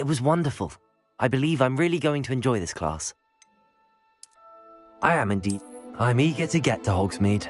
It was wonderful. I believe I'm really going to enjoy this class. I am indeed. I'm eager to get to Hogsmeade.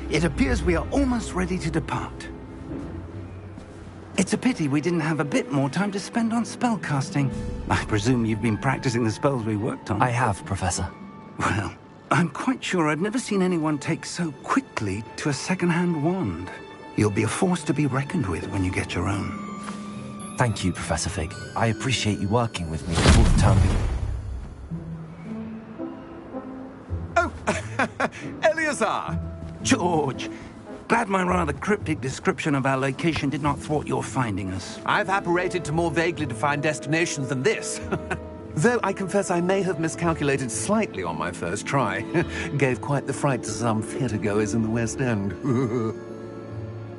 It appears we are almost ready to depart. It's a pity we didn't have a bit more time to spend on spellcasting. I presume you've been practicing the spells we worked on. I have, Professor. Well, I'm quite sure I've never seen anyone take so quickly to a second-hand wand. You'll be a force to be reckoned with when you get your own. Thank you, Professor Fig. I appreciate you working with me before the term begins. Oh, Eleazar! George, glad my rather cryptic description of our location did not thwart your finding us. I've apparated to more vaguely defined destinations than this. Though I confess I may have miscalculated slightly on my first try. Gave quite the fright to some theatre-goers in the West End.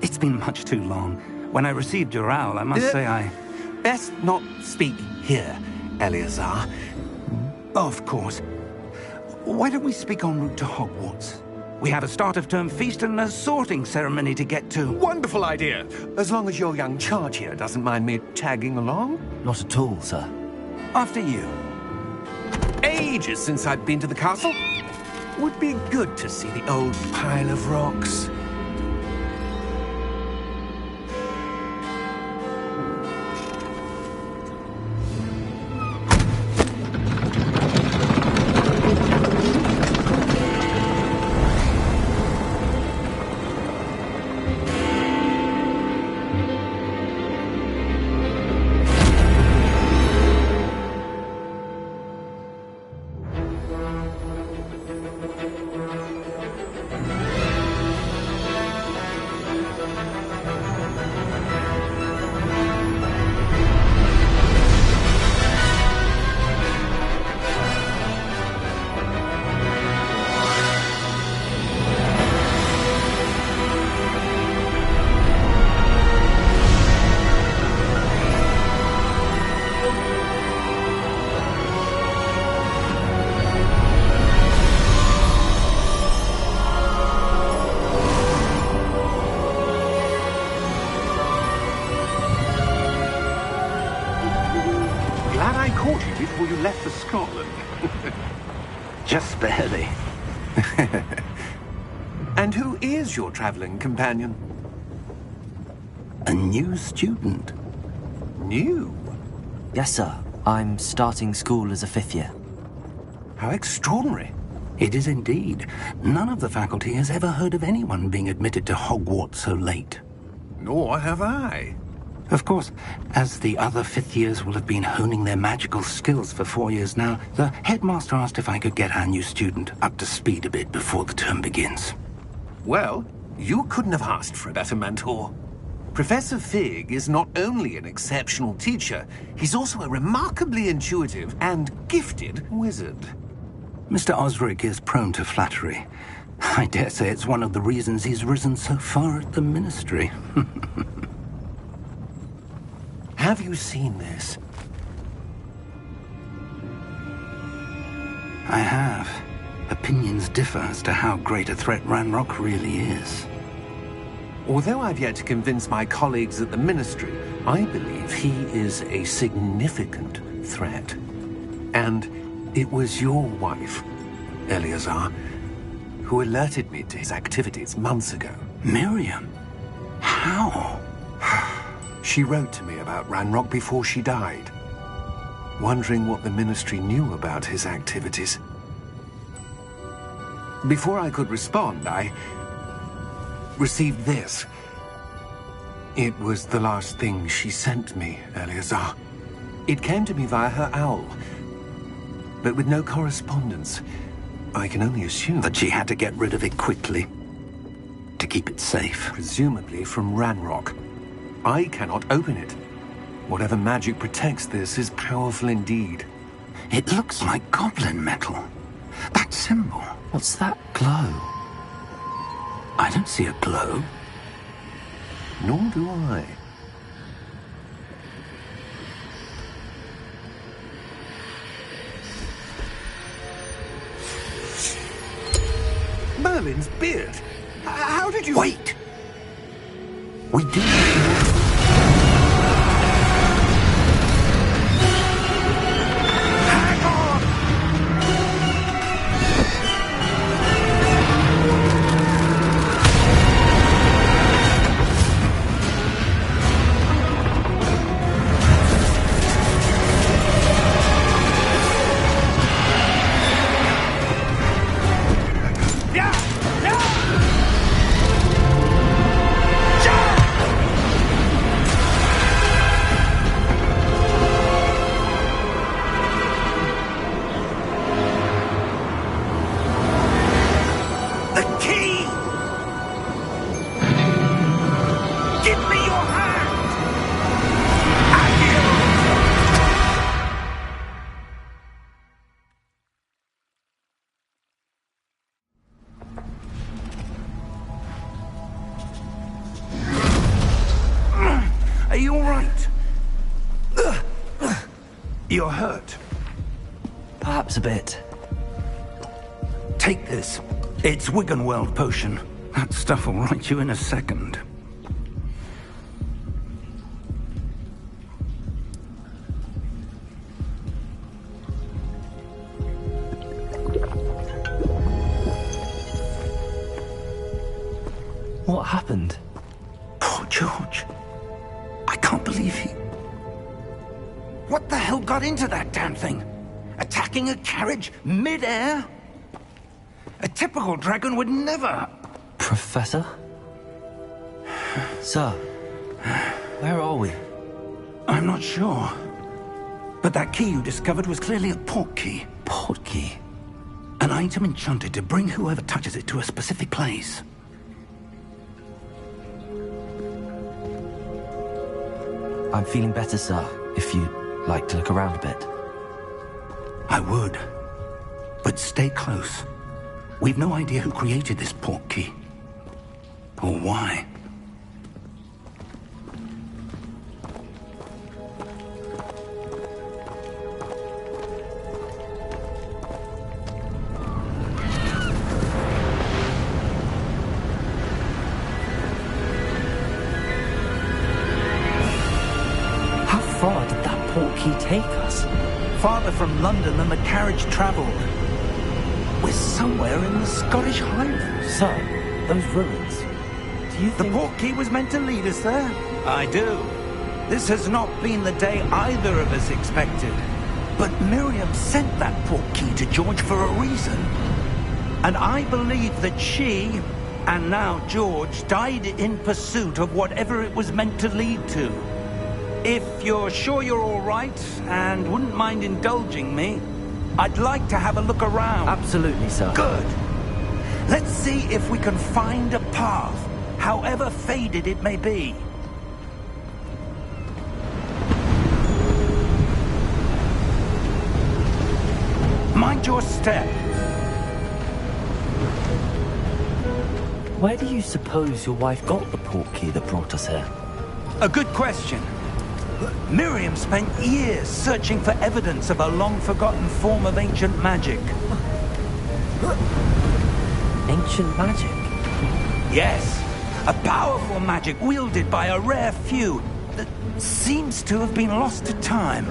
It's been much too long. When I received your owl, I must say I... Best not speak here, Eleazar. Of course. Why don't we speak en route to Hogwarts? We have a start-of-term feast and a sorting ceremony to get to. Wonderful idea! As long as your young charge here doesn't mind me tagging along. Not at all, sir. After you. Ages since I've been to the castle. Would be good to see the old pile of rocks. Before you left for Scotland. Just barely. And who is your traveling companion? A new student. New? Yes, sir. I'm starting school as a 5th year. How extraordinary. It is indeed. None of the faculty has ever heard of anyone being admitted to Hogwarts so late. Nor have I. Of course, as the other 5th years will have been honing their magical skills for 4 years now, the headmaster asked if I could get our new student up to speed a bit before the term begins. Well, you couldn't have asked for a better mentor. Professor Fig is not only an exceptional teacher, he's also a remarkably intuitive and gifted wizard. Mr. Osric is prone to flattery. I dare say it's one of the reasons he's risen so far at the Ministry. Have you seen this? I have. Opinions differ as to how great a threat Ranrock really is. Although I've yet to convince my colleagues at the Ministry, I believe he is a significant threat. And it was your wife, Eleazar, who alerted me to his activities months ago. Miriam? How? She wrote to me about Ranrock before she died, wondering what the Ministry knew about his activities. Before I could respond, I received this. It was the last thing she sent me, Eleazar. It came to me via her owl, but with no correspondence. I can only assume that she had to get rid of it quickly, to keep it safe. Presumably from Ranrock. I cannot open it. Whatever magic protects this is powerful indeed. It looks like goblin metal. That symbol. What's that glow? I don't see a glow. Nor do I. Merlin's beard. How did you... Wait! We do... Hang on! Are you all right? You're hurt. Perhaps a bit. Take this. It's Wiggenweld potion. That stuff will right you in a second. What happened? Poor George. I can't believe he... What the hell got into that damn thing? Attacking a carriage mid-air? A typical dragon would never... Professor? Sir, where are we? I'm not sure. But that key you discovered was clearly a port key. Port key? An item enchanted to bring whoever touches it to a specific place. I'm feeling better, sir, if you'd like to look around a bit. I would. But stay close. We've no idea who created this port key. Or why. How far did that port key take us? Farther from London than the carriage travelled. We're somewhere in the Scottish Highlands. Sir, those ruins. Do you The think... port key was meant to lead us there? I do. This has not been the day either of us expected. But Miriam sent that port key to George for a reason. And I believe that she, and now George, died in pursuit of whatever it was meant to lead to. If you're sure you're all right, and wouldn't mind indulging me, I'd like to have a look around. Absolutely, sir. Good. Let's see if we can find a path, however faded it may be. Mind your step. Where do you suppose your wife got the port key that brought us here? A good question. Miriam spent years searching for evidence of a long-forgotten form of ancient magic. Ancient magic? Yes, a powerful magic wielded by a rare few that seems to have been lost to time.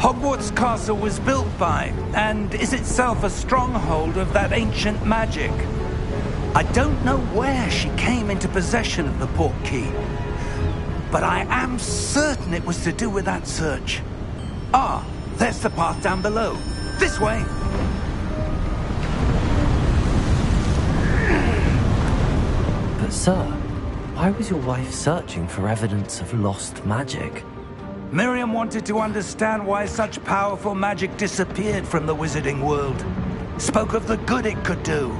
Hogwarts Castle was built by, and is itself a stronghold of that ancient magic. I don't know where she came into possession of the port key, but I am certain it was to do with that search. Ah, there's the path down below. This way. But sir, why was your wife searching for evidence of lost magic? Miriam wanted to understand why such powerful magic disappeared from the wizarding world. Spoke of the good it could do.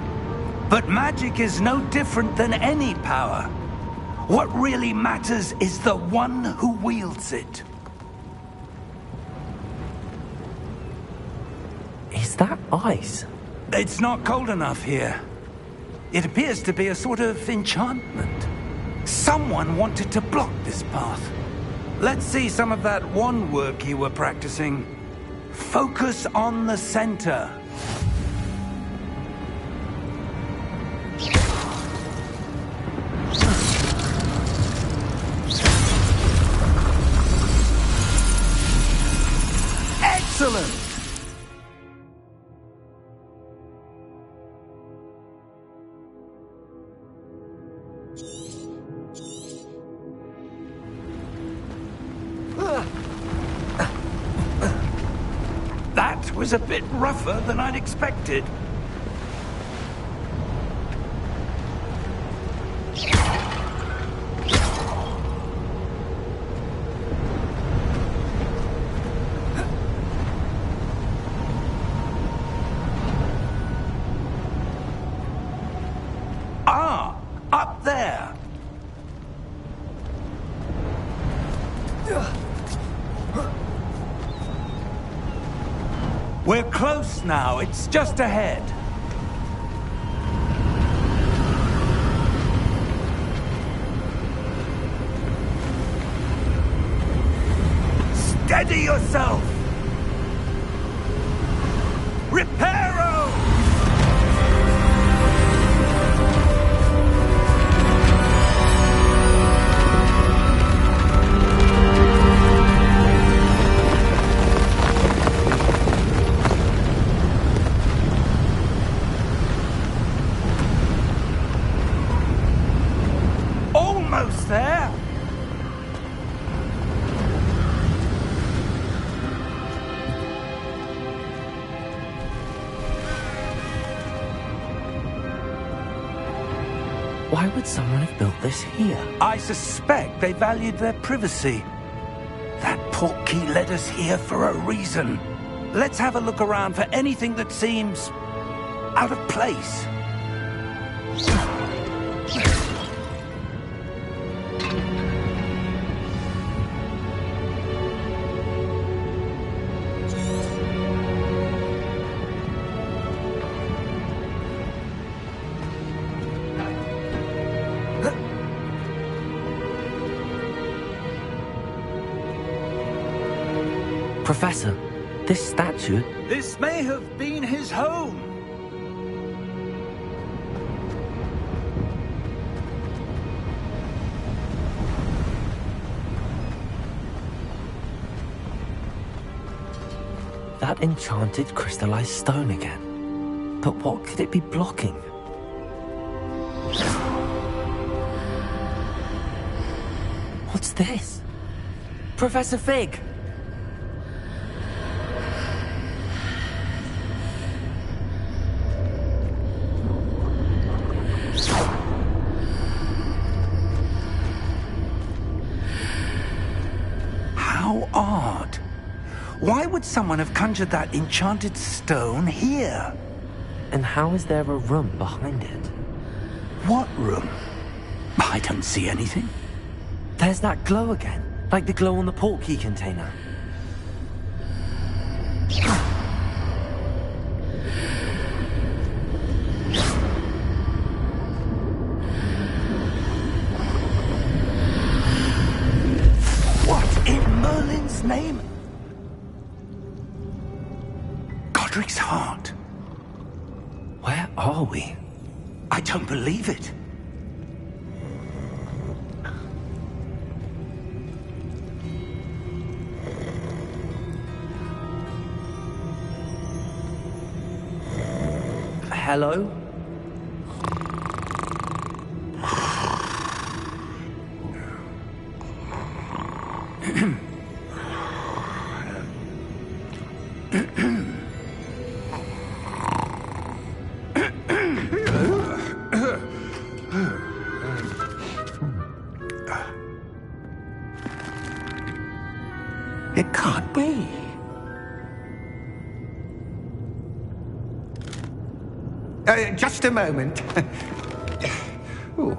But magic is no different than any power. What really matters is the one who wields it. Is that ice? It's not cold enough here. It appears to be a sort of enchantment. Someone wanted to block this path. Let's see some of that wand work you were practicing. Focus on the center. Excellent! That was a bit rougher than I'd expected. Ah, up there. We're close now. It's just ahead. Steady yourself! Reparo! Almost there! Why would someone have built this here? I suspect they valued their privacy. That portkey led us here for a reason. Let's have a look around for anything that seems out of place. Professor, this statue... This may have been his home. That enchanted crystallized stone again. But what could it be blocking? What's this? Professor Fig! How odd. Why would someone have conjured that enchanted stone here? And how is there a room behind it? What room? I don't see anything. There's that glow again, like the glow on the portkey container. What in Merlin's name? Godric's heart. Where are we? I don't believe it. Hello? It can't be. Just a moment. Ooh.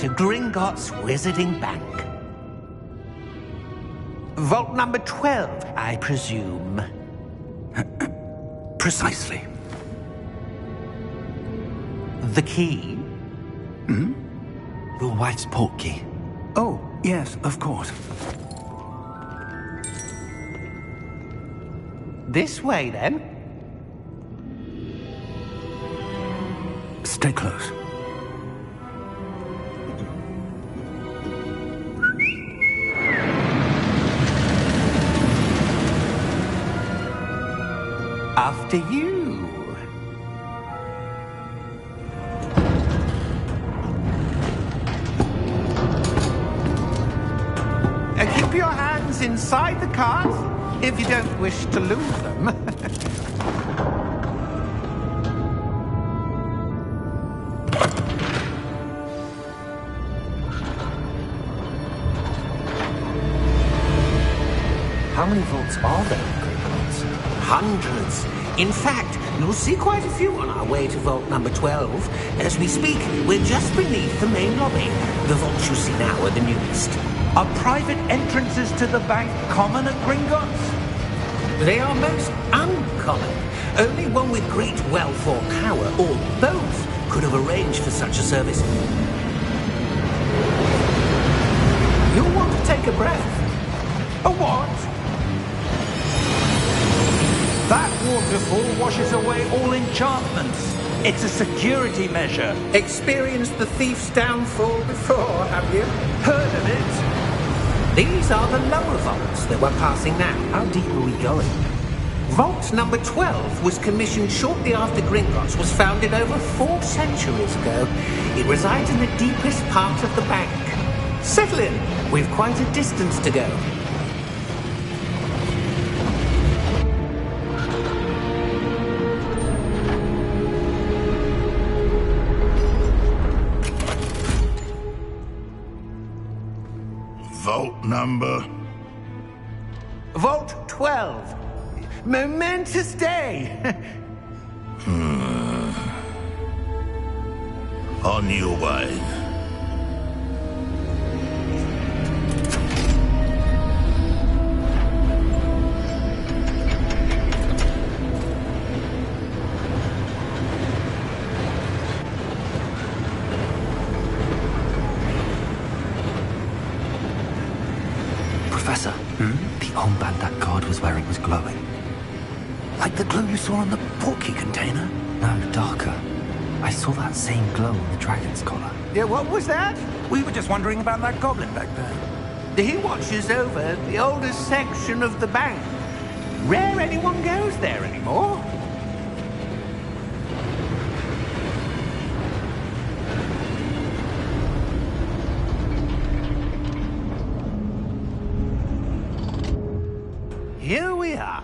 to Gringotts Wizarding Bank. Vault number 12, I presume. Precisely. The key? Hmm? Your wife's portkey. Oh, yes, of course. This way, then. Stay close. After you. Keep your hands inside the cart if you don't wish to lose them. How many vaults are there in Gringotts? Hundreds. In fact, you'll see quite a few on our way to vault number 12. As we speak, we're just beneath the main lobby. The vaults you see now are the newest. Are private entrances to the bank common at Gringotts? They are most uncommon. Only one with great wealth or power, or both, could have arranged for such a service. You'll want to take a breath. A what? That waterfall washes away all enchantments. It's a security measure. Experienced the thief's downfall before, have you? Heard of it? These are the lower vaults that we're passing now. How deep are we going? Vault number 12 was commissioned shortly after Gringotts was founded over 4 centuries ago. It resides in the deepest part of the bank. Settle in. We've quite a distance to go. Vault number? Vault 12. Momentous day. On your way. Professor, the armband that guard was wearing was glowing. Like the glow you saw on the portkey container? No, darker. I saw that same glow on the dragon's collar. Yeah, what was that? We were just wondering about that goblin back there. He watches over the oldest section of the bank. Rare anyone goes there anymore. Here we are.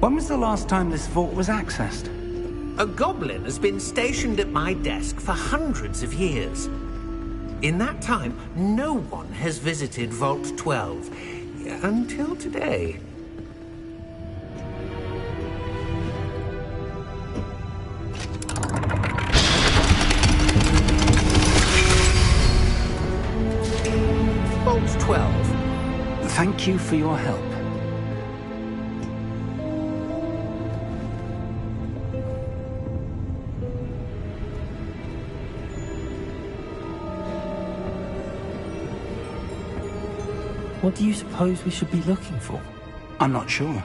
When was the last time this vault was accessed? A goblin has been stationed at my desk for hundreds of years. In that time, no one has visited Vault 12 until today. Vault 12. Thank you for your help. What do you suppose we should be looking for? I'm not sure.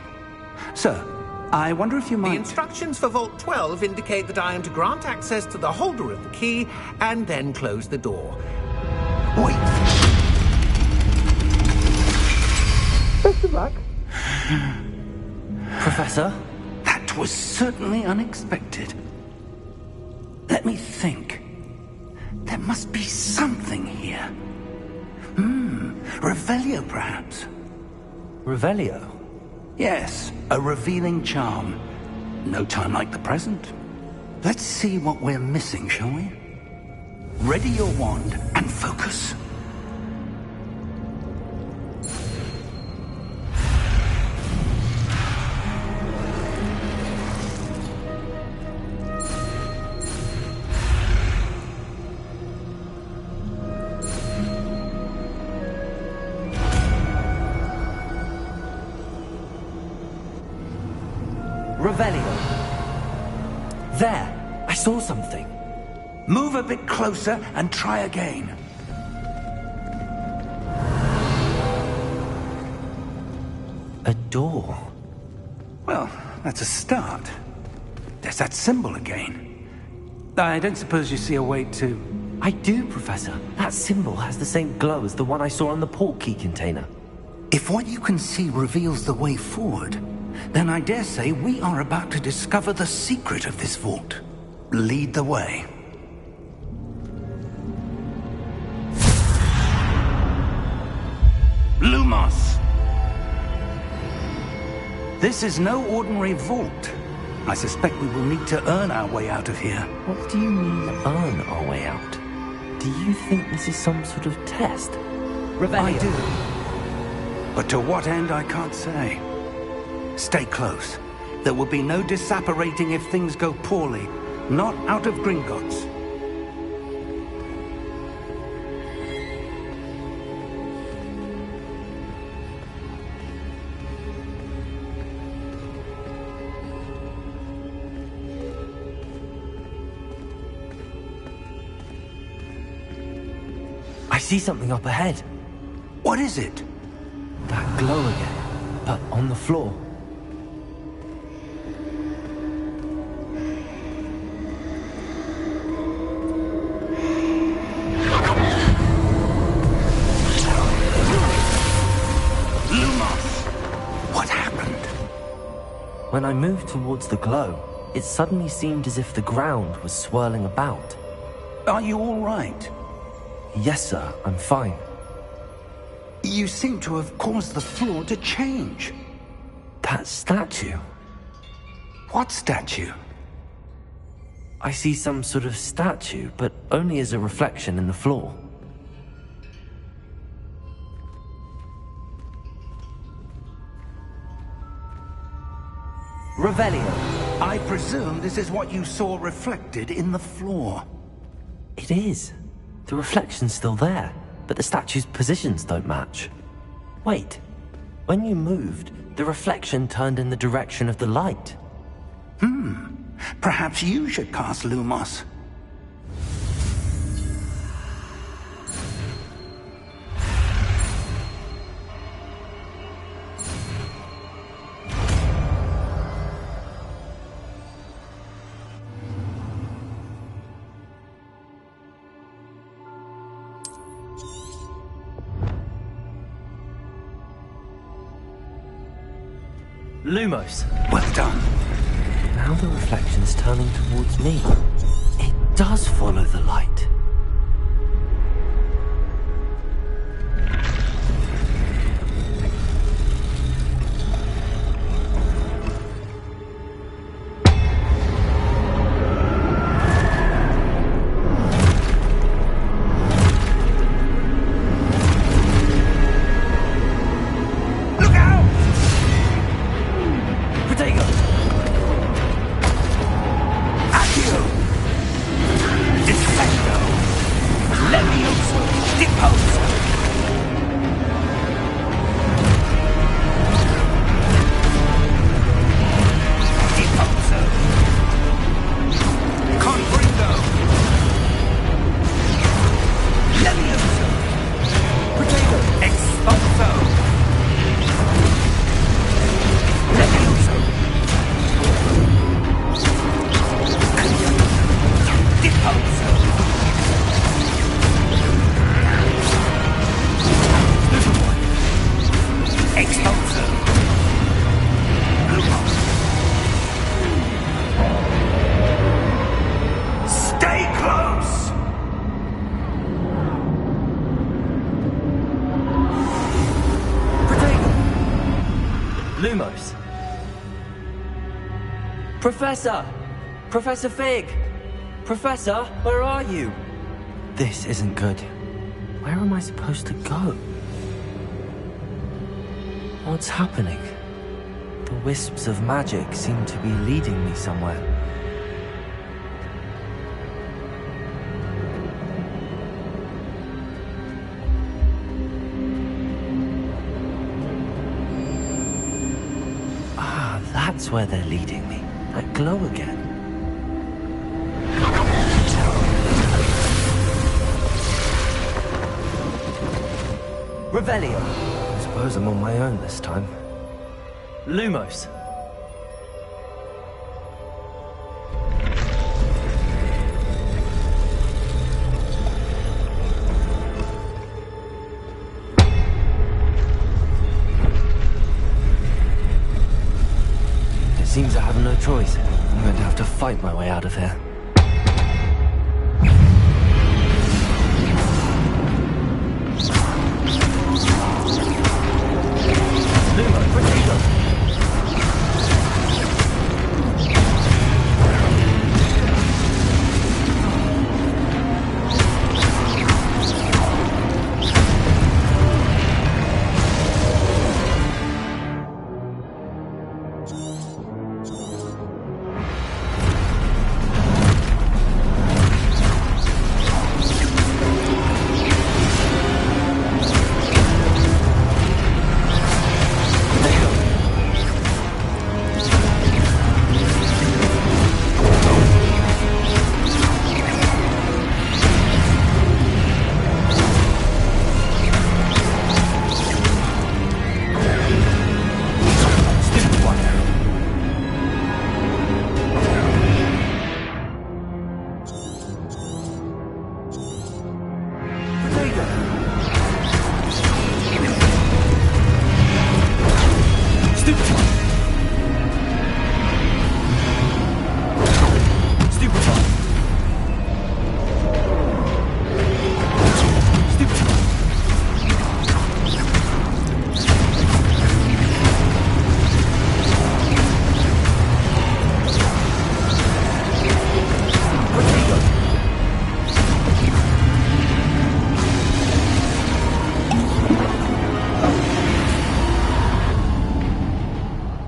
Sir, I wonder if you might... The instructions for Vault 12 indicate that I am to grant access to the holder of the key and then close the door. Wait. Best of luck. Professor? That was certainly unexpected. Let me think. There must be something here. Revelio, perhaps? Revelio? Yes, a revealing charm. No time like the present. Let's see what we're missing, shall we? Ready your wand and focus. Revelio. There, I saw something. Move a bit closer and try again. A door. Well, that's a start. There's that symbol again. I don't suppose you see a way to... I do, Professor. That symbol has the same glow as the one I saw on the portkey container. If what you can see reveals the way forward, then I dare say we are about to discover the secret of this vault. Lead the way. Lumos! This is no ordinary vault. I suspect we will need to earn our way out of here. What do you mean, earn our way out? Do you think this is some sort of test? Revelio. I do. But to what end, I can't say. Stay close. There will be no disapparating if things go poorly. Not out of Gringotts. I see something up ahead. What is it? That glow again, but on the floor. Lumos! What happened? When I moved towards the glow, it suddenly seemed as if the ground was swirling about. Are you all right? Yes, sir, I'm fine. You seem to have caused the floor to change. That statue. What statue? I see some sort of statue, but only as a reflection in the floor. Revelio. I presume this is what you saw reflected in the floor. It is. The reflection's still there, but the statue's positions don't match. Wait. When you moved, the reflection turned in the direction of the light. Perhaps you should cast Lumos. Lumos. Well done. Now the reflection's turning towards me. It does follow the light. Lumos. Professor! Professor Fig! Professor, where are you? This isn't good. Where am I supposed to go? What's happening? The wisps of magic seem to be leading me somewhere. Ah, that's where they're leading me. glow again. Revelio. I suppose I'm on my own this time. Lumos. It seems I have no choice. I'm going to have to fight my way out of here.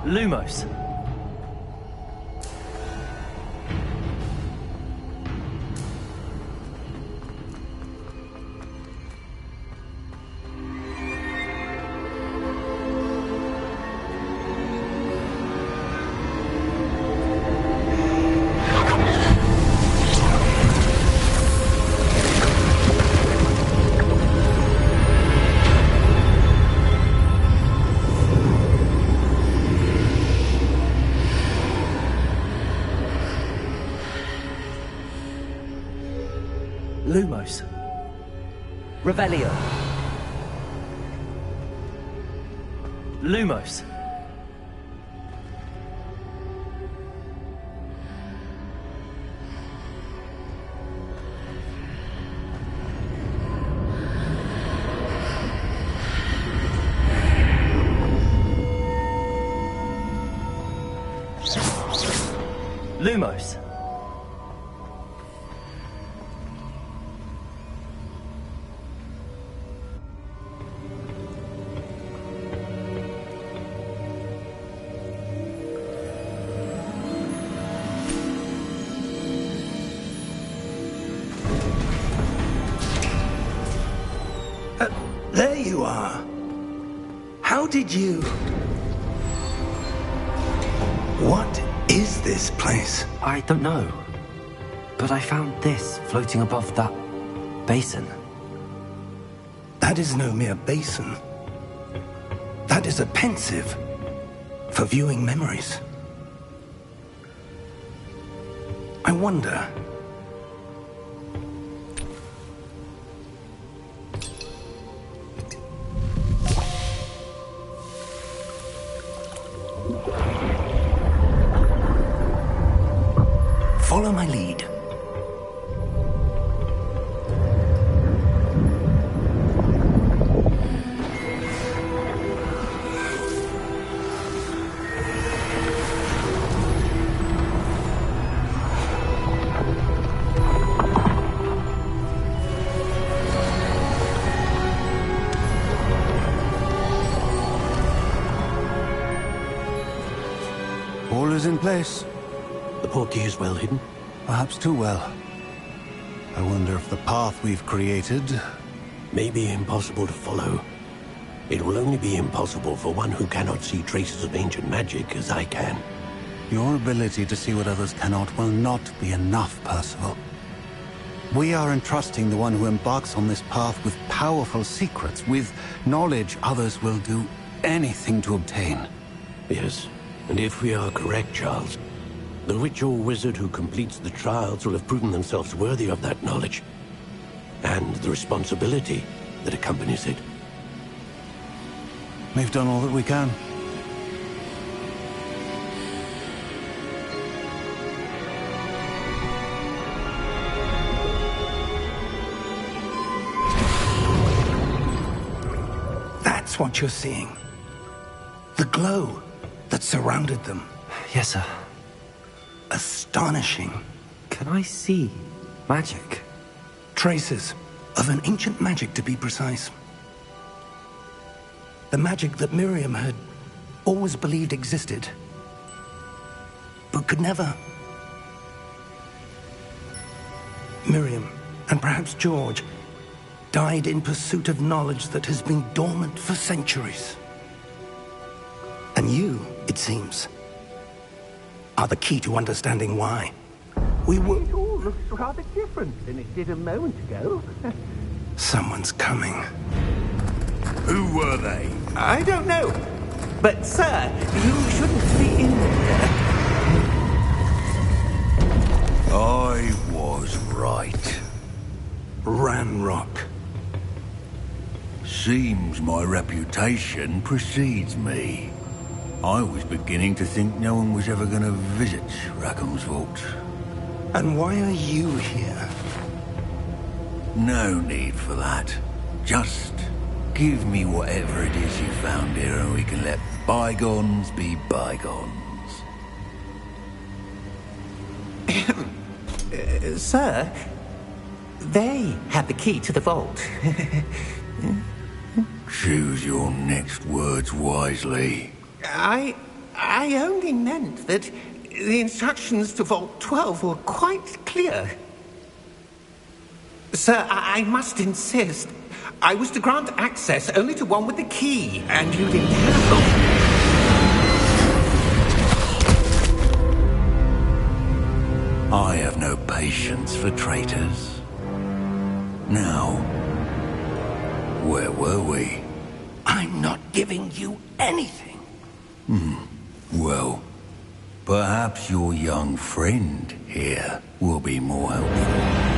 Lumos. Lumos. Revelio. Lumos. Lumos. There you are. How did you... What is this place? I don't know. But I found this floating above that basin. That is no mere basin. That is a pensive for viewing memories. I wonder... Follow my lead. All is in place. The portkey is well hidden? Perhaps too well. I wonder if the path we've created... May be impossible to follow. It will only be impossible for one who cannot see traces of ancient magic as I can. Your ability to see what others cannot will not be enough, Percival. We are entrusting the one who embarks on this path with powerful secrets, with knowledge others will do anything to obtain. Yes, and if we are correct, Charles, the witch or wizard who completes the trials will have proven themselves worthy of that knowledge, and the responsibility that accompanies it. We've done all that we can. That's what you're seeing. The glow that surrounded them. Yes, sir. Astonishing. Can I see magic? Traces of an ancient magic, to be precise. The magic that Miriam had always believed existed, but could never. Miriam, and perhaps George, died in pursuit of knowledge that has been dormant for centuries. And you, it seems, are the key to understanding why. We were... It all looks rather different than it did a moment ago. Someone's coming. Who were they? I don't know. But, sir, you shouldn't be in there. I was right. Ranrock. Seems my reputation precedes me. I was beginning to think no one was ever going to visit Rackham's vault. And why are you here? No need for that. Just give me whatever it is you found here and we can let bygones be bygones. Sir, they have the key to the vault. Choose your next words wisely. I only meant that the instructions to Vault 12 were quite clear. Sir, I must insist. I was to grant access only to one with the key, and you didn't have them. I have no patience for traitors. Now, where were we? I'm not giving you anything. Well, perhaps your young friend here will be more helpful.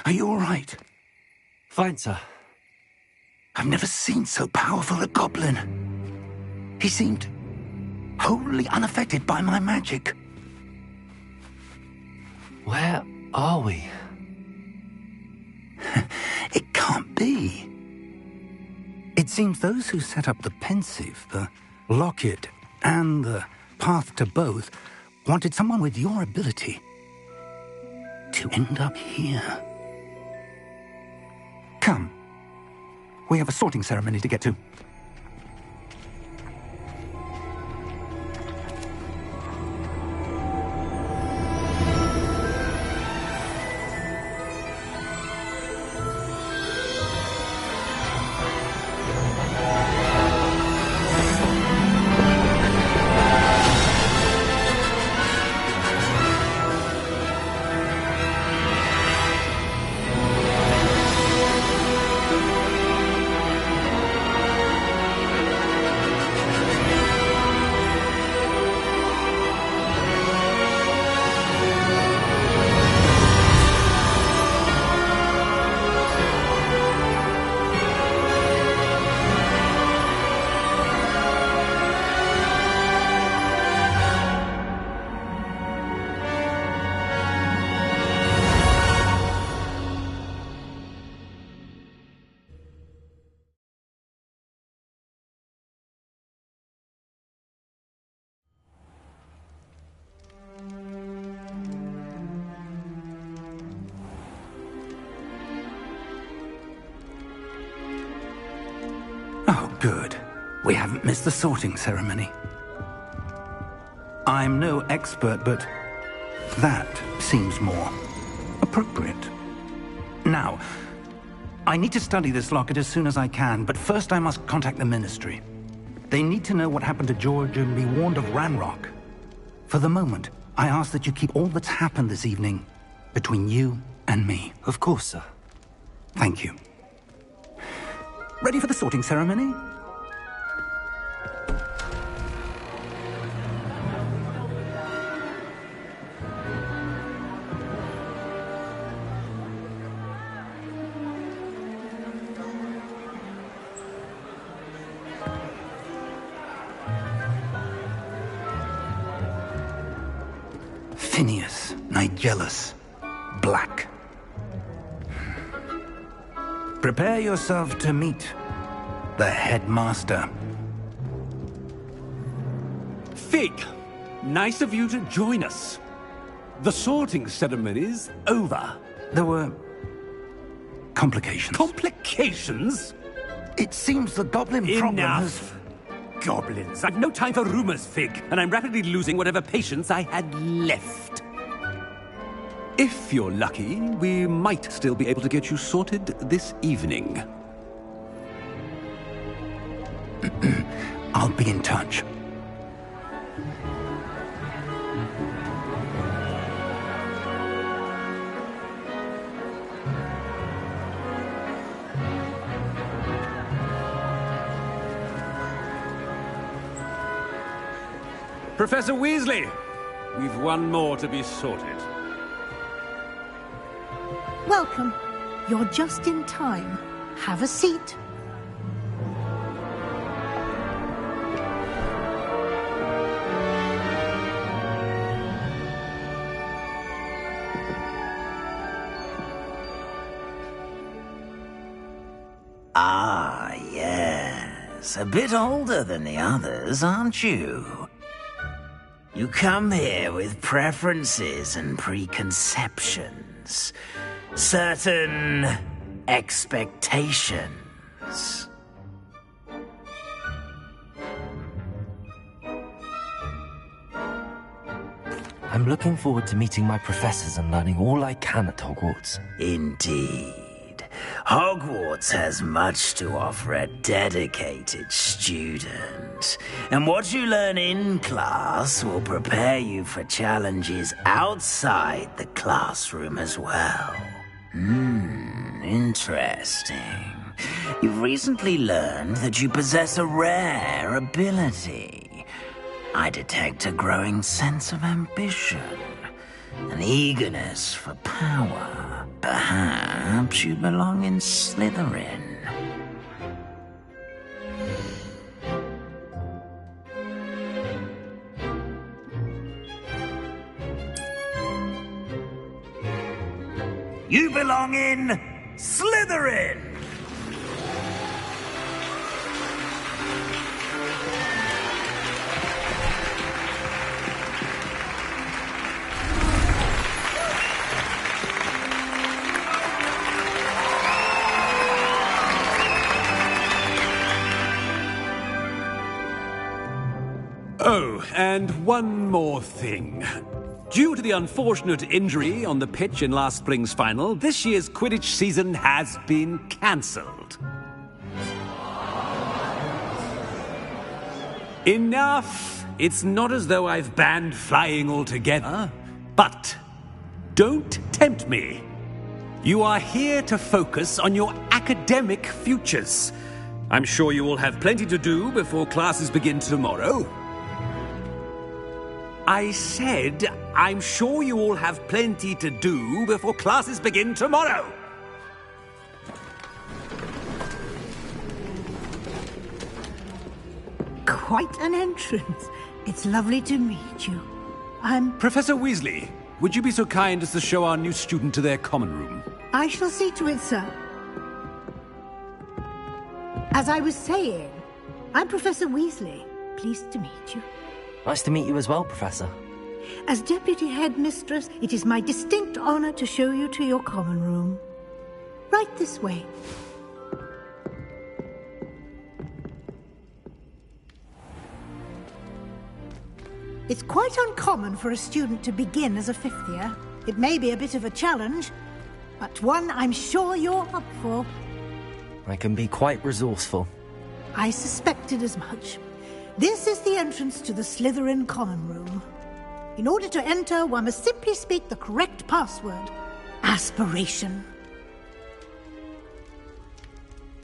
Are you all right? Fine, sir. I've never seen so powerful a goblin. He seemed wholly unaffected by my magic. Where are we? It can't be. It seems those who set up the pensive, the locket, and the path to both wanted someone with your ability to end up here. Come. We have a sorting ceremony to get to. Good. We haven't missed the sorting ceremony. I'm no expert, but that seems more appropriate. Now, I need to study this locket as soon as I can, but first I must contact the Ministry. They need to know what happened to George and be warned of Ranrock. For the moment, I ask that you keep all that's happened this evening between you and me. Of course, sir. Thank you. Ready for the sorting ceremony? Phineas, Nigellus, Black. Prepare yourself to meet the headmaster. Fig, nice of you to join us. The sorting ceremony's over. There were complications. Complications? It seems the goblin problem has... Enough! Goblins. I've no time for rumors, Fig, and I'm rapidly losing whatever patience I had left. If you're lucky, we might still be able to get you sorted this evening. I'll be in touch. Professor Weasley, we've one more to be sorted. Welcome. You're just in time. Have a seat. Ah, yes. A bit older than the others, aren't you? You come here with preferences and preconceptions. Certain expectations. I'm looking forward to meeting my professors and learning all I can at Hogwarts. Indeed. Hogwarts has much to offer a dedicated student. And what you learn in class will prepare you for challenges outside the classroom as well. Interesting. You've recently learned that you possess a rare ability. I detect a growing sense of ambition, an eagerness for power. Perhaps you belong in Slytherin. You belong in Slytherin! Oh, and one more thing. Due to the unfortunate injury on the pitch in last spring's final, this year's Quidditch season has been cancelled. Enough! It's not as though I've banned flying altogether, but don't tempt me. You are here to focus on your academic futures. I'm sure you will have plenty to do before classes begin tomorrow. I said, I'm sure you all have plenty to do before classes begin tomorrow. Quite an entrance. It's lovely to meet you. I'm... Professor Weasley, would you be so kind as to show our new student to their common room? I shall see to it, sir. As I was saying, I'm Professor Weasley. Pleased to meet you. Nice to meet you as well, Professor. As Deputy Headmistress, it is my distinct honor to show you to your common room. Right this way. It's quite uncommon for a student to begin as a fifth year. It may be a bit of a challenge, but one I'm sure you're up for. I can be quite resourceful. I suspected as much. This is the entrance to the Slytherin Common Room. In order to enter, one must simply speak the correct password. Aspiration.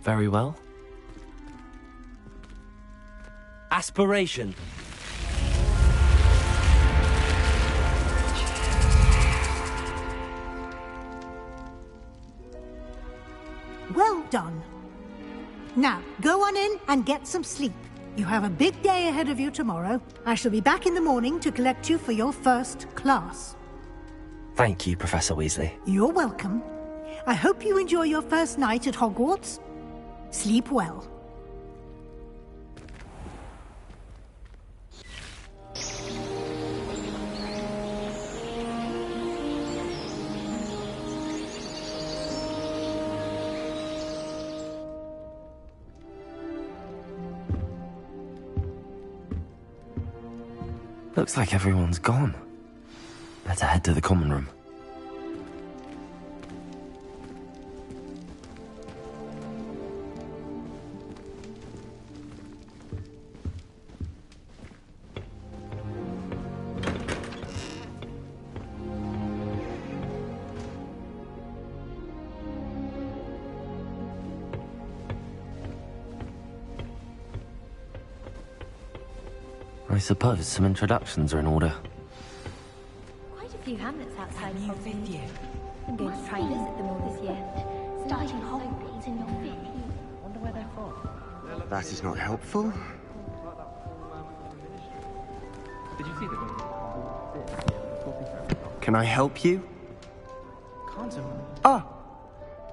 Very well. Aspiration. Well done. Now, go on in and get some sleep. You have a big day ahead of you tomorrow. I shall be back in the morning to collect you for your first class. Thank you, Professor Weasley. You're welcome. I hope you enjoy your first night at Hogwarts. Sleep well. Looks like everyone's gone. Better head to the common room. I suppose some introductions are in order. Quite a few hamlets outside new fifth year. I'm going to try and visit them all this year. Starting Hogwarts in your fifth year. Wonder where they're from. That is not helpful. Can I help you? Ah,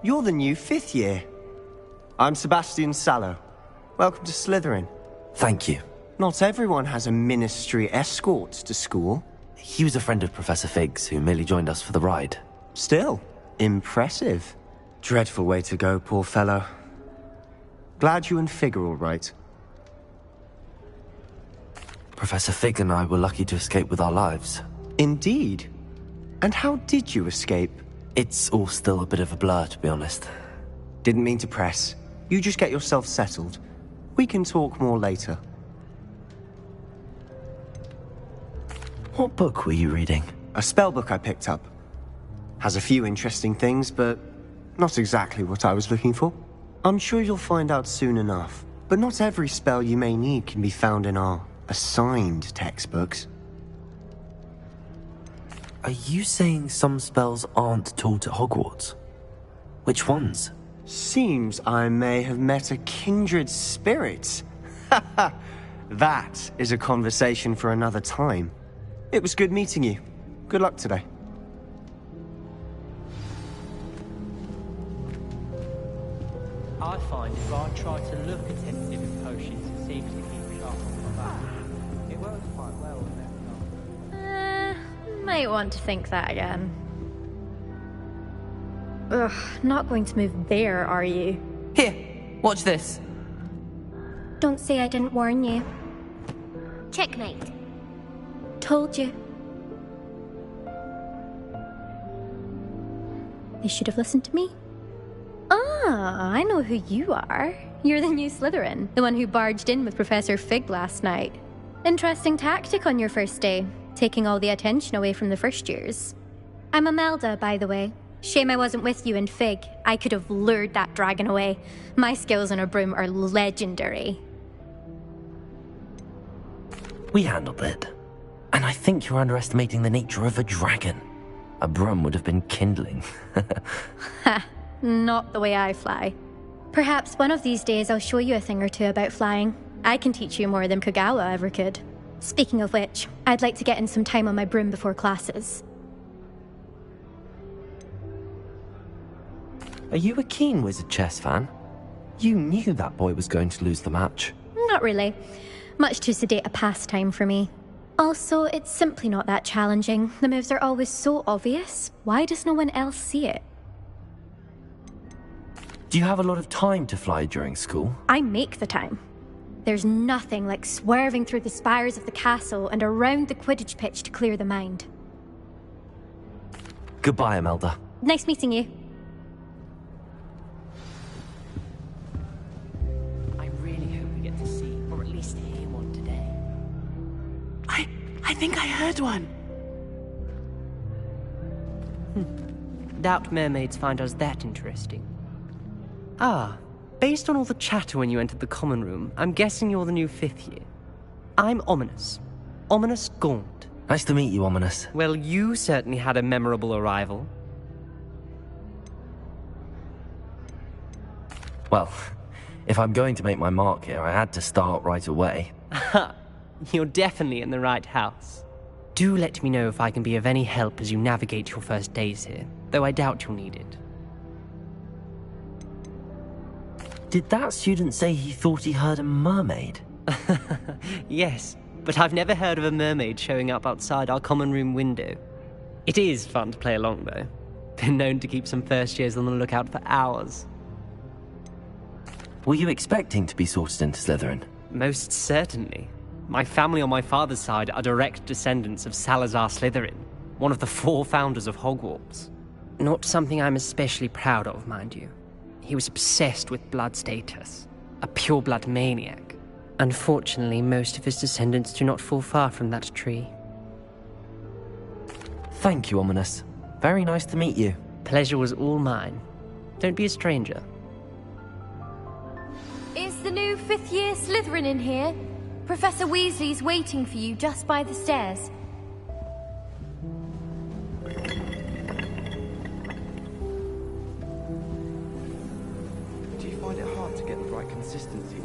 you're the new fifth year. I'm Sebastian Sallow. Welcome to Slytherin. Thank you. Not everyone has a ministry escort to school. He was a friend of Professor Fig's, who merely joined us for the ride. Still, impressive. Dreadful way to go, poor fellow. Glad you and Fig are all right. Professor Fig and I were lucky to escape with our lives. Indeed. And how did you escape? It's all still a bit of a blur, to be honest. Didn't mean to press. You just get yourself settled. We can talk more later. What book were you reading? A spell book I picked up. Has a few interesting things, but not exactly what I was looking for. I'm sure you'll find out soon enough. But not every spell you may need can be found in our assigned textbooks. Are you saying some spells aren't taught at Hogwarts? Which ones? Seems I may have met a kindred spirit. That is a conversation for another time. It was good meeting you. Good luck today. I find if I try to look attentive in potions, it seems to keep sharp on my back. It works quite well when Might want to think that again. Ugh, not going to move there, are you? Here, watch this. Don't say I didn't warn you. Checkmate. Told you. You should have listened to me. Ah, I know who you are. You're the new Slytherin, the one who barged in with Professor Fig last night. Interesting tactic on your first day, taking all the attention away from the first years. I'm Imelda, by the way. Shame I wasn't with you in Fig. I could have lured that dragon away. My skills on a broom are legendary. We handled it. And I think you're underestimating the nature of a dragon. A broom would have been kindling. Ha, not the way I fly. Perhaps one of these days I'll show you a thing or two about flying. I can teach you more than Kogawa ever could. Speaking of which, I'd like to get in some time on my broom before classes. Are you a keen Wizard chess fan? You knew that boy was going to lose the match. Not really. Much too sedate a pastime for me. Also, it's simply not that challenging. The moves are always so obvious. Why does no one else see it? Do you have a lot of time to fly during school? I make the time. There's nothing like swerving through the spires of the castle and around the Quidditch pitch to clear the mind. Goodbye, Imelda. Nice meeting you. I really hope we get to see, or at least hear one today. I think I heard one. Doubt mermaids find us that interesting. Ah, based on all the chatter when you entered the common room, I'm guessing you're the new 5th year. I'm Ominous. Ominous Gaunt. Nice to meet you, Ominous. Well, you certainly had a memorable arrival. Well, if I'm going to make my mark here, I had to start right away. You're definitely in the right house. Do let me know if I can be of any help as you navigate your first days here, though I doubt you'll need it. Did that student say he thought he heard a mermaid? Yes, but I've never heard of a mermaid showing up outside our common room window. It is fun to play along, though. Been known to keep some first years on the lookout for hours. Were you expecting to be sorted into Slytherin? Most certainly. My family on my father's side are direct descendants of Salazar Slytherin, one of the 4 founders of Hogwarts. Not something I'm especially proud of, mind you. He was obsessed with blood status, a pure-blood maniac. Unfortunately, most of his descendants do not fall far from that tree. Thank you, Ominous. Very nice to meet you. Pleasure was all mine. Don't be a stranger. Is the new 5th year Slytherin in here? Professor Weasley's waiting for you just by the stairs. Do you find it hard to get the right consistency?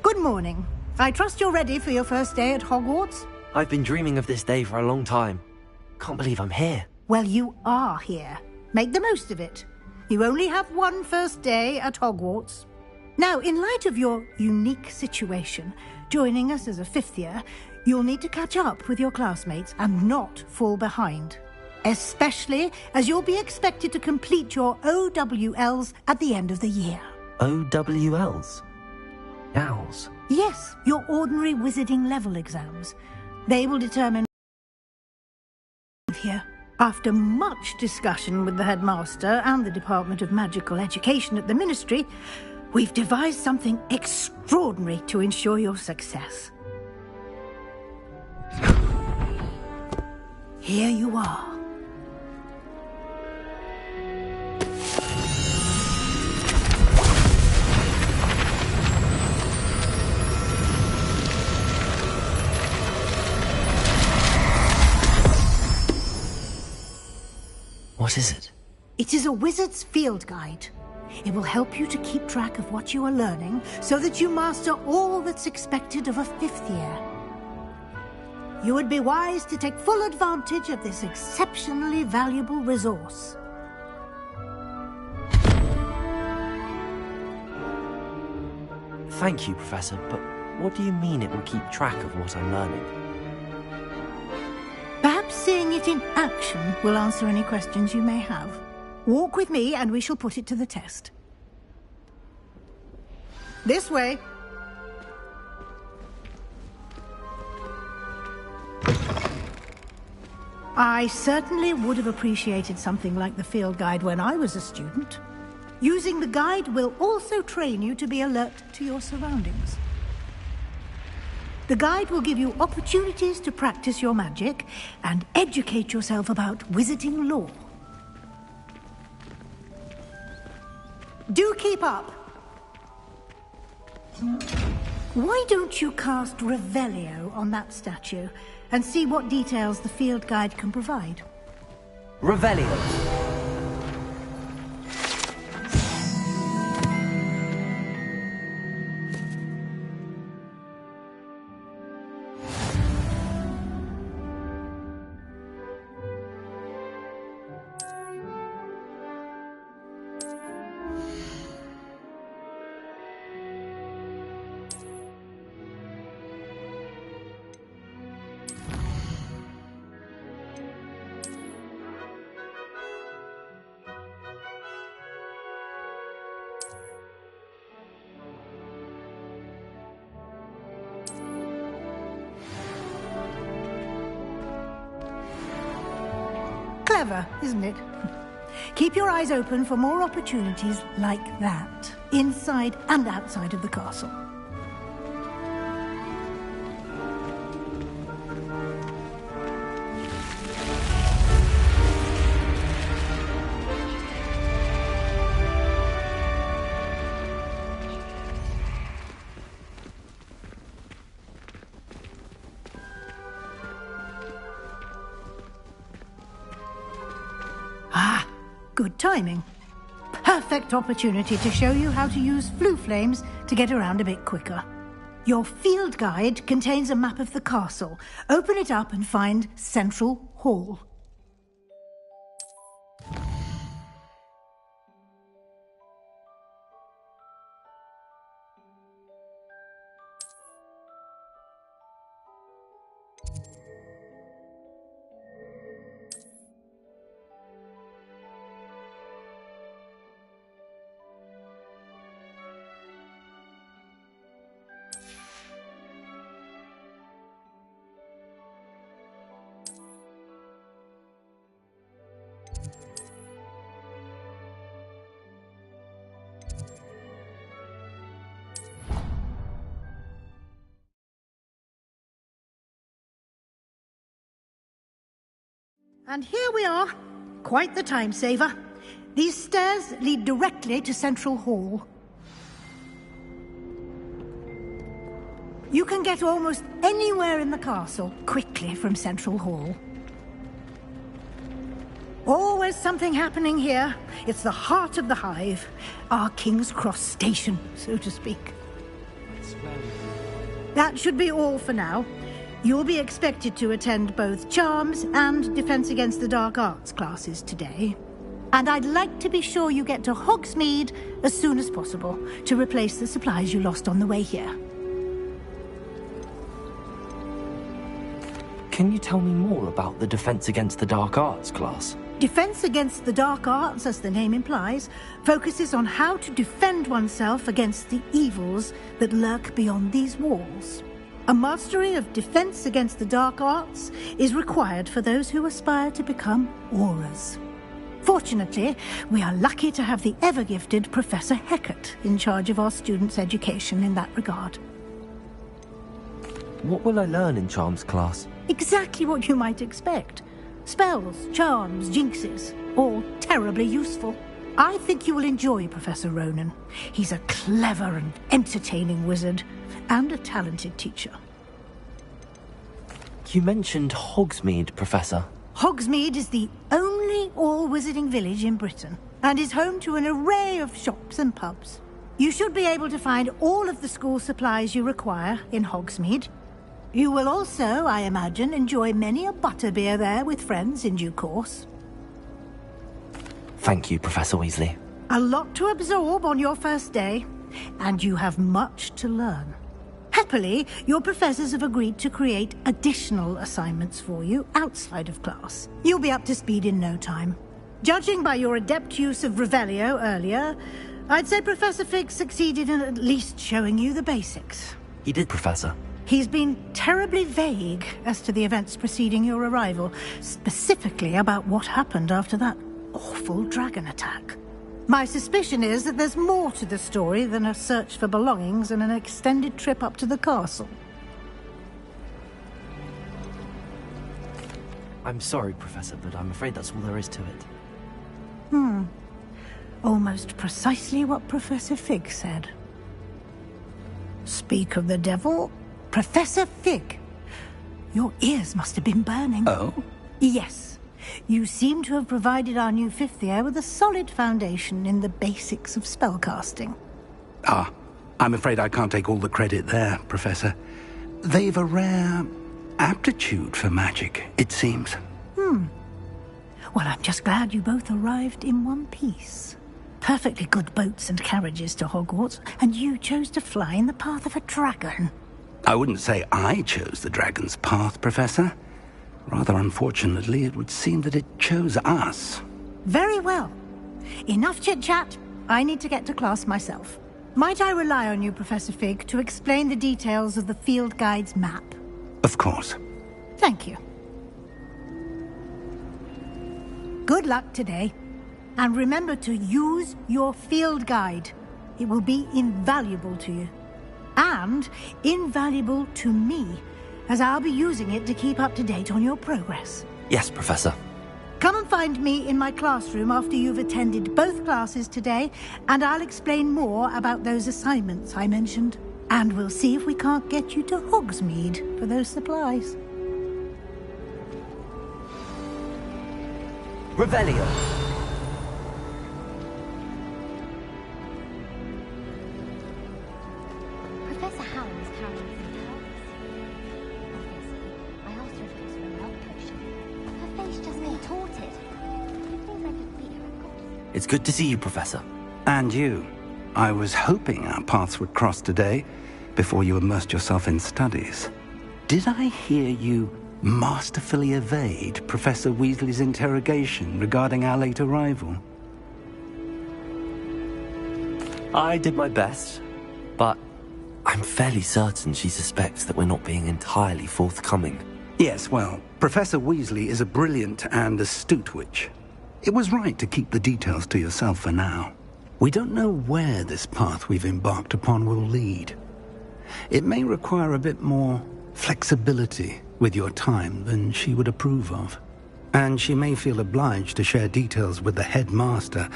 Good morning. I trust you're ready for your first day at Hogwarts? I've been dreaming of this day for a long time. Can't believe I'm here. Well, you are here. Make the most of it. You only have one first day at Hogwarts. Now, in light of your unique situation, joining us as a 5th year, you'll need to catch up with your classmates and not fall behind. Especially as you'll be expected to complete your OWLs at the end of the year. OWLs? Owls? Yes, your ordinary wizarding level exams. They will determine here. After much discussion with the headmaster and the Department of Magical Education at the Ministry, we've devised something extraordinary to ensure your success. Here you are. What is it? It is a wizard's field guide. It will help you to keep track of what you are learning so that you master all that's expected of a 5th year. You would be wise to take full advantage of this exceptionally valuable resource. Thank you, Professor, but what do you mean it will keep track of what I'm learning? Perhaps seeing it in action will answer any questions you may have. Walk with me and we shall put it to the test. This way. I certainly would have appreciated something like the field guide when I was a student. Using the guide will also train you to be alert to your surroundings. The guide will give you opportunities to practice your magic and educate yourself about wizarding lore. Do keep up. Why don't you cast Revelio on that statue and see what details the field guide can provide? Revelio. Clever, isn't it? Keep your eyes open for more opportunities like that, inside and outside of the castle. Good timing. Perfect opportunity to show you how to use flue flames to get around a bit quicker. Your field guide contains a map of the castle. Open it up and find Central Hall. And here we are. Quite the time saver. These stairs lead directly to Central Hall. You can get almost anywhere in the castle quickly from Central Hall. Always something happening here. It's the heart of the hive. Our King's Cross station, so to speak. That should be all for now. You'll be expected to attend both Charms and Defense Against the Dark Arts classes today. And I'd like to be sure you get to Hogsmeade as soon as possible to replace the supplies you lost on the way here. Can you tell me more about the Defense Against the Dark Arts class? Defense Against the Dark Arts, as the name implies, focuses on how to defend oneself against the evils that lurk beyond these walls. A mastery of Defense Against the Dark Arts is required for those who aspire to become Aurors. Fortunately, we are lucky to have the ever-gifted Professor Hecat in charge of our students' education in that regard. What will I learn in Charms class? Exactly what you might expect. Spells, charms, jinxes, all terribly useful. I think you will enjoy Professor Ronan. He's a clever and entertaining wizard, and a talented teacher. You mentioned Hogsmeade, Professor. Hogsmeade is the only all-wizarding village in Britain, and is home to an array of shops and pubs. You should be able to find all of the school supplies you require in Hogsmeade. You will also, I imagine, enjoy many a butterbeer there with friends in due course. Thank you, Professor Weasley. A lot to absorb on your first day, and you have much to learn. Happily, your professors have agreed to create additional assignments for you outside of class. You'll be up to speed in no time. Judging by your adept use of Revelio earlier, I'd say Professor Fig succeeded in at least showing you the basics. He did, Professor. He's been terribly vague as to the events preceding your arrival, specifically about what happened after that awful dragon attack. My suspicion is that there's more to the story than a search for belongings and an extended trip up to the castle. I'm sorry, Professor, but I'm afraid that's all there is to it. Almost precisely what Professor Fig said. Speak of the devil, Professor Fig. Your ears must have been burning. Oh? Yes. You seem to have provided our new fifth year with a solid foundation in the basics of spellcasting. Ah, I'm afraid I can't take all the credit there, Professor. They've a rare aptitude for magic, it seems. Well, I'm just glad you both arrived in one piece. Perfectly good boats and carriages to Hogwarts, and you chose to fly in the path of a dragon. I wouldn't say I chose the dragon's path, Professor. Rather unfortunately, it would seem that it chose us. Very well. Enough chit-chat. I need to get to class myself. Might I rely on you, Professor Fig, to explain the details of the field guide's map? Of course. Thank you. Good luck today. And remember to use your field guide. It will be invaluable to you. And invaluable to me, as I'll be using it to keep up to date on your progress. Yes, Professor. Come and find me in my classroom after you've attended both classes today, and I'll explain more about those assignments I mentioned. And we'll see if we can't get you to Hogsmeade for those supplies. Revelio. Professor Howe was carrying some Obviously, I asked her if it was for a love potion. Her face just contorted. You think I could beat her at golf? It's good to see you, Professor. And you. I was hoping our paths would cross today, before you immersed yourself in studies. Did I hear you masterfully evade Professor Weasley's interrogation regarding our late arrival? I did my best, but I'm fairly certain she suspects that we're not being entirely forthcoming. Yes, well, Professor Weasley is a brilliant and astute witch. It was right to keep the details to yourself for now. We don't know where this path we've embarked upon will lead. It may require a bit more flexibility with your time than she would approve of. And she may feel obliged to share details with the headmaster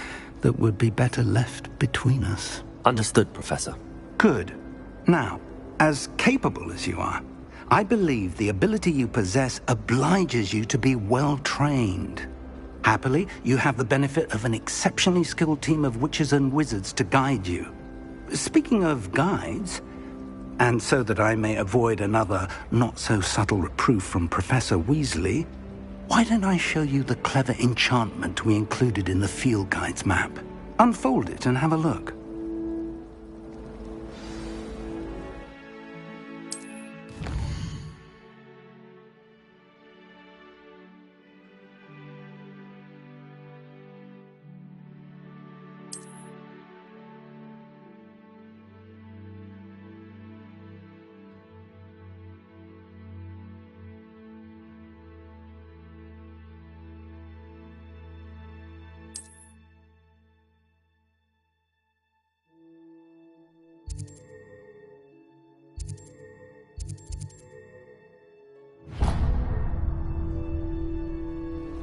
that would be better left between us. Understood, Professor. Good. Now, as capable as you are, I believe the ability you possess obliges you to be well trained. Happily, you have the benefit of an exceptionally skilled team of witches and wizards to guide you. Speaking of guides, and so that I may avoid another not-so-subtle reproof from Professor Weasley, why don't I show you the clever enchantment we included in the field guide's map? Unfold it and have a look.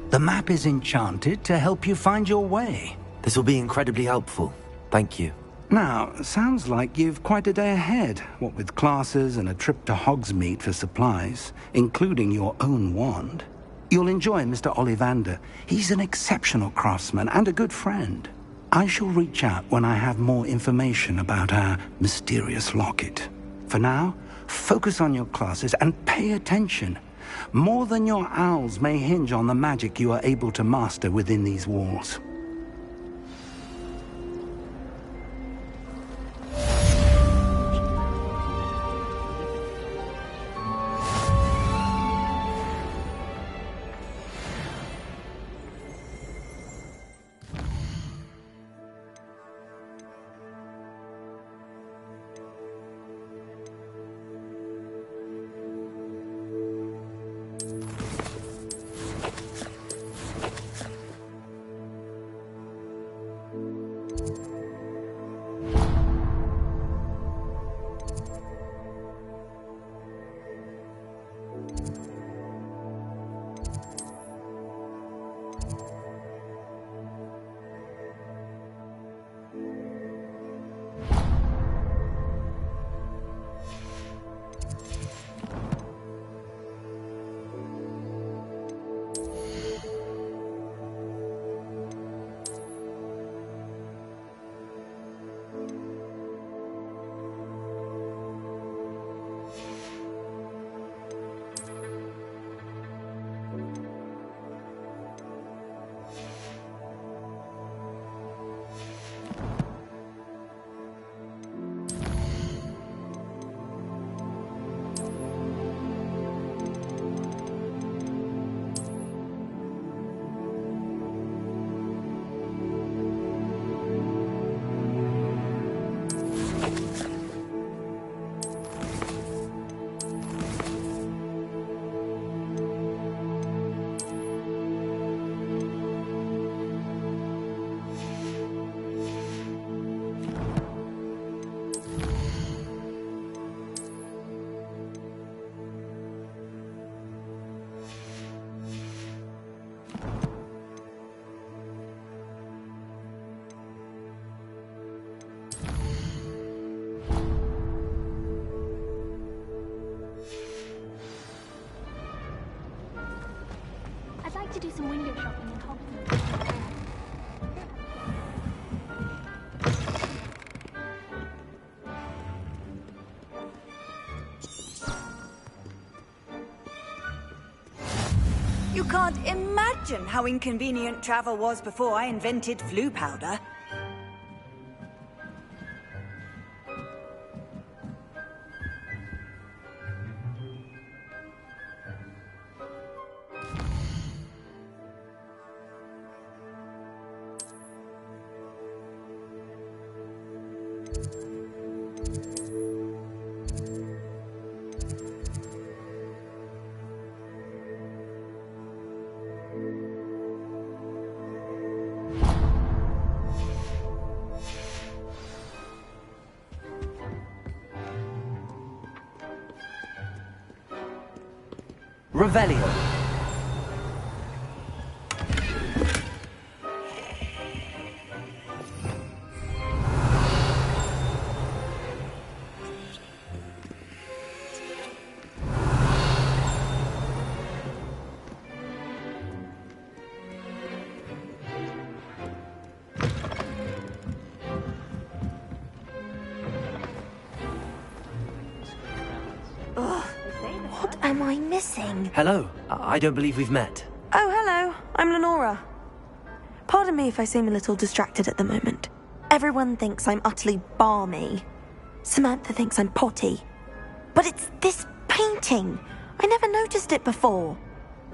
The map is enchanted to help you find your way. This will be incredibly helpful. Thank you. Now, sounds like you've quite a day ahead, what with classes and a trip to Hogsmeade for supplies, including your own wand. You'll enjoy Mr. Ollivander. He's an exceptional craftsman and a good friend. I shall reach out when I have more information about our mysterious locket. For now, focus on your classes and pay attention. More than your owls may hinge on the magic you are able to master within these walls. to do some window shopping in Hogwarts. You can't imagine how inconvenient travel was before I invented flu powder. Revelio. What am I missing? Hello. I don't believe we've met. Oh, hello. I'm Lenora. Pardon me if I seem a little distracted at the moment. Everyone thinks I'm utterly balmy. Samantha thinks I'm potty. But it's this painting. I never noticed it before.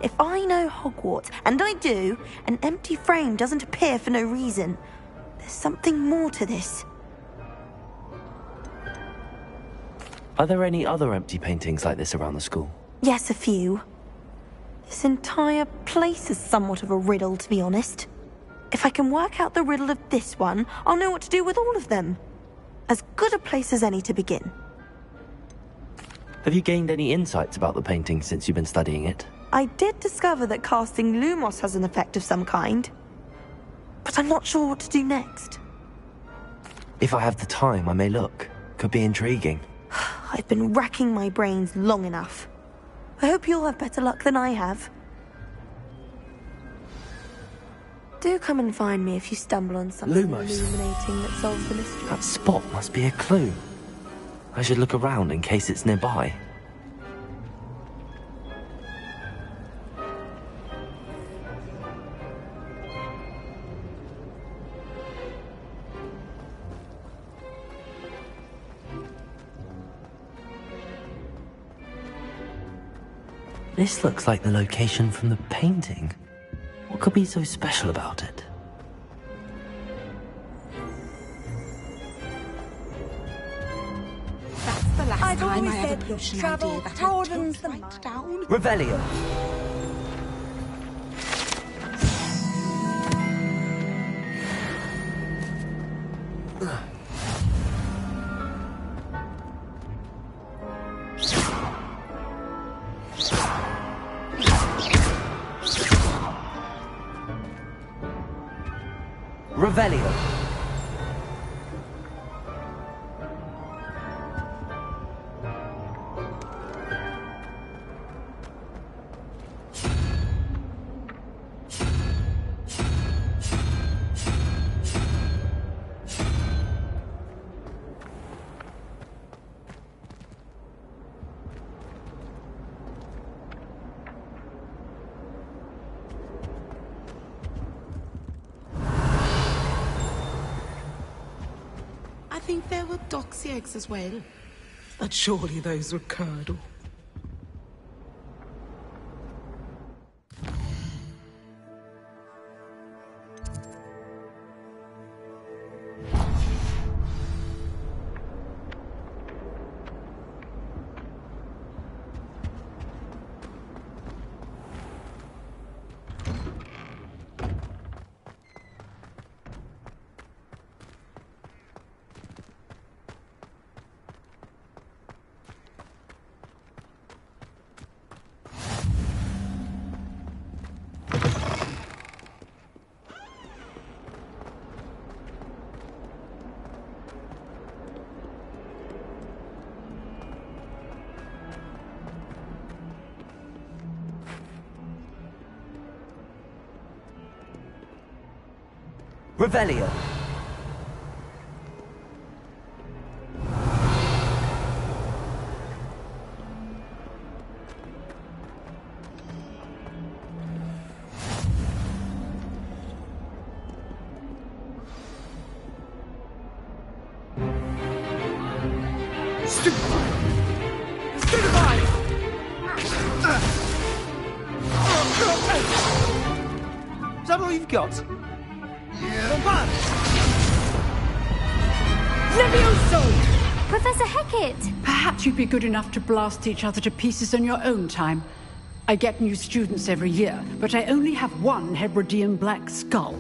If I know Hogwarts, and I do, an empty frame doesn't appear for no reason. There's something more to this. Are there any other empty paintings like this around the school? Yes, a few. This entire place is somewhat of a riddle, to be honest. If I can work out the riddle of this one, I'll know what to do with all of them. As good a place as any to begin. Have you gained any insights about the painting since you've been studying it? I did discover that casting Lumos has an effect of some kind. But I'm not sure what to do next. If I have the time, I may look. Could be intriguing. I've been racking my brains long enough. I hope you'll have better luck than I have. Do come and find me if you stumble on something Lumos. illuminating that solves the mystery. That spot must be a clue. I should look around in case it's nearby. This looks like the location from the painting. What could be so special about it? That's the last I've time always I ever said pushed an travel idea that I broadens took the right down. Revelio. Revelio. I think there were doxy eggs as well. But surely those would curdle. Revelio. Is that all you've got? Levioso! Professor Hackett! Perhaps you'd be good enough to blast each other to pieces on your own time. I get new students every year, but I only have one Hebridean black skull.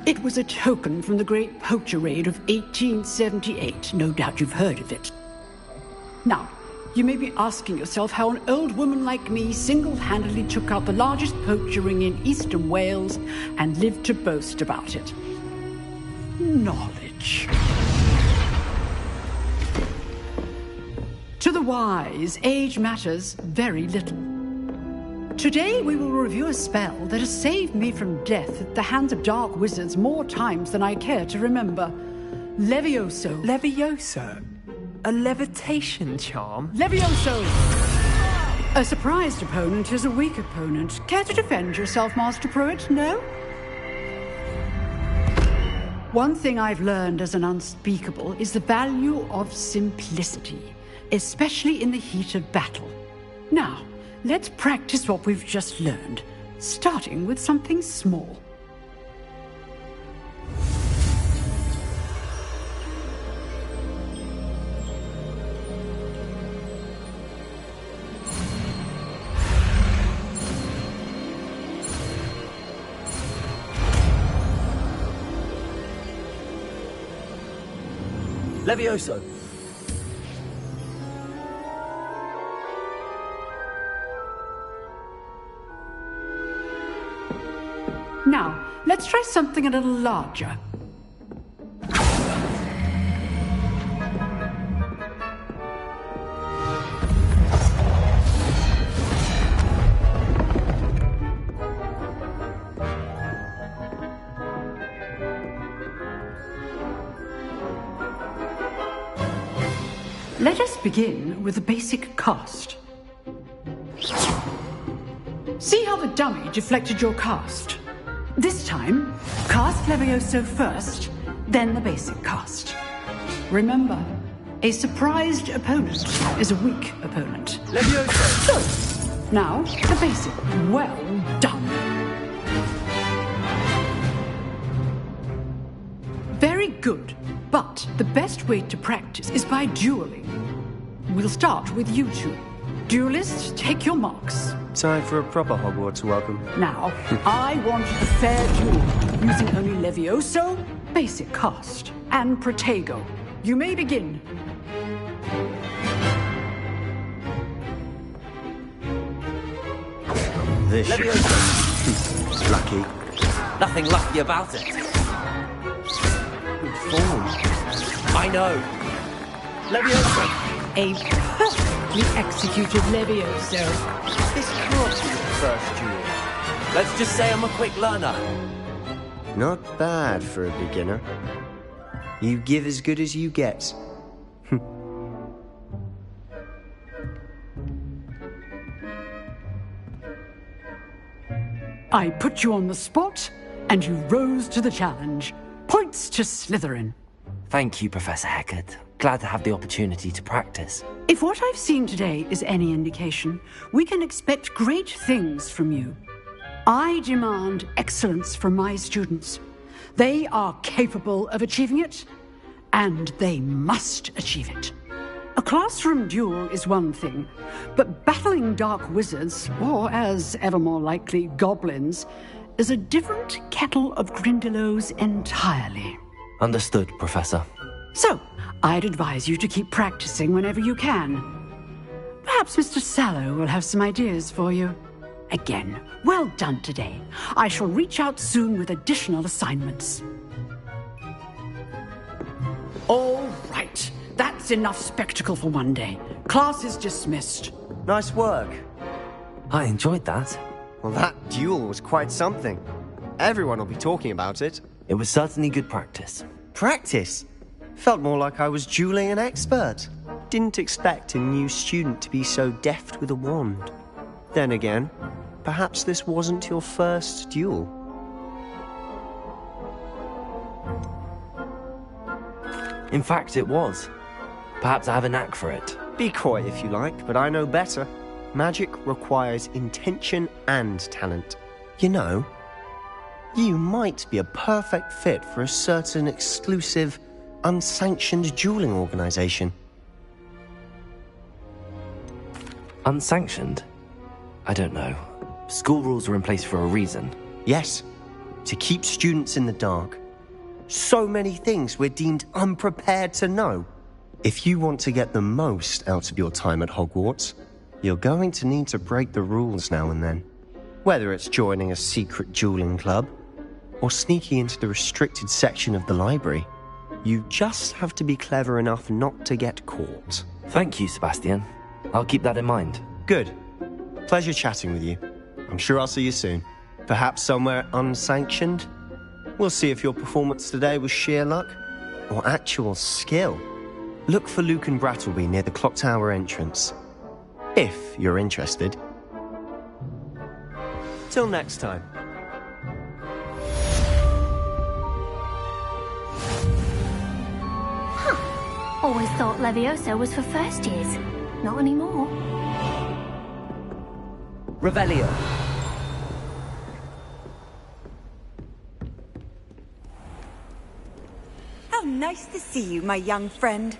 It was a token from the Great Poacher Raid of 1878. No doubt you've heard of it. Now, you may be asking yourself how an old woman like me single-handedly took out the largest poacher ring in eastern Wales and lived to boast about it. Knowledge. To the wise, age matters very little. Today we will review a spell that has saved me from death at the hands of dark wizards more times than I care to remember. Levioso. Levioso? A levitation charm? Levioso! A surprised opponent is a weak opponent. Care to defend yourself, Master Pruitt? No? One thing I've learned as an unspeakable is the value of simplicity, especially in the heat of battle. Now, let's practice what we've just learned, starting with something small. Levioso. Now, let's try something a little larger. Let us begin with the basic cast. See how the dummy deflected your cast? This time, cast Levioso first, then the basic cast. Remember, a surprised opponent is a weak opponent. Levioso! So, now, the basic. Well done. Very good, but the best way to practice is by dueling. We'll start with you two. Duelists, take your marks. Time for a proper Hogwarts welcome. Now, I want a fair duel, using only Levioso, basic cast, and Protego. You may begin. This Levioso. Lucky. Nothing lucky about it. Good form. I know. Levioso. A perfectly executed Levioso. This can't be the first duel. Let's just say I'm a quick learner. Not bad for a beginner. You give as good as you get. I put you on the spot, and you rose to the challenge. Points to Slytherin. Thank you, Professor Hackett. Glad to have the opportunity to practice. If what I've seen today is any indication, we can expect great things from you. I demand excellence from my students. They are capable of achieving it, and they must achieve it. A classroom duel is one thing, but battling dark wizards, or as ever more likely, goblins, is a different kettle of Grindylows entirely. Understood, Professor. So, I'd advise you to keep practicing whenever you can. Perhaps Mr. Sallow will have some ideas for you. Again, well done today. I shall reach out soon with additional assignments. All right. That's enough spectacle for one day. Class is dismissed. Nice work. I enjoyed that. Well, that duel was quite something. Everyone will be talking about it. It was certainly good practice. Practice? Felt more like I was dueling an expert. Didn't expect a new student to be so deft with a wand. Then again, perhaps this wasn't your first duel. In fact, it was. Perhaps I have a knack for it. Be coy if you like, but I know better. Magic requires intention and talent. You know, you might be a perfect fit for a certain exclusive, unsanctioned dueling organization. Unsanctioned? I don't know. School rules are in place for a reason. Yes, to keep students in the dark. So many things we're deemed unprepared to know. If you want to get the most out of your time at Hogwarts, you're going to need to break the rules now and then. Whether it's joining a secret dueling club, or sneaking into the restricted section of the library, you just have to be clever enough not to get caught. Thank you, Sebastian. I'll keep that in mind. Good. Pleasure chatting with you. I'm sure I'll see you soon. Perhaps somewhere unsanctioned? We'll see if your performance today was sheer luck or actual skill. Look for Luke and Brattleby near the clock tower entrance. If you're interested. Till next time. Always thought Levioso was for first years. Not anymore. Revelio. How nice to see you, my young friend.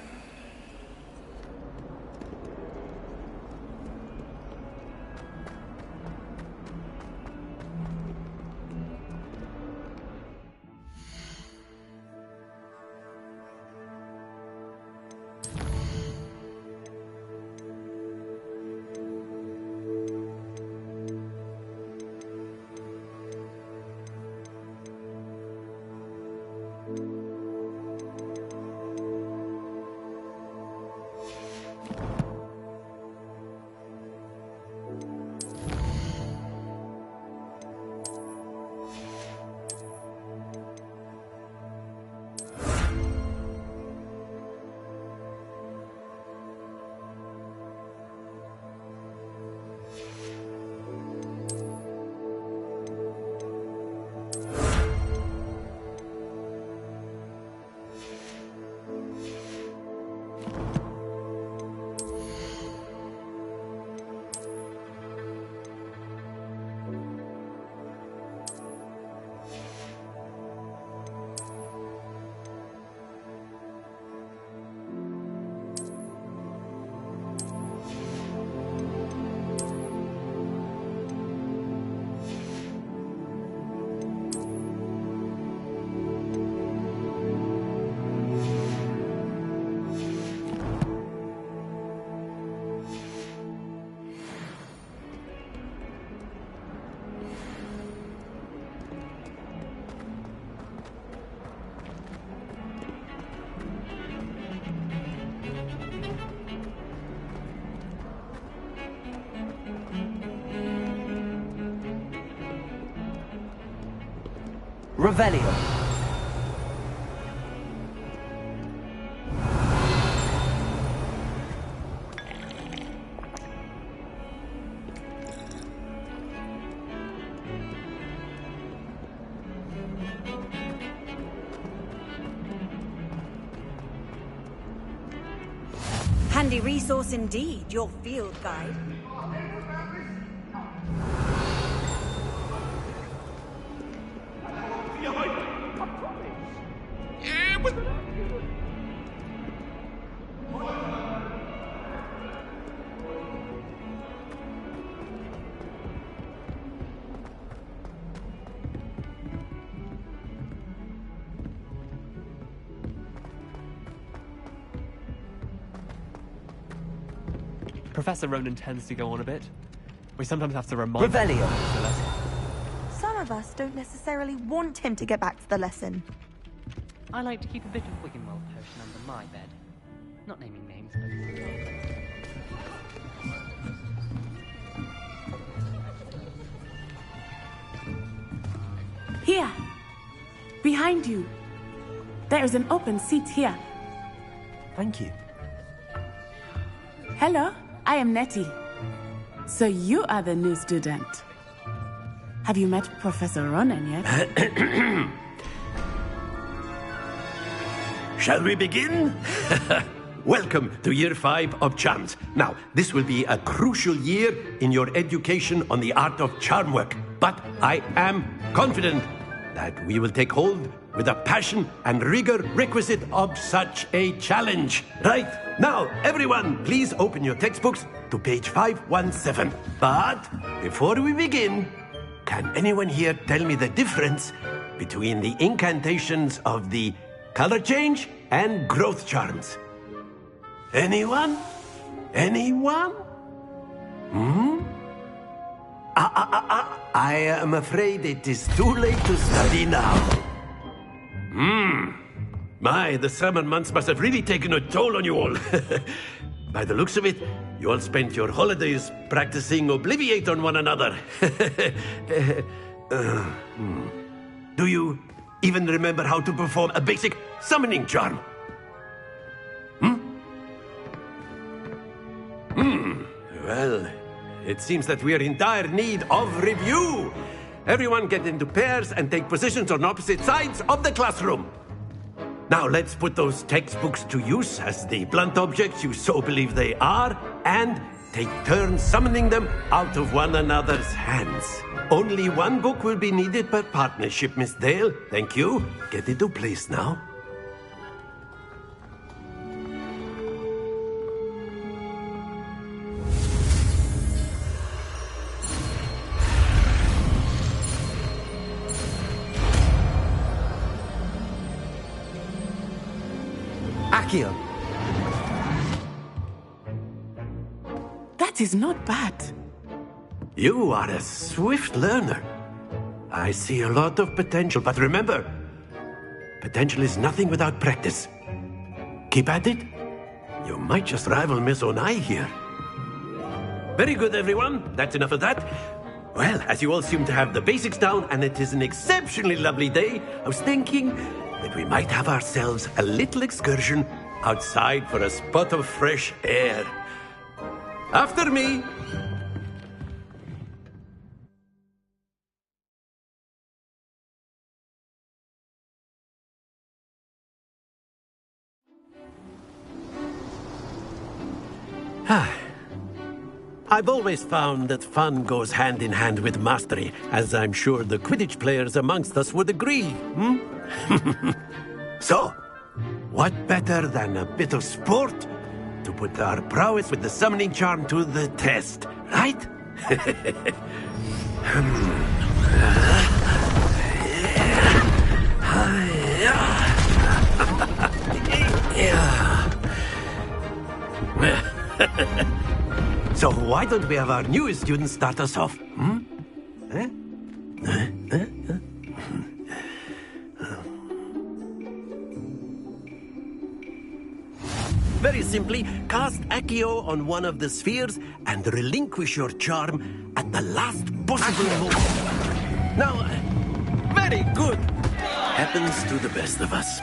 Revelio. Handy resource indeed, your field guide. Professor Ronan tends to go on a bit. We sometimes have to remind Revelio. Some of us don't necessarily want him to get back to the lesson. I like to keep a bit of Wiggenweld potion under my bed. Not naming names, but... Here. behind you. There is an open seat here. Thank you. Hello, I am Nettie. So you are the new student. Have you met Professor Ronan yet? Shall we begin? Welcome to Year 5 of Charms. Now, this will be a crucial year in your education on the art of charm work. But I am confident that we will take hold with the passion and rigor requisite of such a challenge. Right, now, everyone, please open your textbooks to page 517. But before we begin, can anyone here tell me the difference between the incantations of the color change and growth charms? Anyone? Anyone? I am afraid it is too late to study now. My, the summer months must have really taken a toll on you all. By the looks of it, you all spent your holidays practicing Obliviate on one another. Do you even remember how to perform a basic summoning charm? Well, it seems that we are in dire need of review. Everyone get into pairs and take positions on opposite sides of the classroom. Now let's put those textbooks to use as the blunt objects you so believe they are, and take turns summoning them out of one another's hands. Only one book will be needed per partnership, Miss Dale. Thank you. Get into place now. Accio. That is not bad. You are a swift learner. I see a lot of potential, but remember, potential is nothing without practice. Keep at it. You might just rival Miss Onai here. Very good, everyone. That's enough of that. Well, as you all seem to have the basics down, and it is an exceptionally lovely day, I was thinking that we might have ourselves a little excursion outside for a spot of fresh air. After me. I've always found that fun goes hand in hand with mastery, as I'm sure the Quidditch players amongst us would agree. So, what better than a bit of sport to put our prowess with the summoning charm to the test, right? So why don't we have our newest student start us off? Very simply, cast Accio on one of the spheres and relinquish your charm at the last possible moment. Now, very good. Happens to the best of us.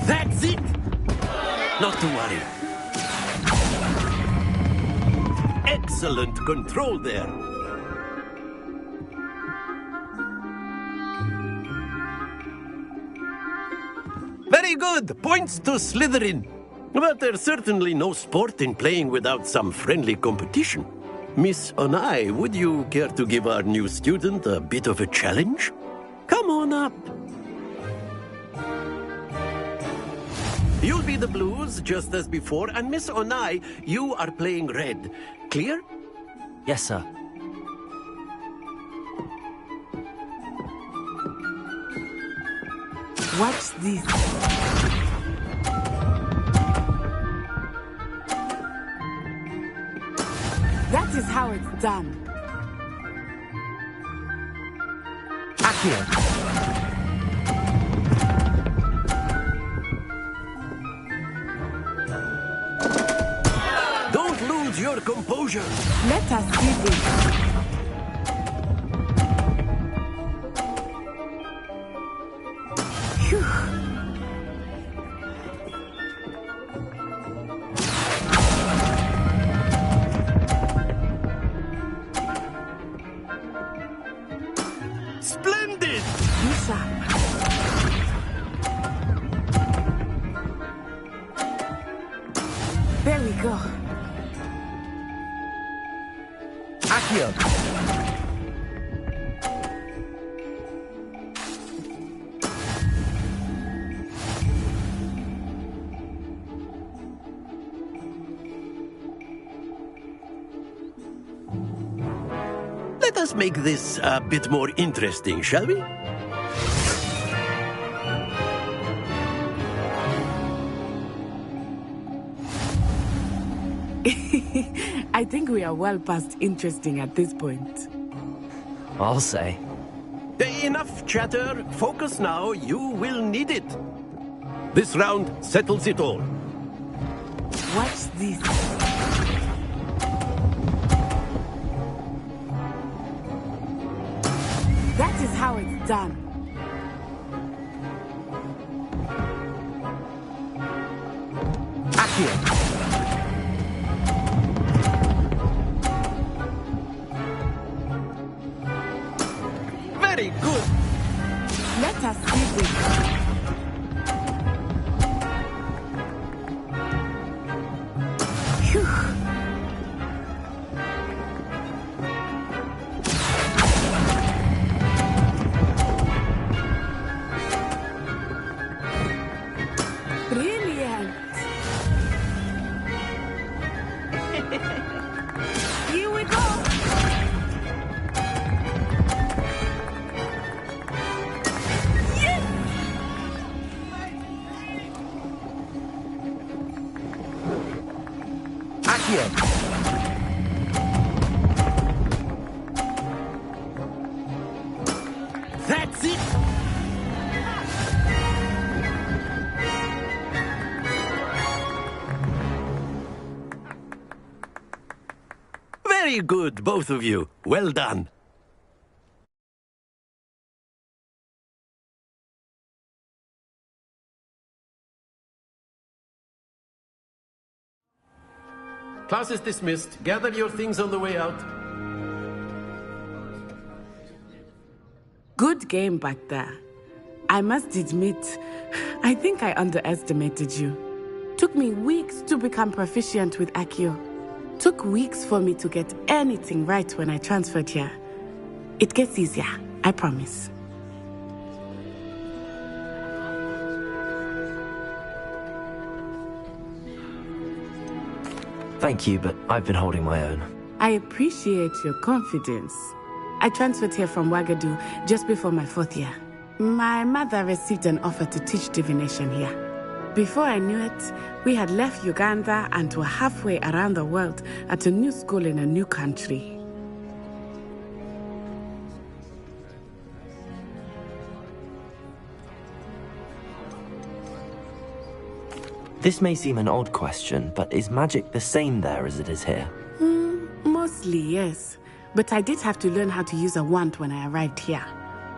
That's it! Not to worry. Excellent control there. Very good. Points to Slytherin. But there's certainly no sport in playing without some friendly competition. Miss Onai, would you care to give our new student a bit of a challenge? Come on up. You'll be the blues, just as before, and Miss Onai, you are playing red. Clear? Yes, sir. What's this? That is how it's done. Accio. Your composure. Let us see this. Splendid! There we go. Accio. Let us make this a bit more interesting, shall we? I think we are well past interesting at this point. I'll say. Enough chatter. Focus now. You will need it. This round settles it all. Watch this. That is how it's done. Accio. Very good. Let us see this. Phew. Brilliant. Here we go. That's it. Very good, both of you. Well done. Class is dismissed. Gather your things on the way out. Good game back there. I must admit, I think I underestimated you. Took me weeks to become proficient with Accio. Took weeks for me to get anything right when I transferred here. It gets easier, I promise. Thank you, but I've been holding my own. I appreciate your confidence. I transferred here from Wagadu just before my 4th year. My mother received an offer to teach divination here. Before I knew it, we had left Uganda and were halfway around the world at a new school in a new country. This may seem an odd question, but is magic the same there as it is here? Mostly, yes. But I did have to learn how to use a wand when I arrived here.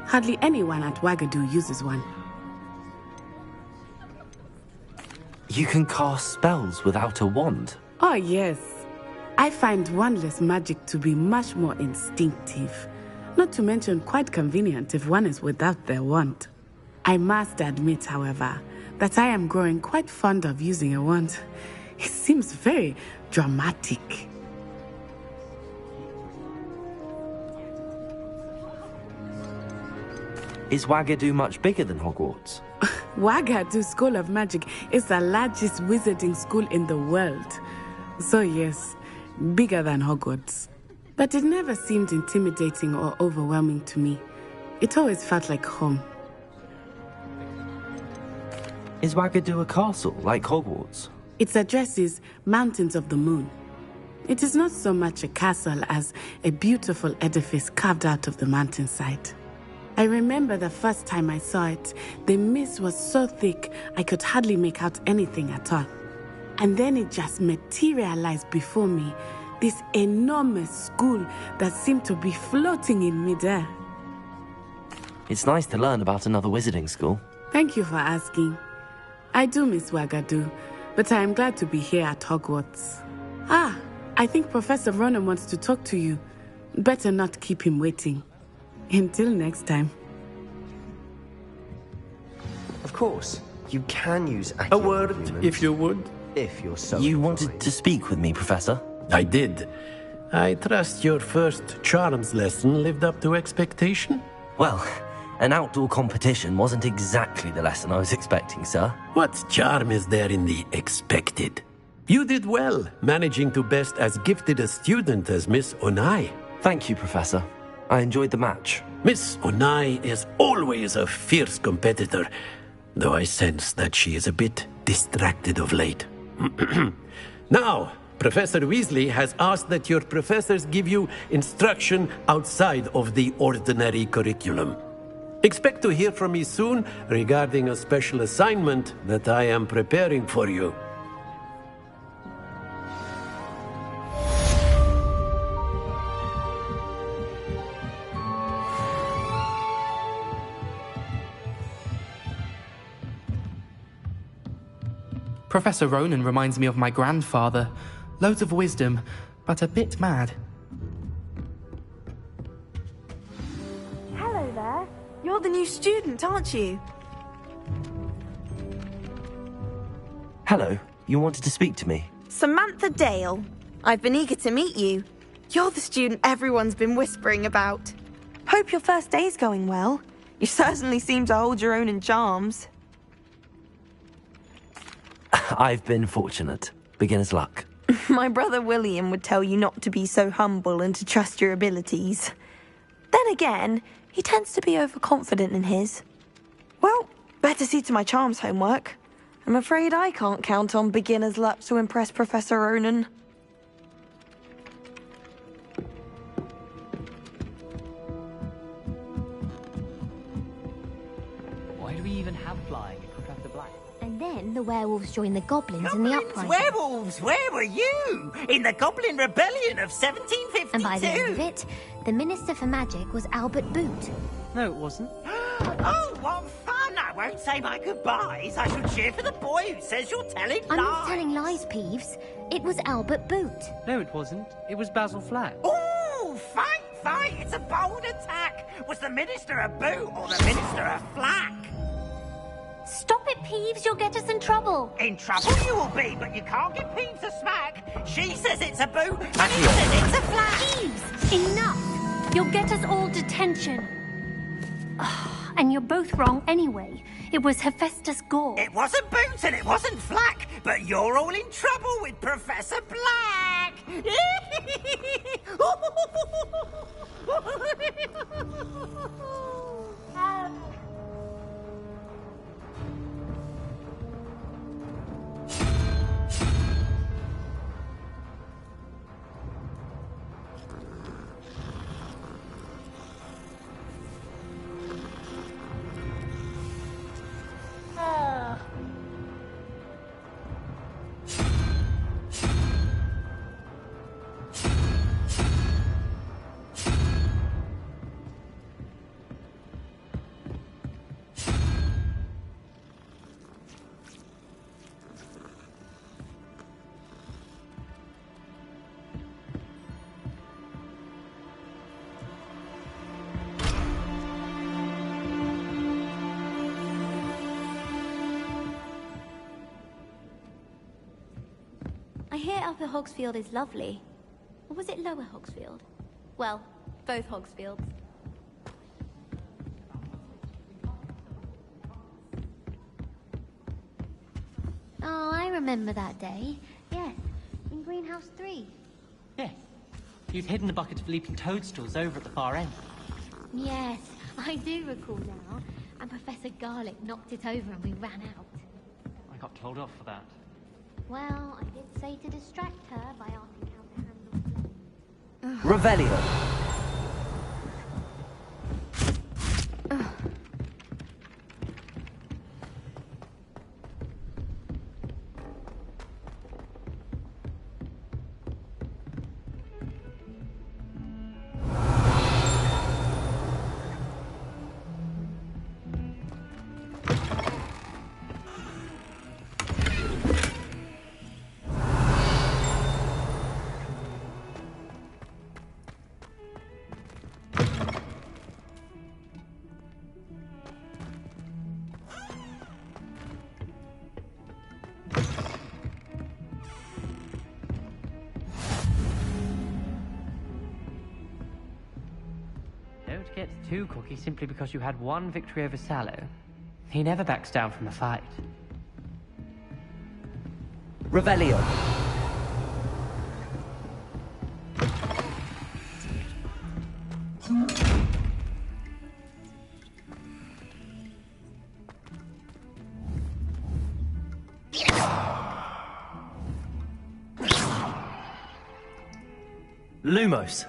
Hardly anyone at Wagadu uses one. You can cast spells without a wand? Oh, yes. I find wandless magic to be much more instinctive. Not to mention quite convenient if one is without their wand. I must admit, however, that I am growing quite fond of using a wand. It seems very dramatic. Is Wagadu much bigger than Hogwarts? Wagadu School of Magic is the largest wizarding school in the world. So yes, bigger than Hogwarts. But it never seemed intimidating or overwhelming to me. It always felt like home. Is Wagadu a castle, like Hogwarts? Its address is Mountains of the Moon. It is not so much a castle as a beautiful edifice carved out of the mountainside. I remember the first time I saw it, the mist was so thick I could hardly make out anything at all. And then it just materialized before me, this enormous school that seemed to be floating in midair. It's nice to learn about another wizarding school. Thank you for asking. I do miss Wagadu, but I am glad to be here at Hogwarts. I think Professor Ronan wants to talk to you. Better not keep him waiting. Until next time. Of course, you can use A accurate word, agreements, if you would. if you're so You inclined. wanted to speak with me, Professor? I did. I trust your first charms lesson lived up to expectation? Well, an outdoor competition wasn't exactly the lesson I was expecting, sir. What charm is there in the expected? You did well, managing to best as gifted a student as Miss Onai. Thank you, Professor. I enjoyed the match. Miss Onai is always a fierce competitor, though I sense that she is a bit distracted of late. Now, Professor Weasley has asked that your professors give you instruction outside of the ordinary curriculum. Expect to hear from me soon regarding a special assignment that I am preparing for you. Professor Ronan reminds me of my grandfather. Loads of wisdom, but a bit mad. Hello there. You're the new student, aren't you? Hello, you wanted to speak to me? Samantha Dale. I've been eager to meet you. You're the student everyone's been whispering about. Hope your first day's going well. You certainly seem to hold your own in charms. I've been fortunate. Beginner's luck. My brother William would tell you not to be so humble and to trust your abilities. Then again, he tends to be overconfident in his. Well, better see to my charms homework. I'm afraid I can't count on beginner's luck to impress Professor Ronan. Why do we even have flying if Professor Black? And then the werewolves joined the goblins in the uprising. Werewolves, where were you? In the Goblin Rebellion of 1752. And by the end of it, the Minister for Magic was Albert Boot. No, it wasn't. Oh, what fun! I won't say my goodbyes. I shall cheer for the boy who says you're telling lies. I'm not telling lies, Peeves. It was Albert Boot. No, it wasn't. It was Basil Flack. Ooh, fight! It's a bold attack. Was the Minister a boot or the Minister a flack? Stop it, Peeves. You'll get us in trouble. In trouble you will be, but you can't give Peeves a smack. She says it's a boot, and he says it's a flack. Peeves, enough. You'll get us all detention. And you're both wrong anyway. It was Hephaestus Gore. It wasn't Boot and it wasn't Flack, but you're all in trouble with Professor Black. I hear Upper Hogsfield is lovely. Or was it Lower Hogsfield? Well, both Hogsfields. Oh, I remember that day. Yes, in Greenhouse 3. Yes. You'd hidden a bucket of leaping toadstools over at the far end. Yes, I do recall now. And Professor Garlick knocked it over and we ran out. I got told off for that. Well, I did say to distract her by asking how to handle Revelio. 2 cookies simply because you had 1 victory over Sallow. He never backs down from a fight. Revelio. Lumos.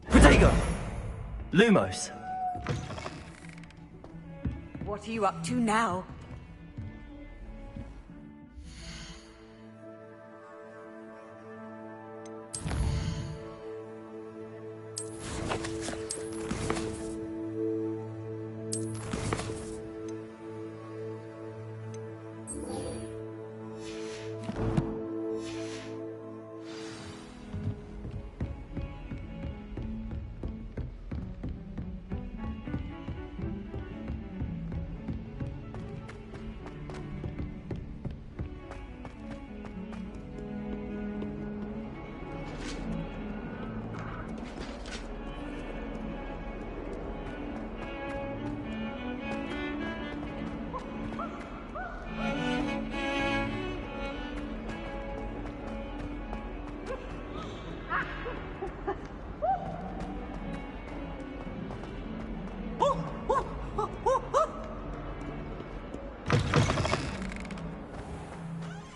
Protego. Lumos. What are you up to now?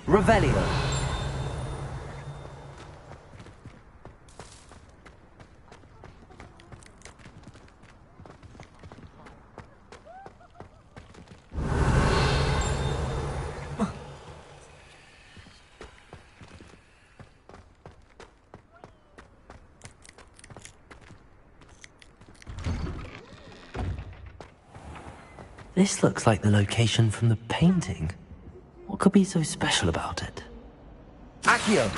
Revelio. This looks like the location from the painting. What could be so special about it? Accio!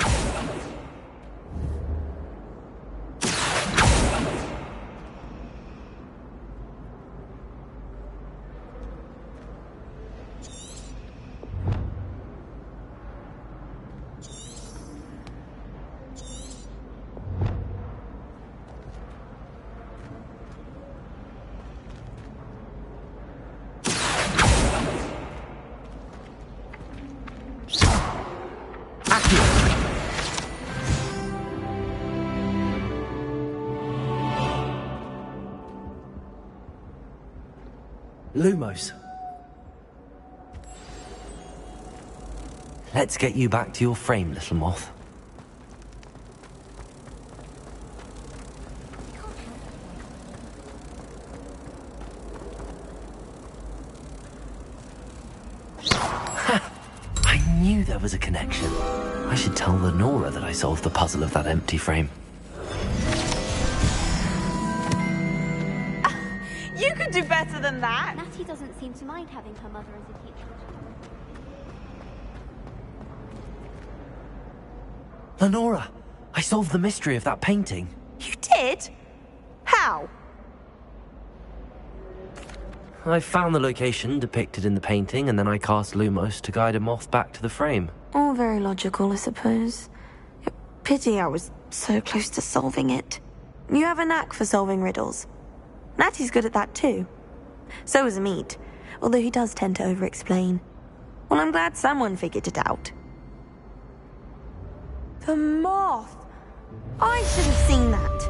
Lumos. Let's get you back to your frame, little moth. Ha! I knew there was a connection. I should tell Lenora that I solved the puzzle of that empty frame. You could do better than that. Natty doesn't seem to mind having her mother as a teacher. Lenora, I solved the mystery of that painting. You did? How? I found the location depicted in the painting, and then I cast Lumos to guide a moth back to the frame. All very logical, I suppose. Pity I was so close to solving it. You have a knack for solving riddles. Natty's good at that too. So is Amit, although he does tend to over-explain. Well, I'm glad someone figured it out. The moth! I should have seen that.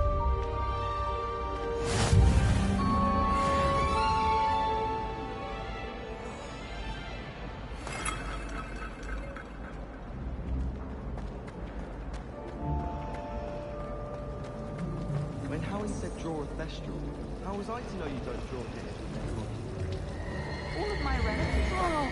When Howie said draw a thestral, how was I to know you don't draw dinners? All of my relatives are.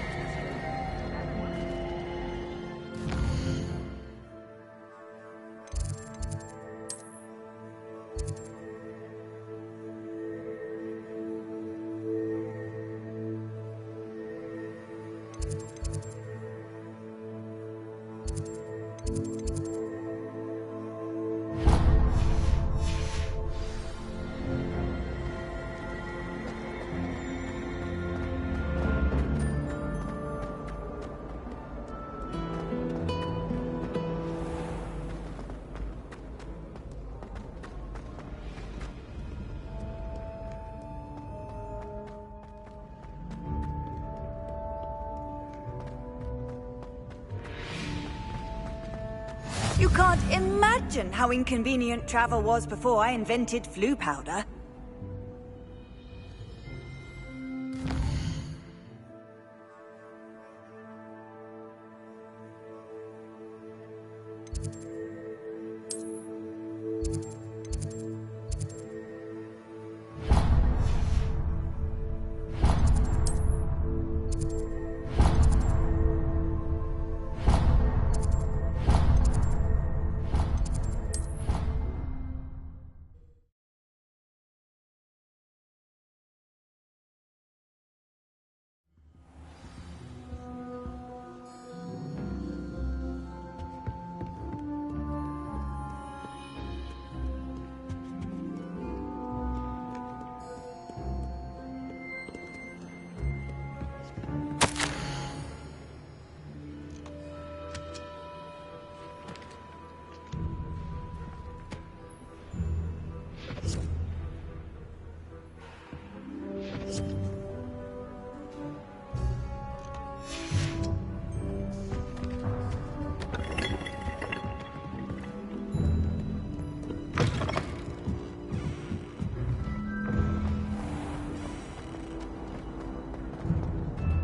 can't imagine how inconvenient travel was before I invented flu powder.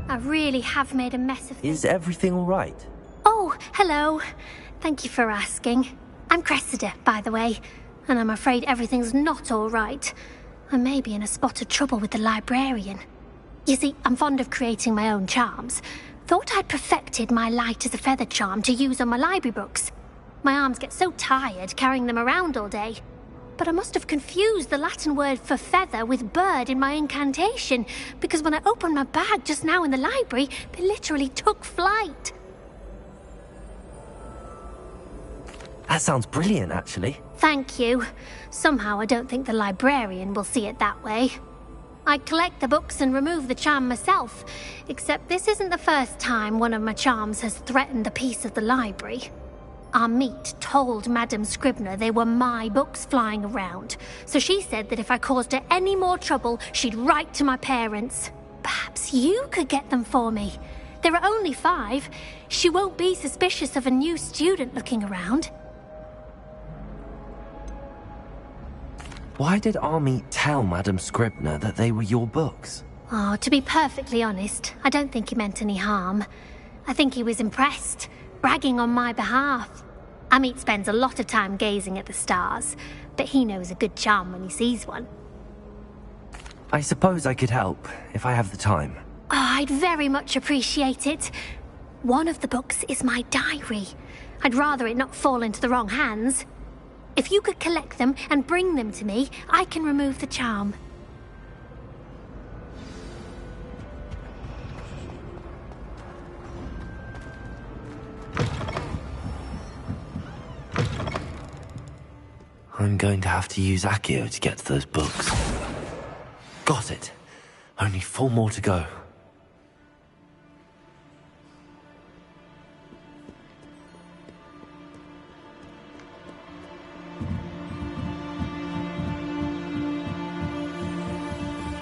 I really have made a mess of things. Is everything all right? Oh, hello. Thank you for asking. I'm Cressida, by the way, and I'm afraid everything's not all right. I may be in a spot of trouble with the librarian. You see, I'm fond of creating my own charms. Thought I'd perfected my light as a feather charm to use on my library books. My arms get so tired carrying them around all day. But I must have confused the Latin word for feather with bird in my incantation, because when I opened my bag just now in the library, they literally took flight. That sounds brilliant, actually. Thank you. Somehow I don't think the librarian will see it that way. I collect the books and remove the charm myself, except this isn't the first time one of my charms has threatened the peace of the library. Our meet told Madame Scribner they were my books flying around, so she said that if I caused her any more trouble, she'd write to my parents. Perhaps you could get them for me. There are only 5. She won't be suspicious of a new student looking around. Why did Army tell Madame Scribner that they were your books? Oh, to be perfectly honest, I don't think he meant any harm. I think he was impressed, bragging on my behalf. Amit spends a lot of time gazing at the stars, but he knows a good charm when he sees one. I suppose I could help, if I have the time. Oh, I'd very much appreciate it. One of the books is my diary. I'd rather it not fall into the wrong hands. If you could collect them and bring them to me, I can remove the charm. I'm going to have to use Accio to get to those books. Got it. Only 4 more to go.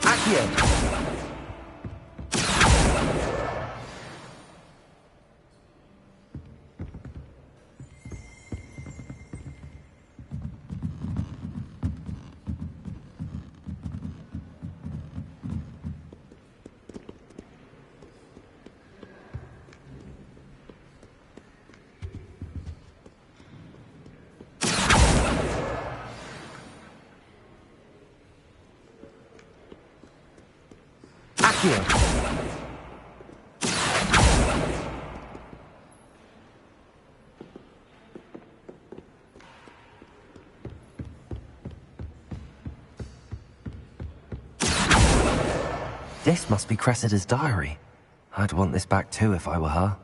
Accio! This must be Cressida's diary. I'd want this back too if I were her.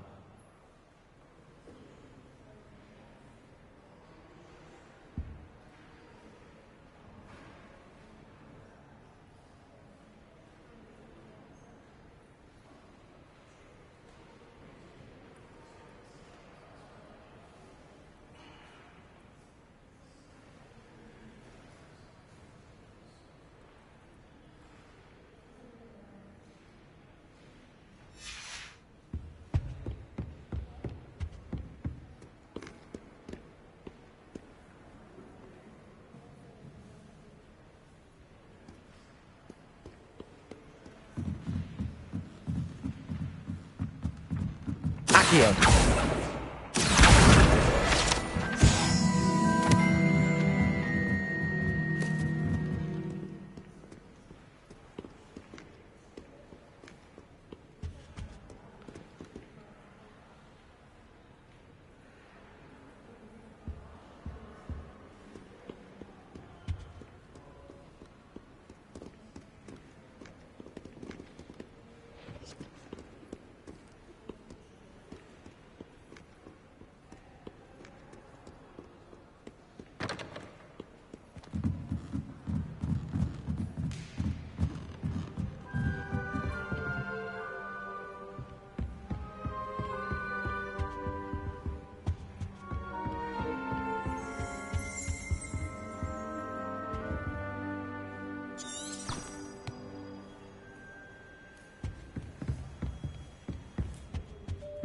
Accio.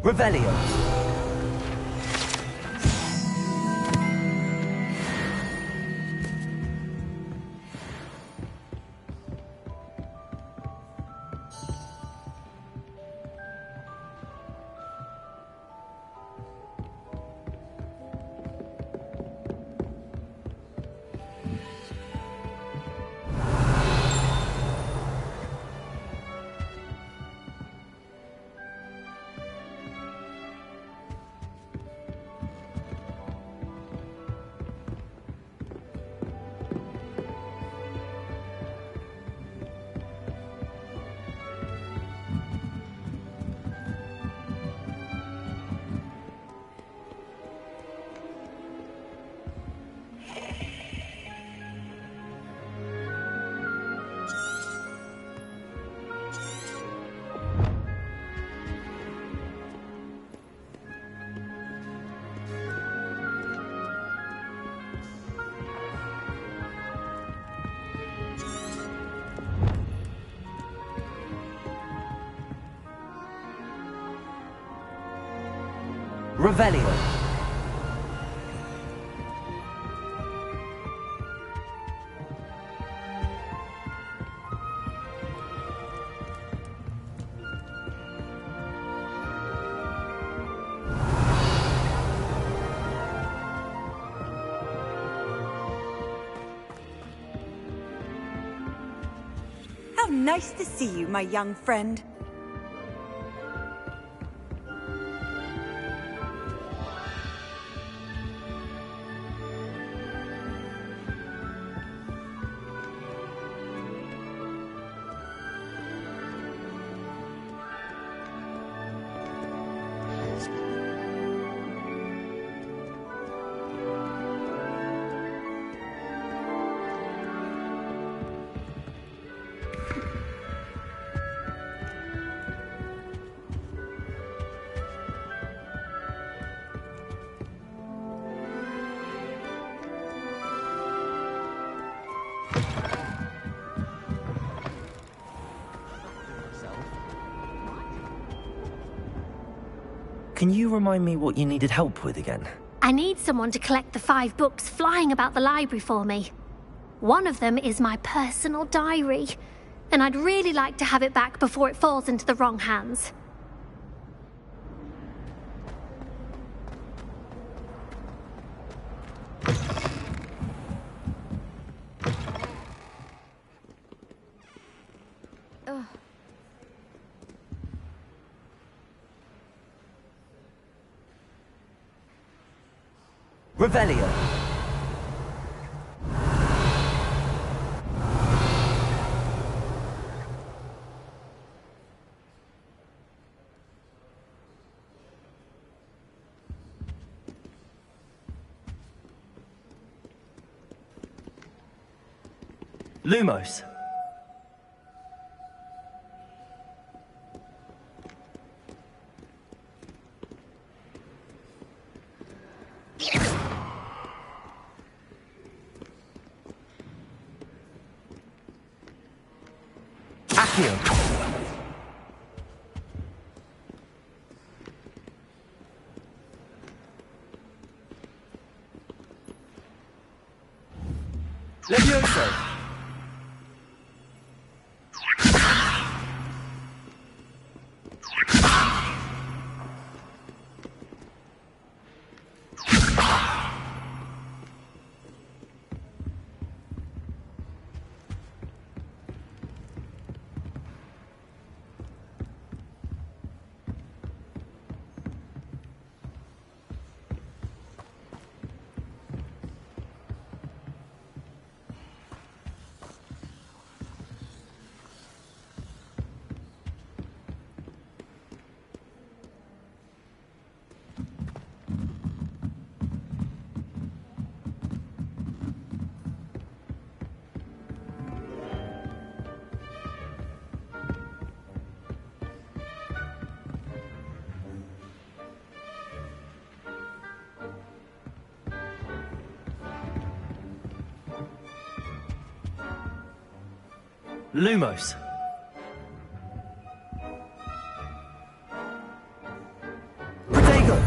Revelio. Revelio. How nice to see you, my young friend. Can you remind me what you needed help with again? I need someone to collect the 5 books flying about the library for me. One of them is my personal diary, and I'd really like to have it back before it falls into the wrong hands. Ugh. Revelio. Lumos. Accio. Levioso. Lumos. Protego!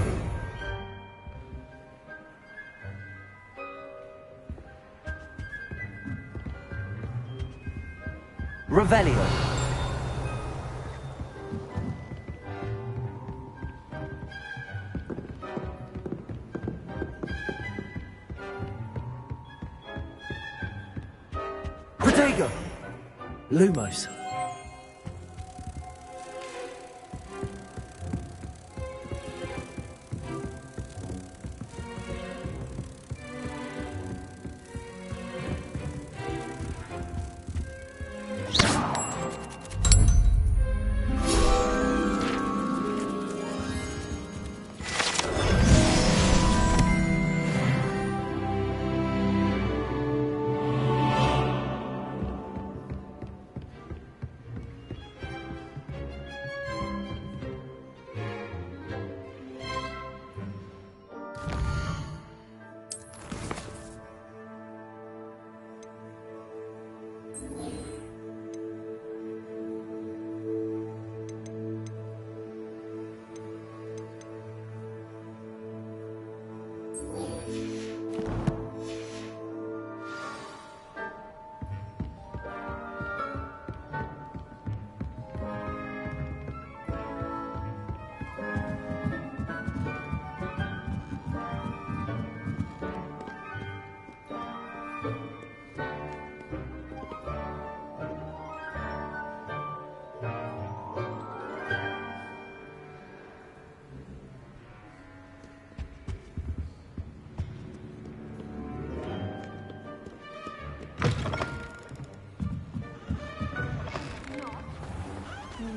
Revelio. Protego! Lumos.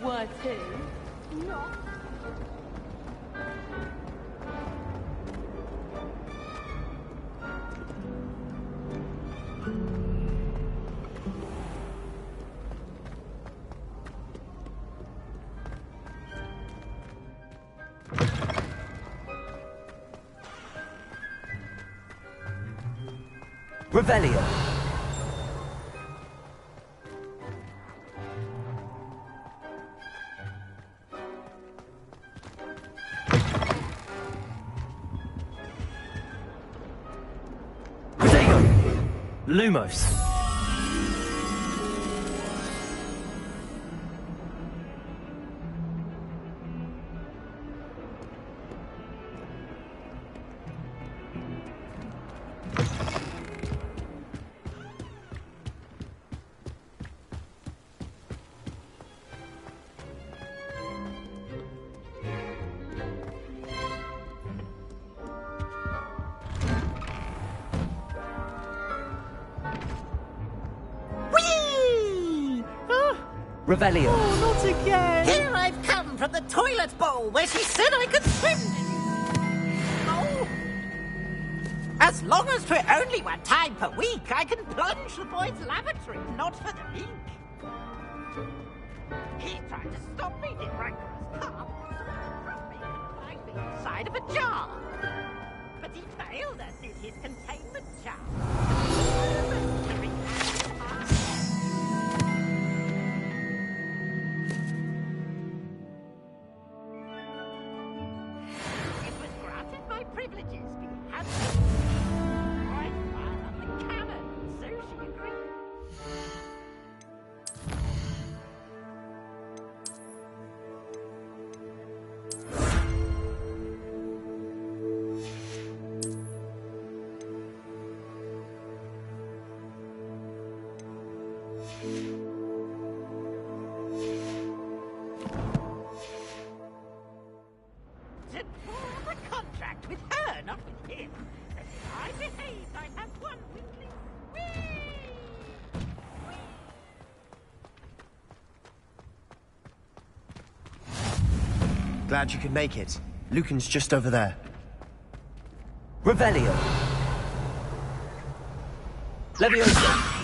What is not? Revelio. Lumos. Revelio. Oh, not again! Here I've come from the toilet bowl where she said I could swim! Oh! As long as for only 1 time per week, I can plunge the boys' lavatory, not for the week. He tried to stop me in rancorous calm, so he dropped me confined me inside of a jar. But he failed us in his containment charm. Privileges being handed. Right fire up the cannon, so she agreed. With her, not with him. That if I behaved, I'd have one weakling. Glad you could make it. Lucan's just over there. Revelio. Leviosa.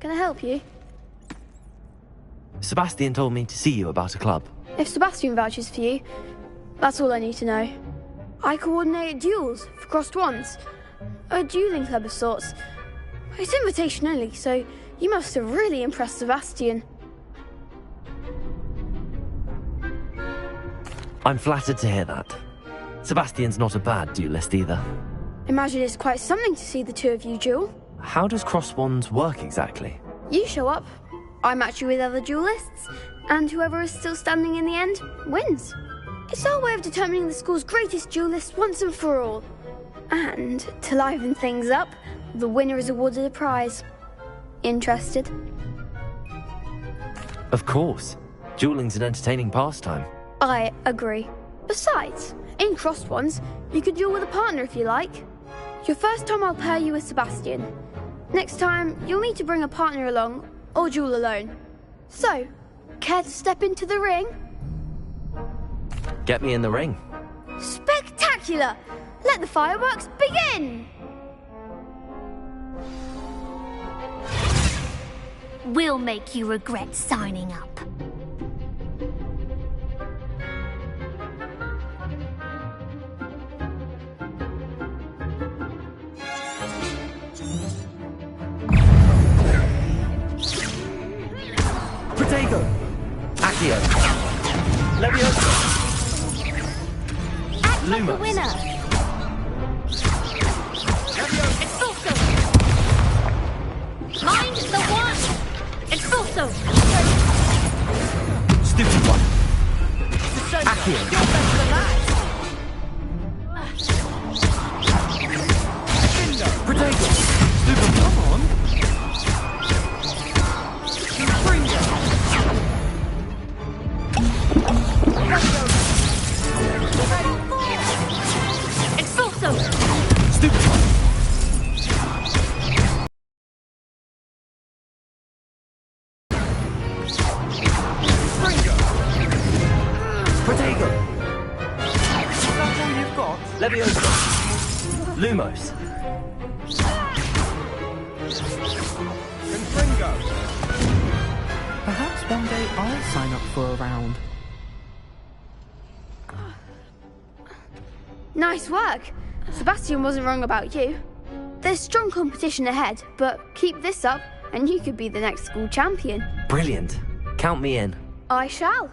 Can I help you? Sebastian told me to see you about a club. If Sebastian vouches for you, that's all I need to know. I coordinate duels for crossed wands. A dueling club of sorts. It's invitation only, so you must have really impressed Sebastian. I'm flattered to hear that. Sebastian's not a bad duelist either. Imagine it's quite something to see the two of you duel. How does cross wands work exactly? You show up, I match you with other duelists, and whoever is still standing in the end wins. It's our way of determining the school's greatest duelist once and for all. And to liven things up, the winner is awarded a prize. Interested? Of course. Dueling's an entertaining pastime. I agree. Besides, in crossed ones, you could duel with a partner if you like. Your first time I'll pair you with Sebastian. Next time, you'll need to bring a partner along, or duel alone. So, care to step into the ring? Get me in the ring. Spectacular! Let the fireworks begin! We'll make you regret signing up. Protego! Accio! Leviosa! Act like Lumos. the winner! Expulso! Mind the one! Expulso! Stupid one! Accio! Protego! Stupid one! Come on! Expulso! Stupid one! Protego! Is that all you've got? Leviosa! Lumos! Confringo! Perhaps one day I'll sign up for a round. Nice work. Sebastian wasn't wrong about you. There's strong competition ahead, but keep this up and you could be the next school champion. Brilliant. Count me in. I shall.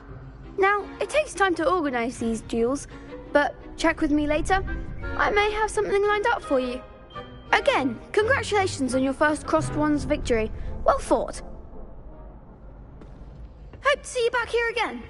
Now, it takes time to organise these duels, but check with me later. I may have something lined up for you. Again, congratulations on your first crossed wands victory. Well fought. Hope to see you back here again.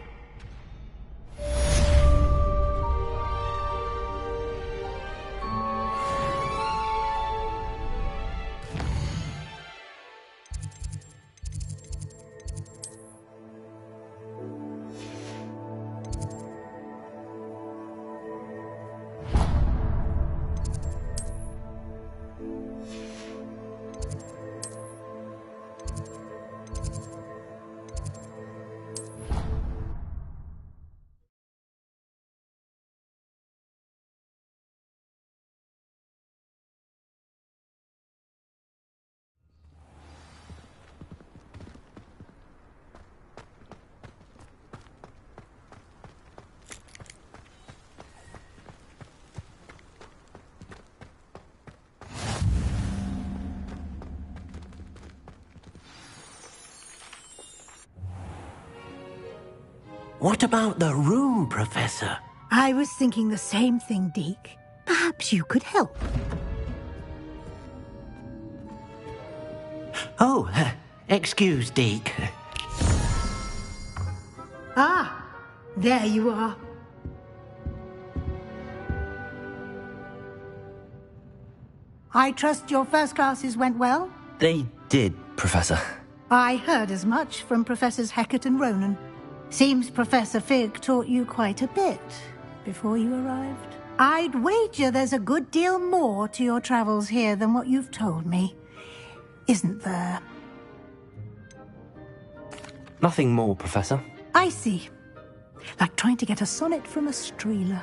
What about the room, Professor? I was thinking the same thing, Deke. Perhaps you could help. Oh, excuse, Deke. Ah, there you are. I trust your first classes went well? They did, Professor. I heard as much from Professors Hecat and Ronan. Seems Professor Fig taught you quite a bit before you arrived. I'd wager there's a good deal more to your travels here than what you've told me. Isn't there? Nothing more, Professor. I see. Like trying to get a sonnet from a streeler.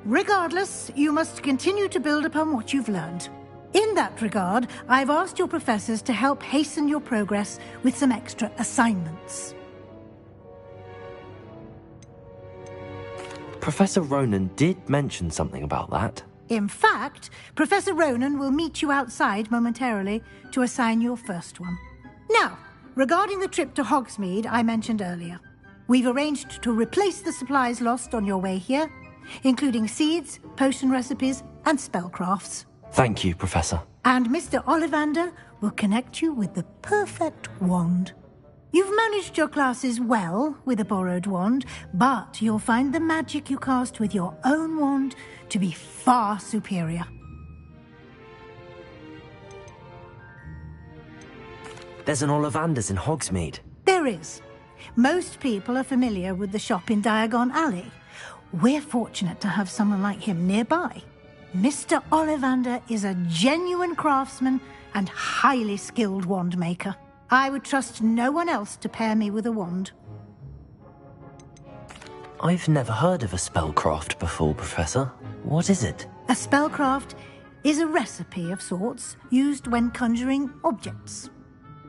Regardless, you must continue to build upon what you've learned. In that regard, I've asked your professors to help hasten your progress with some extra assignments. Professor Ronan did mention something about that. In fact, Professor Ronan will meet you outside momentarily to assign your first one. Now, regarding the trip to Hogsmeade I mentioned earlier, we've arranged to replace the supplies lost on your way here, including seeds, potion recipes, and spellcrafts. Thank you, Professor. And Mr. Ollivander will connect you with the perfect wand. You've managed your classes well with a borrowed wand, but you'll find the magic you cast with your own wand to be far superior. There's an Ollivander's in Hogsmeade. There is. Most people are familiar with the shop in Diagon Alley. We're fortunate to have someone like him nearby. Mr. Ollivander is a genuine craftsman and highly skilled wand maker. I would trust no one else to pair me with a wand. I've never heard of a spellcraft before, Professor. What is it? A spellcraft is a recipe of sorts used when conjuring objects.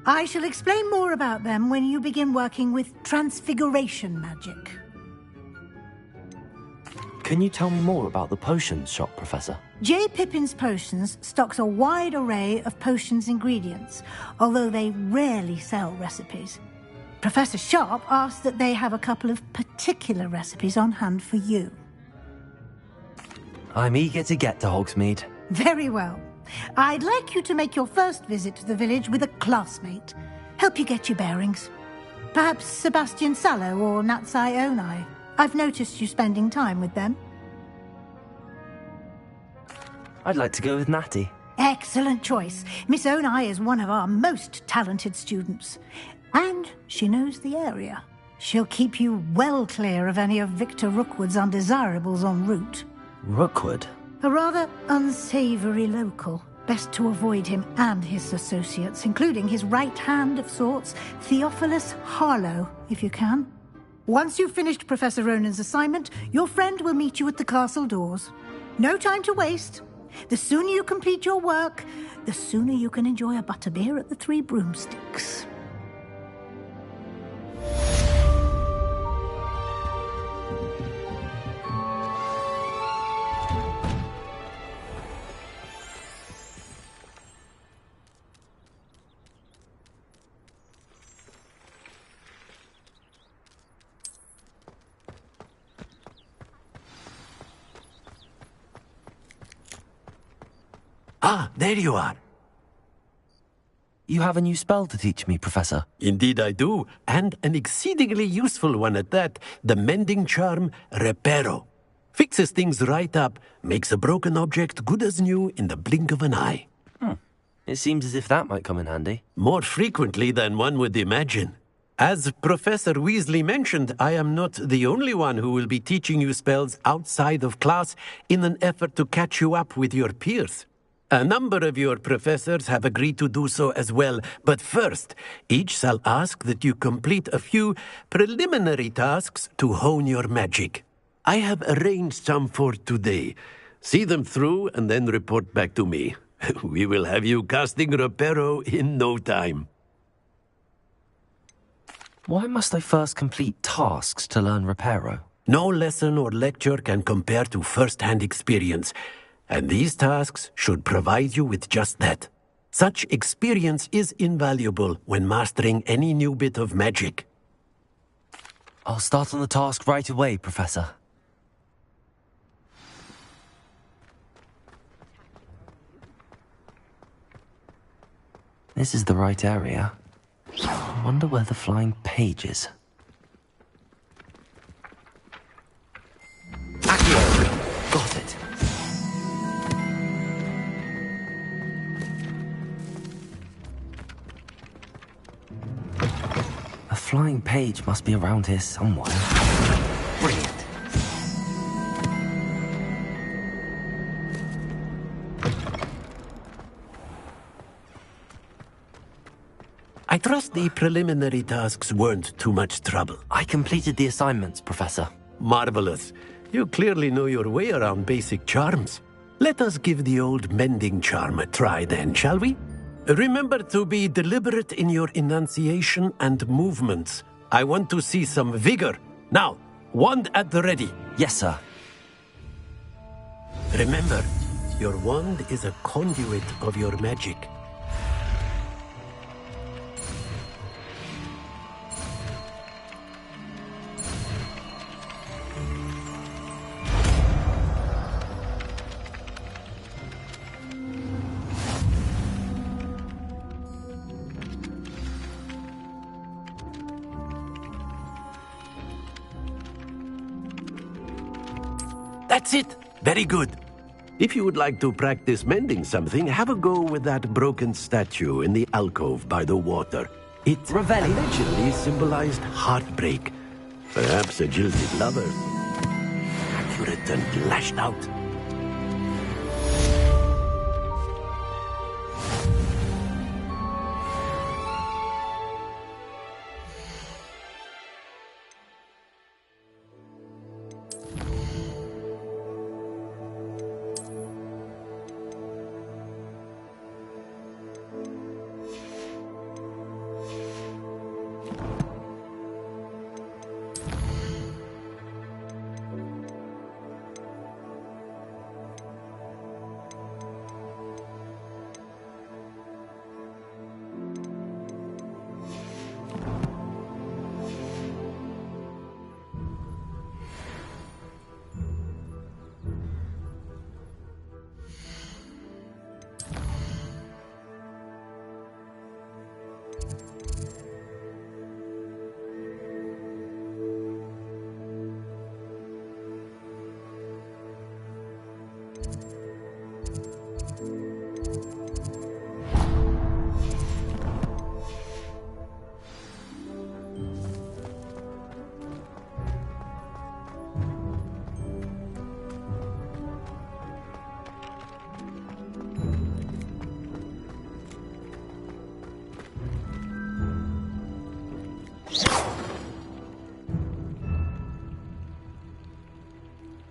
I shall explain more about them when you begin working with transfiguration magic. Can you tell me more about the potions shop, Professor? J. Pippin's Potions stocks a wide array of potions ingredients, although they rarely sell recipes. Professor Sharp asked that they have a couple of particular recipes on hand for you. I'm eager to get to Hogsmeade. Very well. I'd like you to make your first visit to the village with a classmate. Help you get your bearings. Perhaps Sebastian Sallow or Natsai Onai. I've noticed you spending time with them. I'd like to go with Natty. Excellent choice. Miss Onai is one of our most talented students. And she knows the area. She'll keep you well clear of any of Victor Rookwood's undesirables en route. Rookwood? A rather unsavoury local. Best to avoid him and his associates, including his right hand of sorts, Theophilus Harlow, if you can. Once you've finished Professor Ronan's assignment, your friend will meet you at the castle doors. No time to waste. The sooner you complete your work, the sooner you can enjoy a butterbeer at the Three Broomsticks. Ah, there you are. You have a new spell to teach me, Professor. Indeed I do, and an exceedingly useful one at that. The mending charm, Reparo. Fixes things right up, makes a broken object good as new in the blink of an eye. It seems as if that might come in handy. More frequently than one would imagine. As Professor Weasley mentioned, I am not the only one who will be teaching you spells outside of class in an effort to catch you up with your peers. A number of your professors have agreed to do so as well, but first, each shall ask that you complete a few preliminary tasks to hone your magic. I have arranged some for today. See them through and then report back to me. We will have you casting Reparo in no time. Why must I first complete tasks to learn Reparo? No lesson or lecture can compare to first-hand experience. And these tasks should provide you with just that. Such experience is invaluable when mastering any new bit of magic. I'll start on the task right away, Professor. This is the right area. I wonder where the flying page is. Accio! Got it. A flying page must be around here somewhere. Brilliant. I trust the preliminary tasks weren't too much trouble. I completed the assignments, Professor. Marvelous. You clearly know your way around basic charms. Let us give the old mending charm a try then, shall we? Remember to be deliberate in your enunciation and movements. I want to see some vigor. Now, wand at the ready. Yes, sir. Remember, your wand is a conduit of your magic. That's it! Very good. If you would like to practice mending something, have a go with that broken statue in the alcove by the water. It allegedly symbolized heartbreak. Perhaps a jilted lover. Accurate and lashed out.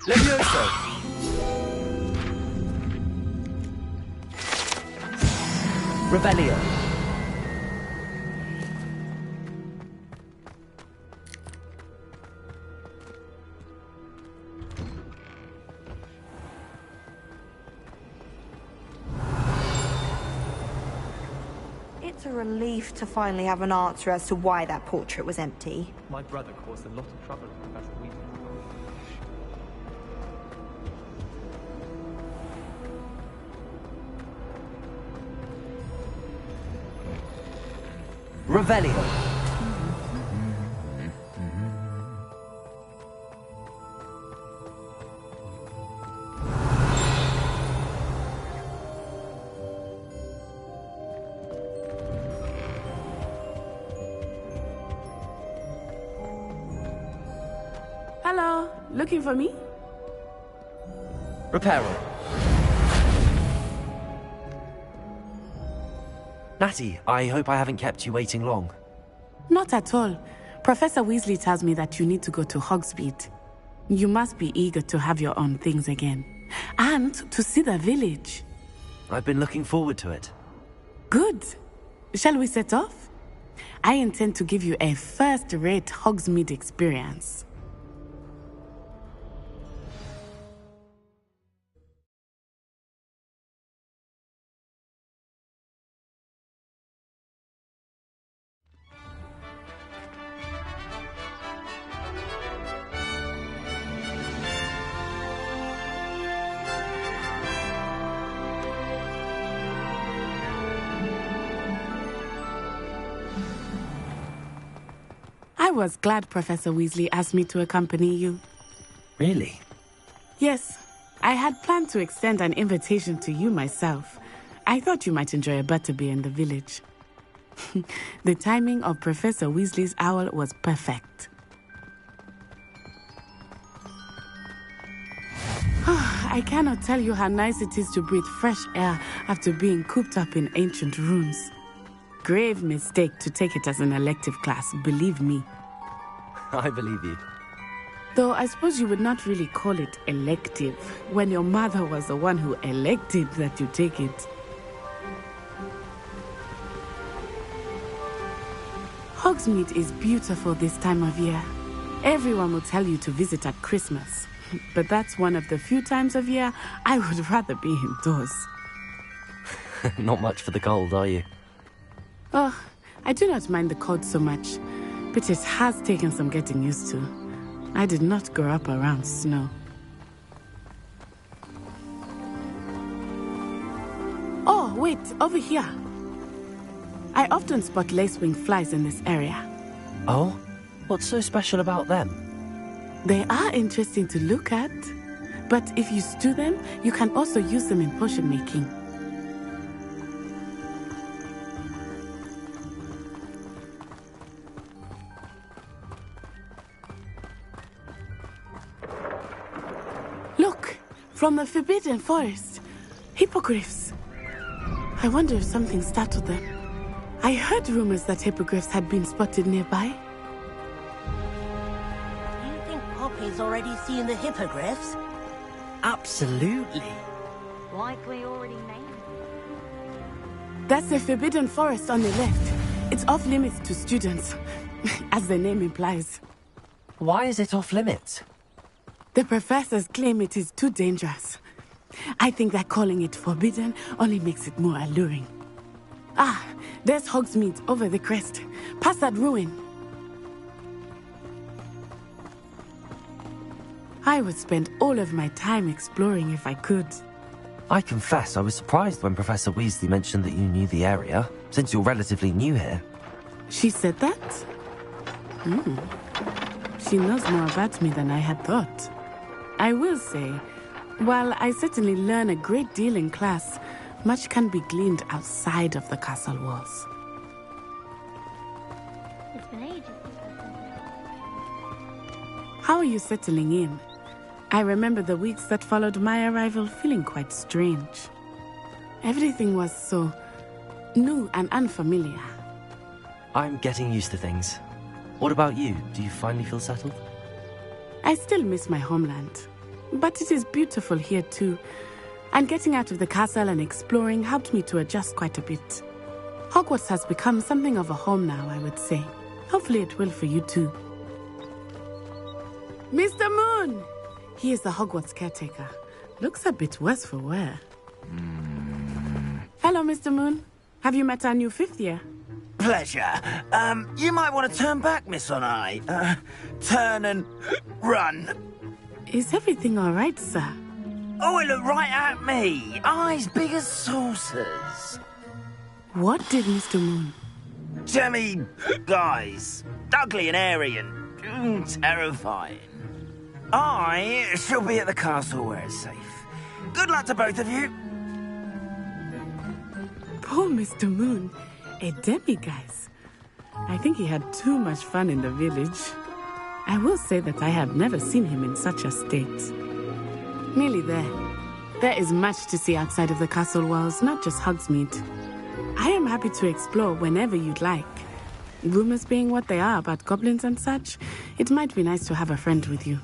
Levioso! Revelio. It's a relief to finally have an answer as to why that portrait was empty. My brother caused a lot of trouble to Professor Weasley. Revelio. Hello, looking for me? Reparo. Natty, I hope I haven't kept you waiting long. Not at all. Professor Weasley tells me that you need to go to Hogsmeade. You must be eager to have your own things again. And to see the village. I've been looking forward to it. Good. Shall we set off? I intend to give you a first-rate Hogsmeade experience. I was glad Professor Weasley asked me to accompany you. Really? Yes. I had planned to extend an invitation to you myself. I thought you might enjoy a butterbeer in the village. The timing of Professor Weasley's owl was perfect. I cannot tell you how nice it is to breathe fresh air after being cooped up in ancient ruins. Grave mistake to take it as an elective class, believe me. I believe you. Though I suppose you would not really call it elective when your mother was the one who elected that you take it. Hogsmeade is beautiful this time of year. Everyone will tell you to visit at Christmas. But that's one of the few times of year I would rather be indoors. Not much for the cold, are you? Oh, I do not mind the cold so much, but it has taken some getting used to. I did not grow up around snow. Oh, wait, over here. I often spot lacewing flies in this area. Oh? What's so special about them? They are interesting to look at, but if you stew them, you can also use them in potion making. Look, from the Forbidden Forest, hippogriffs. I wonder if something startled them. I heard rumors that hippogriffs had been spotted nearby. Do you think Poppy's already seen the hippogriffs? Absolutely. Like we already named. That's the Forbidden Forest on the left. It's off limits to students, as the name implies. Why is it off limits? The professors claim it is too dangerous. I think that calling it forbidden only makes it more alluring. Ah, there's Hogsmeade over the crest, past that ruin. I would spend all of my time exploring if I could. I confess I was surprised when Professor Weasley mentioned that you knew the area, since you're relatively new here. She said that? She knows more about me than I had thought. I will say, while I certainly learn a great deal in class, much can be gleaned outside of the castle walls. It's been ages. How are you settling in? I remember the weeks that followed my arrival feeling quite strange. Everything was so new and unfamiliar. I'm getting used to things. What about you? Do you finally feel settled? I still miss my homeland, but it is beautiful here too. And getting out of the castle and exploring helped me to adjust quite a bit. Hogwarts has become something of a home now, I would say. Hopefully it will for you too. Mr. Moon! He is the Hogwarts caretaker. Looks a bit worse for wear. Hello, Mr. Moon. Have you met our new 5th year? Pleasure. You might want to turn back, Miss Onai. Turn and run. Is everything all right, sir? Oh, it looked right at me. Eyes big as saucers. What did Mr. Moon? Jemmy guys. Ugly and airy and terrifying. I shall be at the castle where it's safe. Good luck to both of you. Poor Mr. Moon. A demiguise. I think he had too much fun in the village. I will say that I have never seen him in such a state. Nearly there. There is much to see outside of the castle walls, not just Hogsmeade. I am happy to explore whenever you'd like. Rumors being what they are about goblins and such, it might be nice to have a friend with you.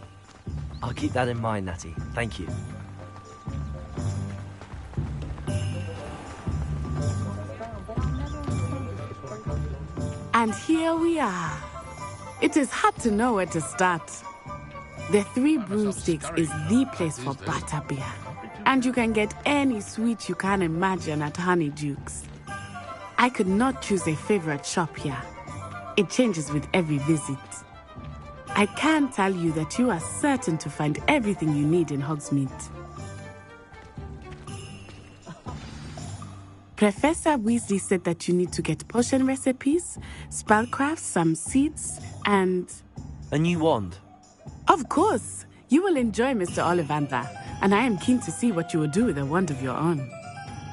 I'll keep that in mind, Natty. Thank you. And here we are. It is hard to know where to start. The Three Broomsticks is the place for butterbeer. And you can get any sweet you can imagine at Honeydukes. I could not choose a favorite shop here. It changes with every visit. I can tell you that you are certain to find everything you need in Hogsmeade. Professor Weasley said that you need to get potion recipes, spellcrafts, some seeds, and... A new wand? Of course! You will enjoy Mr. Ollivander, and I am keen to see what you will do with a wand of your own.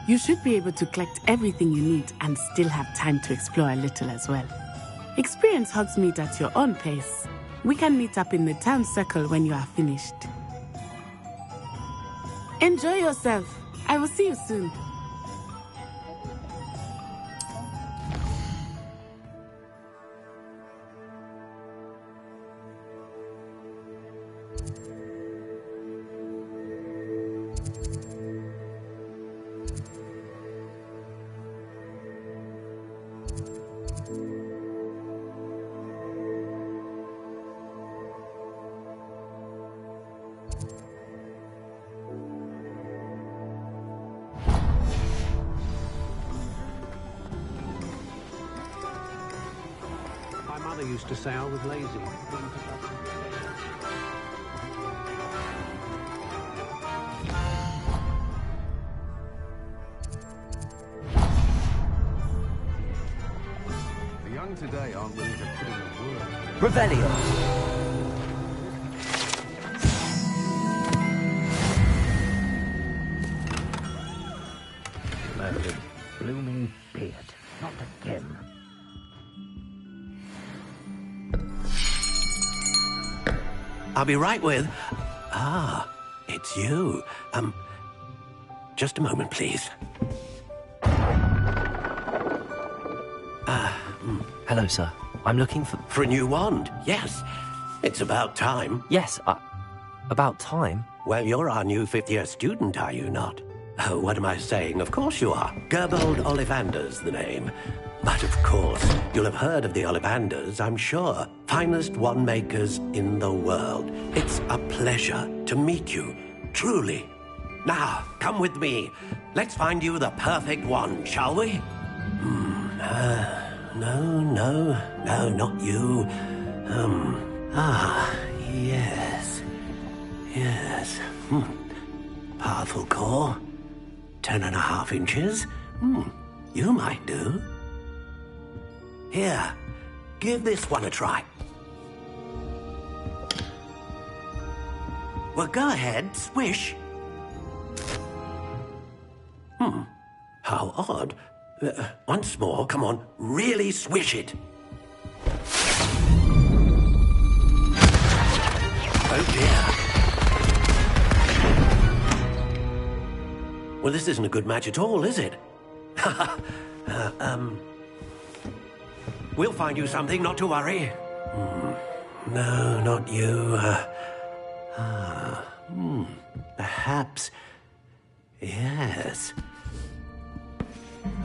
You should be able to collect everything you need and still have time to explore a little as well. Experience Hogsmeade at your own pace. We can meet up in the town circle when you are finished. Enjoy yourself. I will see you soon. father used to say I was lazy. The young today aren't willing to put in the work. Revelio. Merlin, blooming beard. Not again. I'll be right with... it's you. Just a moment, please. Hello, sir. I'm looking for... For a new wand, yes. It's about time. Yes, about time? Well, you're our new fifth-year student, are you not? Oh, what am I saying? Of course you are. Gerbold Ollivander's the name. But of course, you'll have heard of the Ollivanders, I'm sure. Finest wand makers in the world. It's a pleasure to meet you, truly. Now, come with me. Let's find you the perfect wand, shall we? No, not you. Yes. Powerful core. 10.5 inches. You might do. Here, give this one a try. Well, go ahead, swish. How odd. Once more, come on, really swish it. Oh dear. Well, this isn't a good match at all, is it? We'll find you something, not to worry. No, not you. Perhaps... Yes.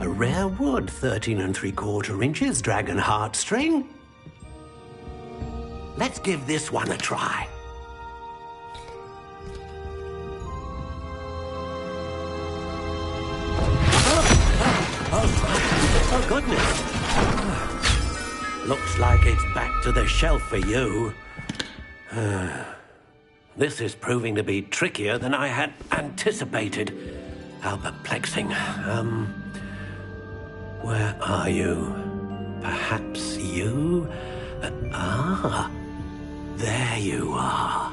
A rare wood, 13 3/4 inches, dragon heartstring. Let's give this one a try. Oh, goodness. Looks like it's back to the shelf for you. This is proving to be trickier than I had anticipated. How perplexing. Where are you? Perhaps you? There you are.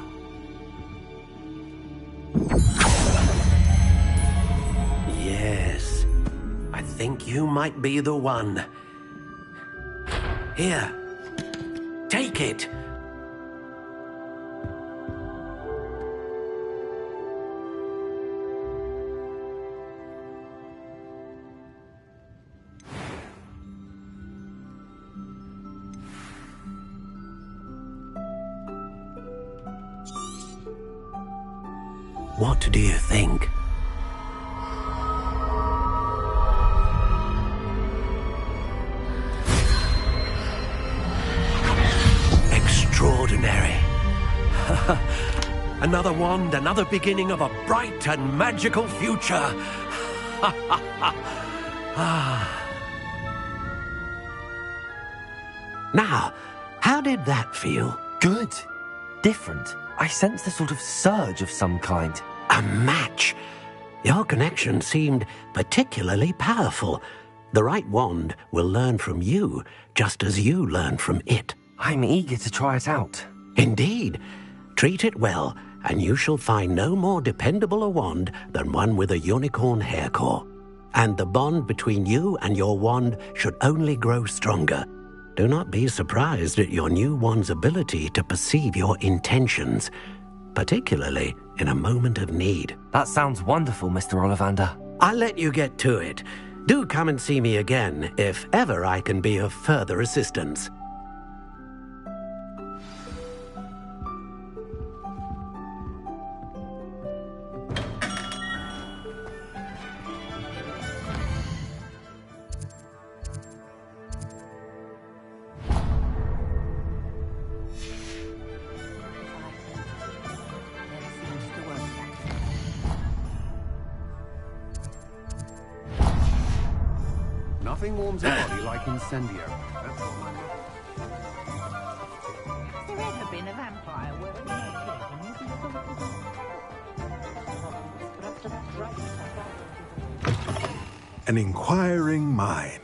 Yes. I think you might be the one. Here. Take it. What do you think? Extraordinary. Another wand, another beginning of a bright and magical future. Now, how did that feel? Good. Different. I sensed a sort of surge of some kind. A match. Your connection seemed particularly powerful. The right wand will learn from you, just as you learn from it. I'm eager to try it out. Indeed. Treat it well, and you shall find no more dependable a wand than one with a unicorn hair core. And the bond between you and your wand should only grow stronger. Do not be surprised at your new wand's ability to perceive your intentions, particularly in a moment of need. That sounds wonderful, Mr. Ollivander. I'll let you get to it. Do come and see me again if ever I can be of further assistance. Nothing warms a body like incendio. That's all I know. been a vampire wearing An inquiring mind.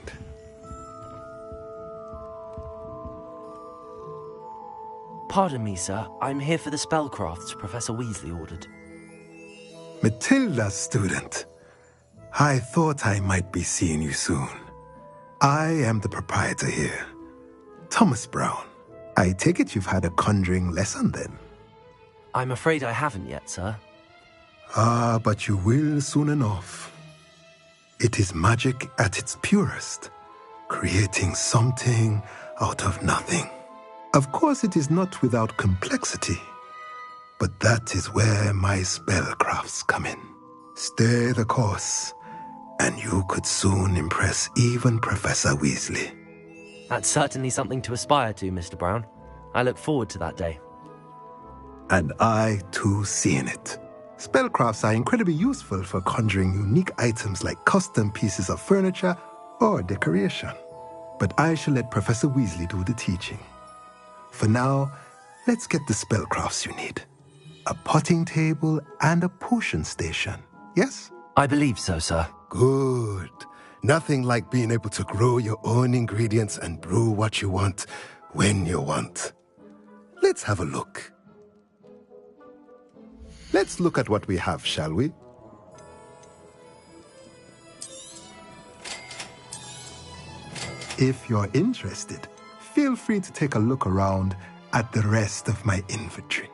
Pardon me, sir. I'm here for the spellcrafts Professor Weasley ordered. Matilda's student. I thought I might be seeing you soon. I am the proprietor here, Thomas Brown. I take it you've had a conjuring lesson then? I'm afraid I haven't yet, sir. Ah, but you will soon enough. It is magic at its purest, creating something out of nothing. Of course, it is not without complexity, but that is where my spellcrafts come in. Stay the course, and you could soon impress even Professor Weasley. That's certainly something to aspire to, Mr. Brown. I look forward to that day. And I, too, see in it. Spellcrafts are incredibly useful for conjuring unique items like custom pieces of furniture or decoration. But I shall let Professor Weasley do the teaching. For now, let's get the spellcrafts you need. A potting table and a potion station, yes? I believe so, sir. Good. Nothing like being able to grow your own ingredients and brew what you want when you want. Let's have a look. Let's look at what we have, shall we? If you're interested, feel free to take a look around at the rest of my inventory.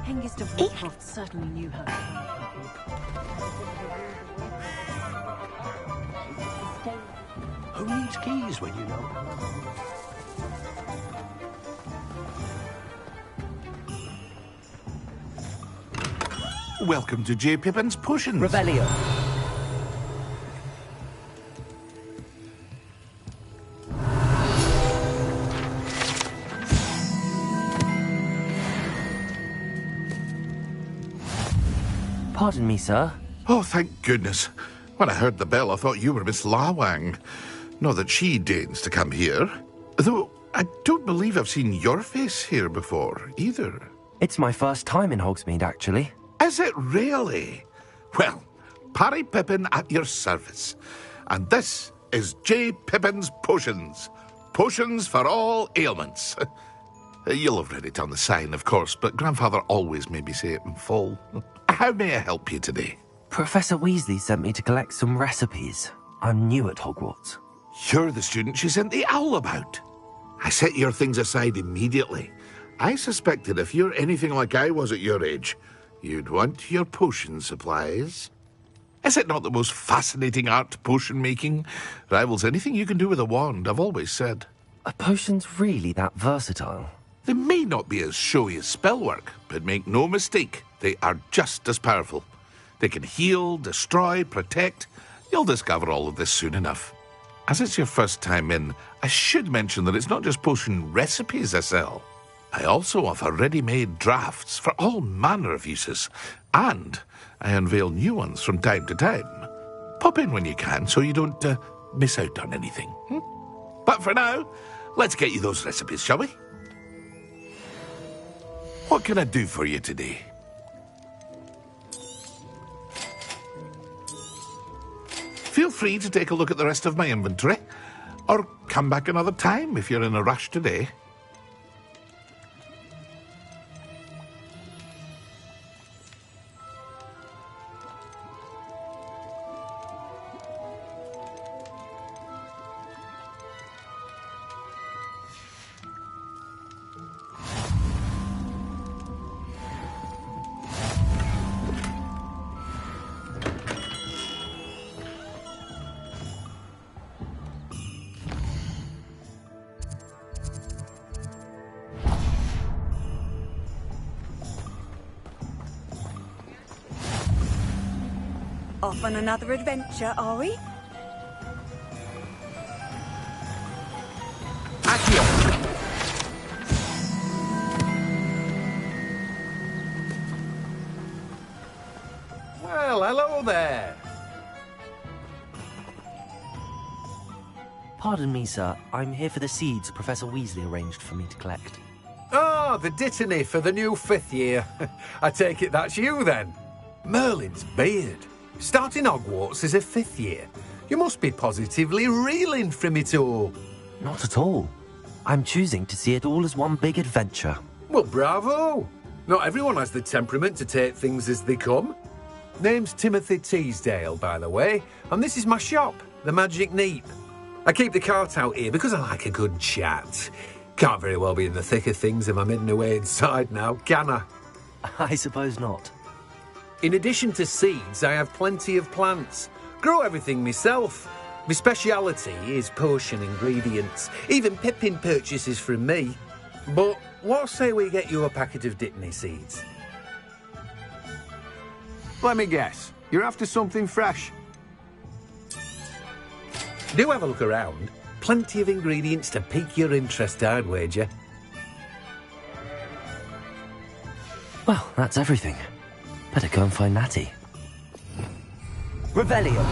Hengist of Warcroft certainly knew how to Who needs keys when you know? Welcome to J. Pippin's Potions. Revelio. Pardon me, sir. Oh, thank goodness. When I heard the bell, I thought you were Miss Lawang. Not that she deigns to come here. Though, I don't believe I've seen your face here before, either. It's my first time in Hogsmeade, actually. Is it really? Well, Parry Pippin at your service. And this is J. Pippin's Potions. Potions for all ailments. You'll have read it on the sign, of course, but Grandfather always made me say it in full. How may I help you today? Professor Weasley sent me to collect some recipes. I'm new at Hogwarts. You're the student she sent the owl about. I set your things aside immediately. I suspected if you're anything like I was at your age, you'd want your potion supplies. Is it not the most fascinating art, potion making? Rivals anything you can do with a wand, I've always said. Are potions really that versatile? They may not be as showy as spellwork, but make no mistake, they are just as powerful. They can heal, destroy, protect. You'll discover all of this soon enough. As it's your first time in, I should mention that it's not just potion recipes I sell. I also offer ready-made drafts for all manner of uses, and I unveil new ones from time to time. Pop in when you can so you don't miss out on anything. But for now, let's get you those recipes, shall we? What can I do for you today? Feel free to take a look at the rest of my inventory, or come back another time if you're in a rush today. Off on another adventure, are we? Well, hello there. Pardon me, sir. I'm here for the seeds Professor Weasley arranged for me to collect. Oh, the dittany for the new 5th year. I take it that's you, then. Merlin's beard. Starting Hogwarts as a 5th year. You must be positively reeling from it all. Not at all. I'm choosing to see it all as one big adventure. Well, bravo. Not everyone has the temperament to take things as they come. Name's Timothy Teasdale, by the way, and this is my shop, the Magic Neep. I keep the cart out here because I like a good chat. Can't very well be in the thick of things if I'm hidden away inside now, can I? I suppose not. In addition to seeds, I have plenty of plants. Grow everything myself. My speciality is potion ingredients. Even Pippin purchases from me. But what say we get you a packet of Dittany seeds? Let me guess. You're after something fresh. Do have a look around. Plenty of ingredients to pique your interest, I'd wager. Well, that's everything. Better go and find Natty. Revelio.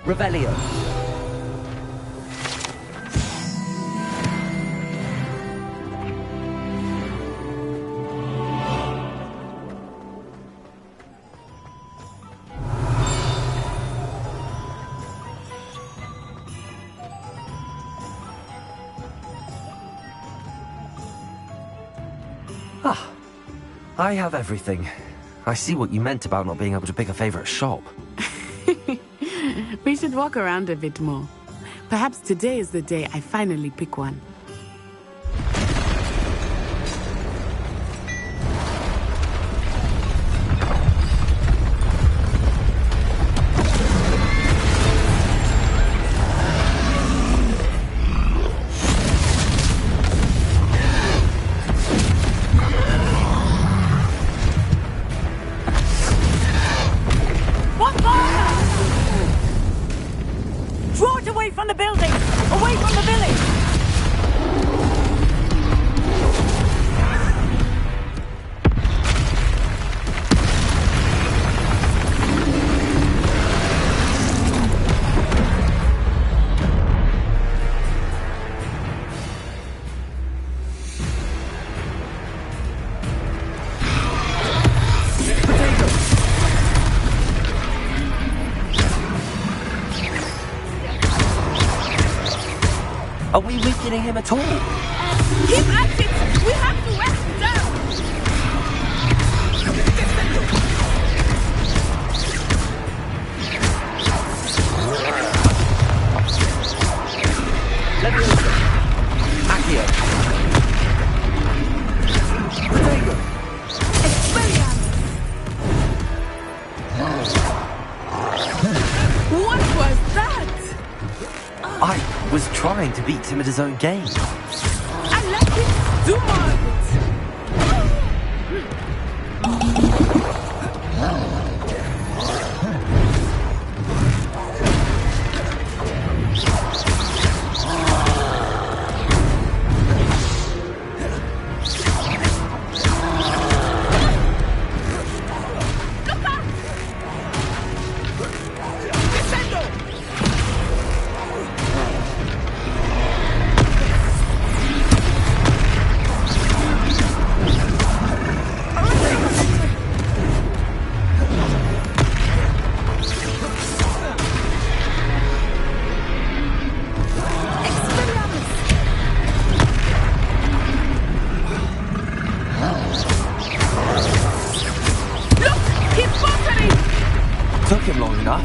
Revelio. Ah, I have everything. I see what you meant about not being able to pick a favourite shop. We should walk around a bit more. Perhaps today is the day I finally pick one. Draw it away from the building! Away from the village! Are we weakening him at all? Keep at it! We have to wear him down! Let me listen. Accio. Protego. What was that? I was trying to beat him at his own game. I let him do more of it.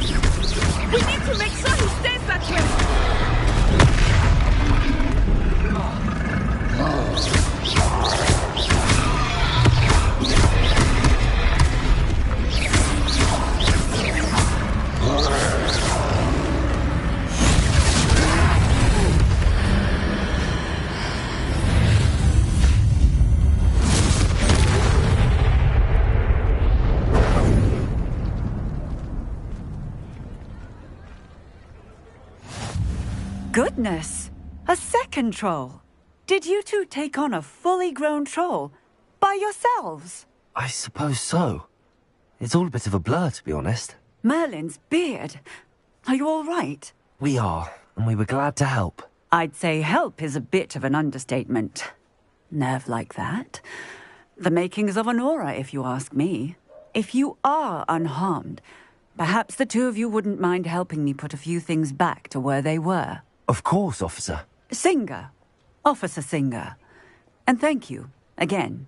We need to make sure he stays that way. Goodness! A second troll! Did you two take on a fully grown troll? By yourselves? I suppose so. It's all a bit of a blur, to be honest. Merlin's beard. Are you all right? We are, and we were glad to help. I'd say help is a bit of an understatement. Nerve like that. The makings of an aura, if you ask me. If you are unharmed, perhaps the two of you wouldn't mind helping me put a few things back to where they were. Of course, officer. Singer. Officer Singer. And thank you, again.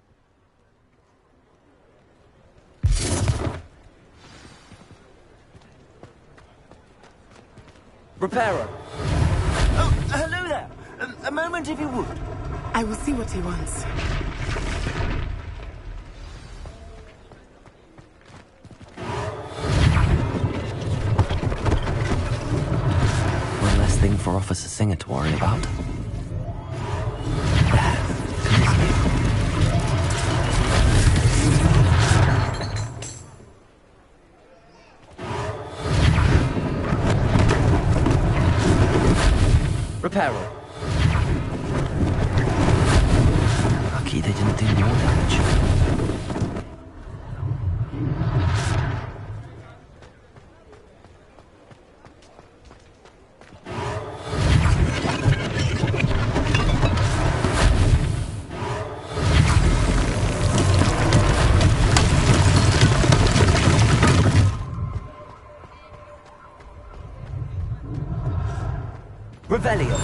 Repairer. Oh, hello there. A moment if you would. I will see what he wants. One less thing for Officer Singer to worry about. Repairer. Lucky they didn't do more damage. Revelio.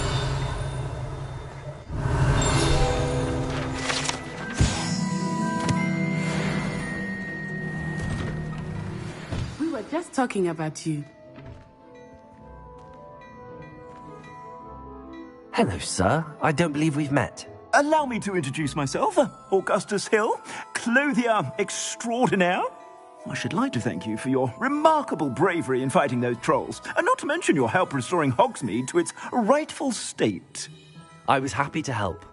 We were just talking about you. Hello, sir. I don't believe we've met. Allow me to introduce myself. Augustus Hill, clothier extraordinaire. I should like to thank you for your remarkable bravery in fighting those trolls, and not to mention your help restoring Hogsmeade to its rightful state. I was happy to help.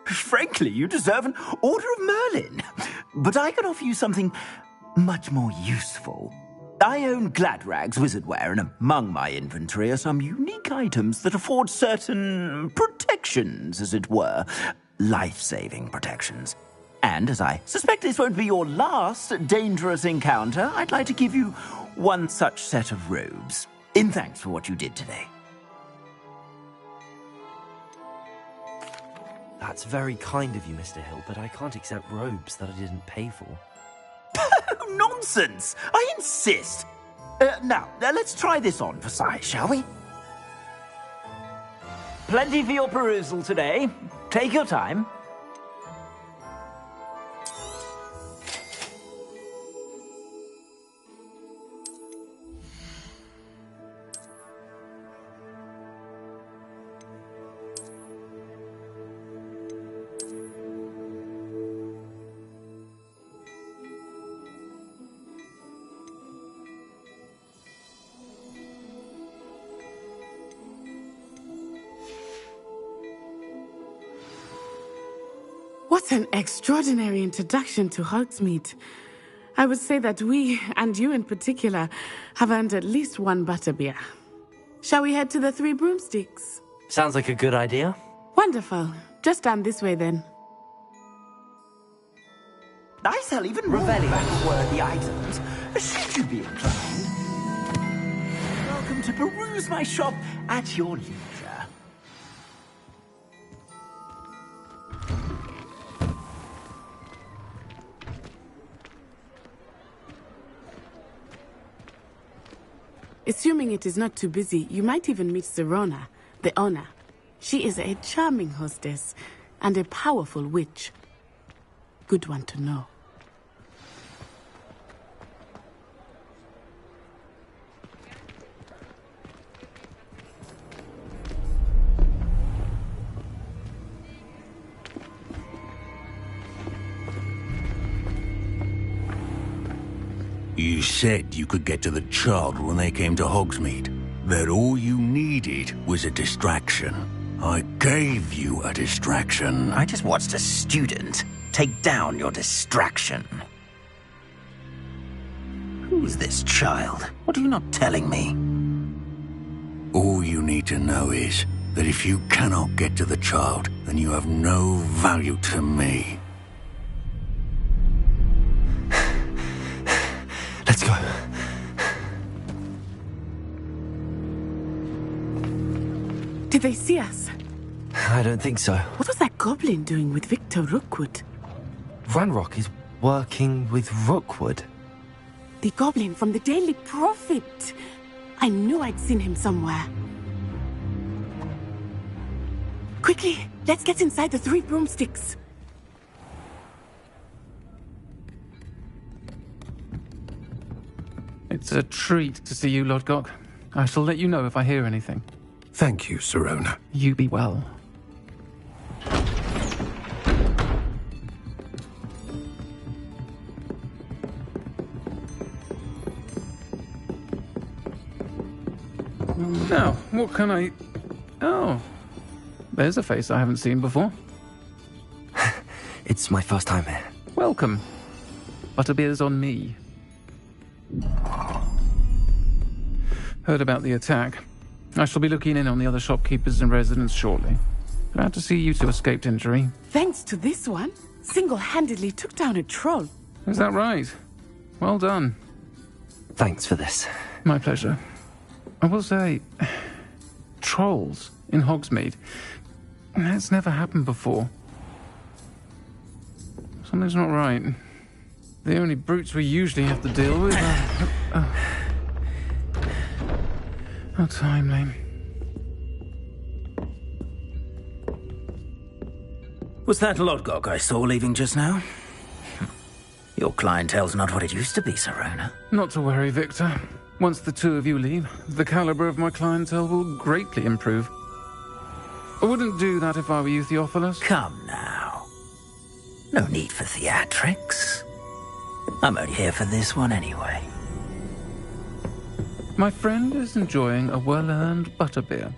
Frankly, you deserve an Order of Merlin. But I can offer you something much more useful. I own Gladrag's wizardware, and among my inventory are some unique items that afford certain protections, as it were. Life-saving protections. And as I suspect this won't be your last dangerous encounter, I'd like to give you one such set of robes, in thanks for what you did today. That's very kind of you, Mr. Hill, but I can't accept robes that I didn't pay for. Nonsense! I insist! Now, let's try this on for size, shall we? Plenty for your perusal today. Take your time. What an extraordinary introduction to Hogsmeade. I would say that we, and you in particular, have earned at least one butterbeer. Shall we head to the Three Broomsticks? Sounds like a good idea. Wonderful. Just down this way then. I sell even more worthy items, should you be inclined. Welcome to peruse my shop at your leisure. Assuming it is not too busy, you might even meet Serona, the owner. She is a charming hostess and a powerful witch. Good one to know. You said you could get to the child when they came to Hogsmeade. That all you needed was a distraction. I gave you a distraction. I just watched a student take down your distraction. Who's this child? What are you not telling me? All you need to know is that if you cannot get to the child, then you have no value to me. Let's go. Did they see us? I don't think so. What was that goblin doing with Victor Rookwood? Ranrock is working with Rookwood. The goblin from the Daily Prophet. I knew I'd seen him somewhere. Quickly, let's get inside the 3 broomsticks. It's a treat to see you, Lodgok. I shall let you know if I hear anything. Thank you, Sirona. You be well. Now, what can I... Oh, there's a face I haven't seen before. It's my first time here. Welcome. Butterbeer's on me. Heard about the attack. I shall be looking in on the other shopkeepers and residents shortly. Glad to see you two escaped injury. Thanks to this one, single-handedly took down a troll. Is that right? Well done. Thanks for this. My pleasure. I will say, trolls in Hogsmeade. That's never happened before. Something's not right. The only brutes we usually have to deal with are... How timely. Was that Lodgok I saw leaving just now? Your clientele's not what it used to be, Sirona. Not to worry, Victor. Once the two of you leave, the caliber of my clientele will greatly improve. I wouldn't do that if I were you, Theophilus. Come now. No need for theatrics. I'm only here for this one anyway. My friend is enjoying a well-earned butterbeer.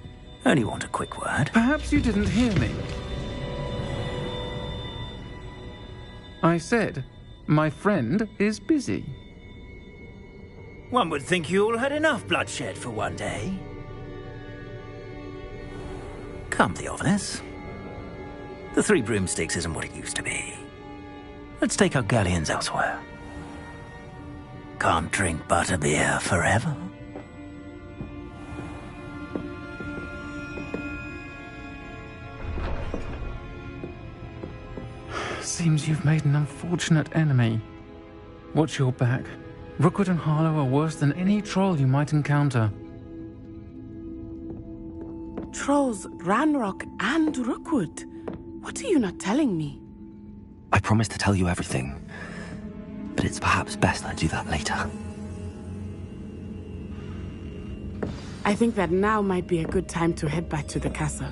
Only want a quick word. Perhaps you didn't hear me. I said, my friend is busy. One would think you all had enough bloodshed for one day. Come, Theophilus. The 3 broomsticks isn't what it used to be. Let's take our galleons elsewhere. Can't drink butterbeer forever. Seems you've made an unfortunate enemy. Watch your back. Rookwood and Harlow are worse than any troll you might encounter. Trolls, Ranrock, and Rookwood. What are you not telling me? I promised to tell you everything, but it's perhaps best I do that later. I think that now might be a good time to head back to the castle.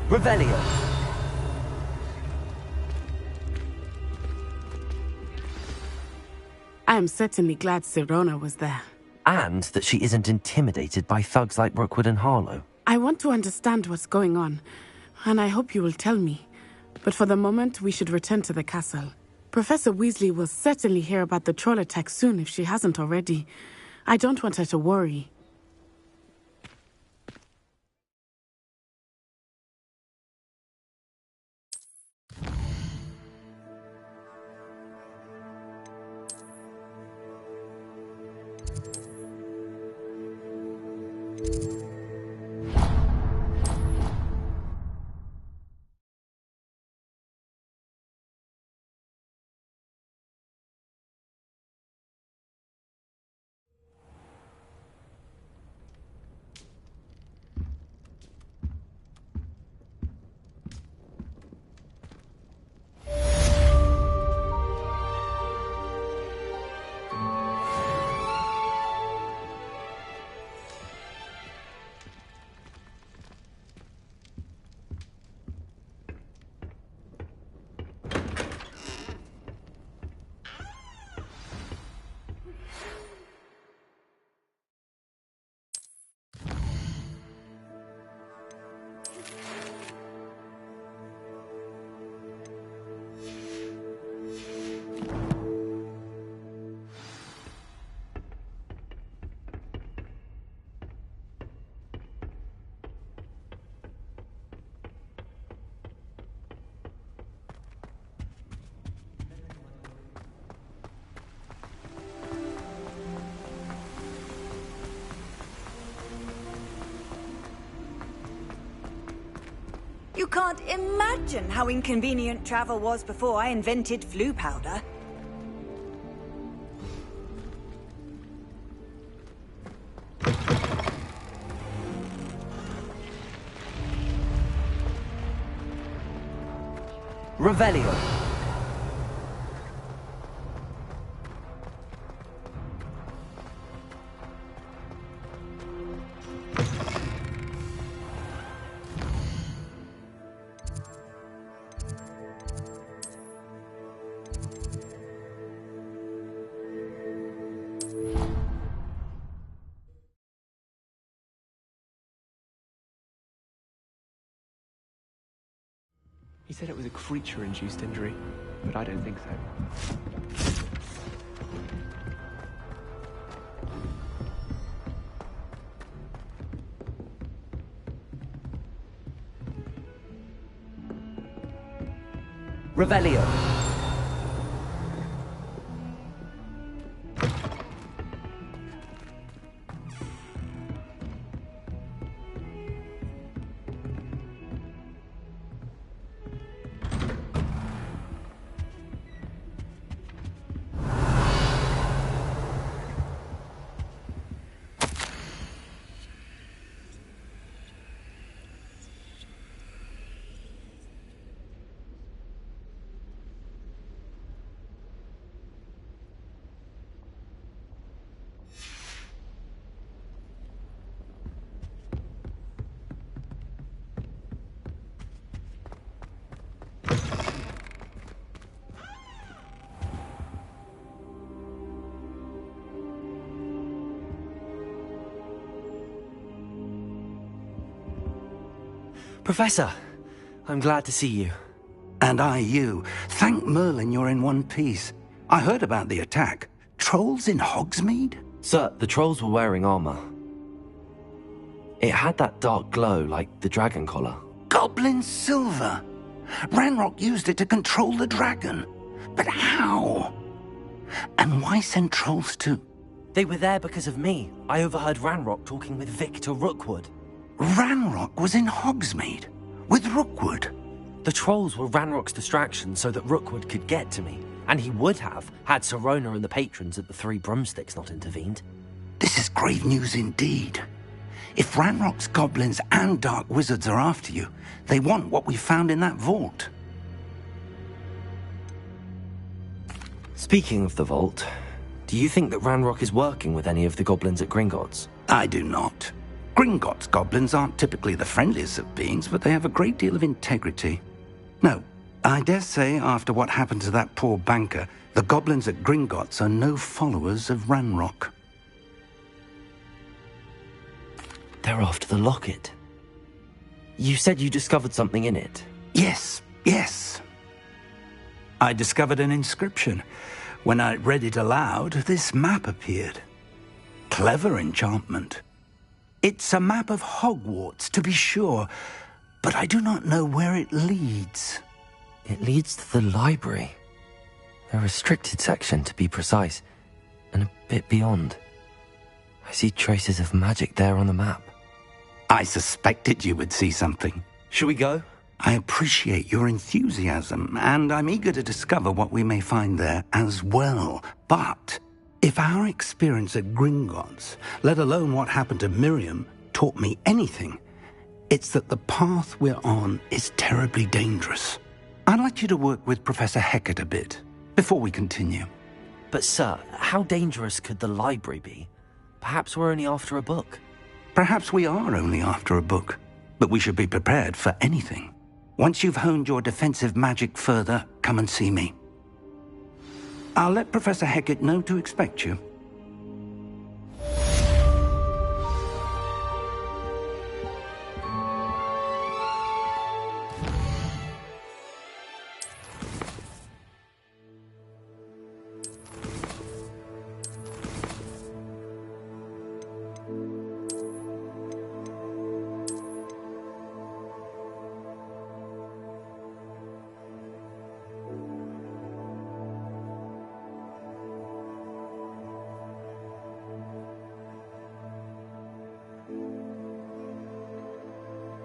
Revelio. I am certainly glad Sirona was there. And that she isn't intimidated by thugs like Rookwood and Harlow. I want to understand what's going on, and I hope you will tell me. But for the moment, we should return to the castle. Professor Weasley will certainly hear about the troll attack soon if she hasn't already. I don't want her to worry. You can't imagine how inconvenient travel was before I invented flu powder. Revelio. He said it was a creature-induced injury, but I don't think so. Revelio. Professor, I'm glad to see you. And I you. Thank Merlin you're in one piece. I heard about the attack. Trolls in Hogsmeade? Sir, the trolls were wearing armor. It had that dark glow like the dragon collar. Goblin silver! Ranrock used it to control the dragon. But how? And why send trolls too? They were there because of me. I overheard Ranrock talking with Victor Rookwood. Ranrock was in Hogsmeade? With Rookwood? The trolls were Ranrock's distraction so that Rookwood could get to me. And he would have, had Sirona and the patrons at the Three Broomsticks not intervened. This is grave news indeed. If Ranrock's goblins and dark wizards are after you, they want what we found in that vault. Speaking of the vault, do you think that Ranrock is working with any of the goblins at Gringotts? I do not. Gringotts goblins aren't typically the friendliest of beings, but they have a great deal of integrity. No, I dare say after what happened to that poor banker, the goblins at Gringotts are no followers of Ranrock. They're after the locket. You said you discovered something in it. Yes. I discovered an inscription. When I read it aloud, this map appeared. Clever enchantment. It's a map of Hogwarts, to be sure, but I do not know where it leads. It leads to the library. A restricted section, to be precise, and a bit beyond. I see traces of magic there on the map. I suspected you would see something. Shall we go? I appreciate your enthusiasm, and I'm eager to discover what we may find there as well. But if our experience at Gringotts, let alone what happened to Miriam, taught me anything, it's that the path we're on is terribly dangerous. I'd like you to work with Professor Hecat a bit before we continue. But sir, how dangerous could the library be? Perhaps we're only after a book. Perhaps we are only after a book, but we should be prepared for anything. Once you've honed your defensive magic further, come and see me. I'll let Professor Hecat know to expect you.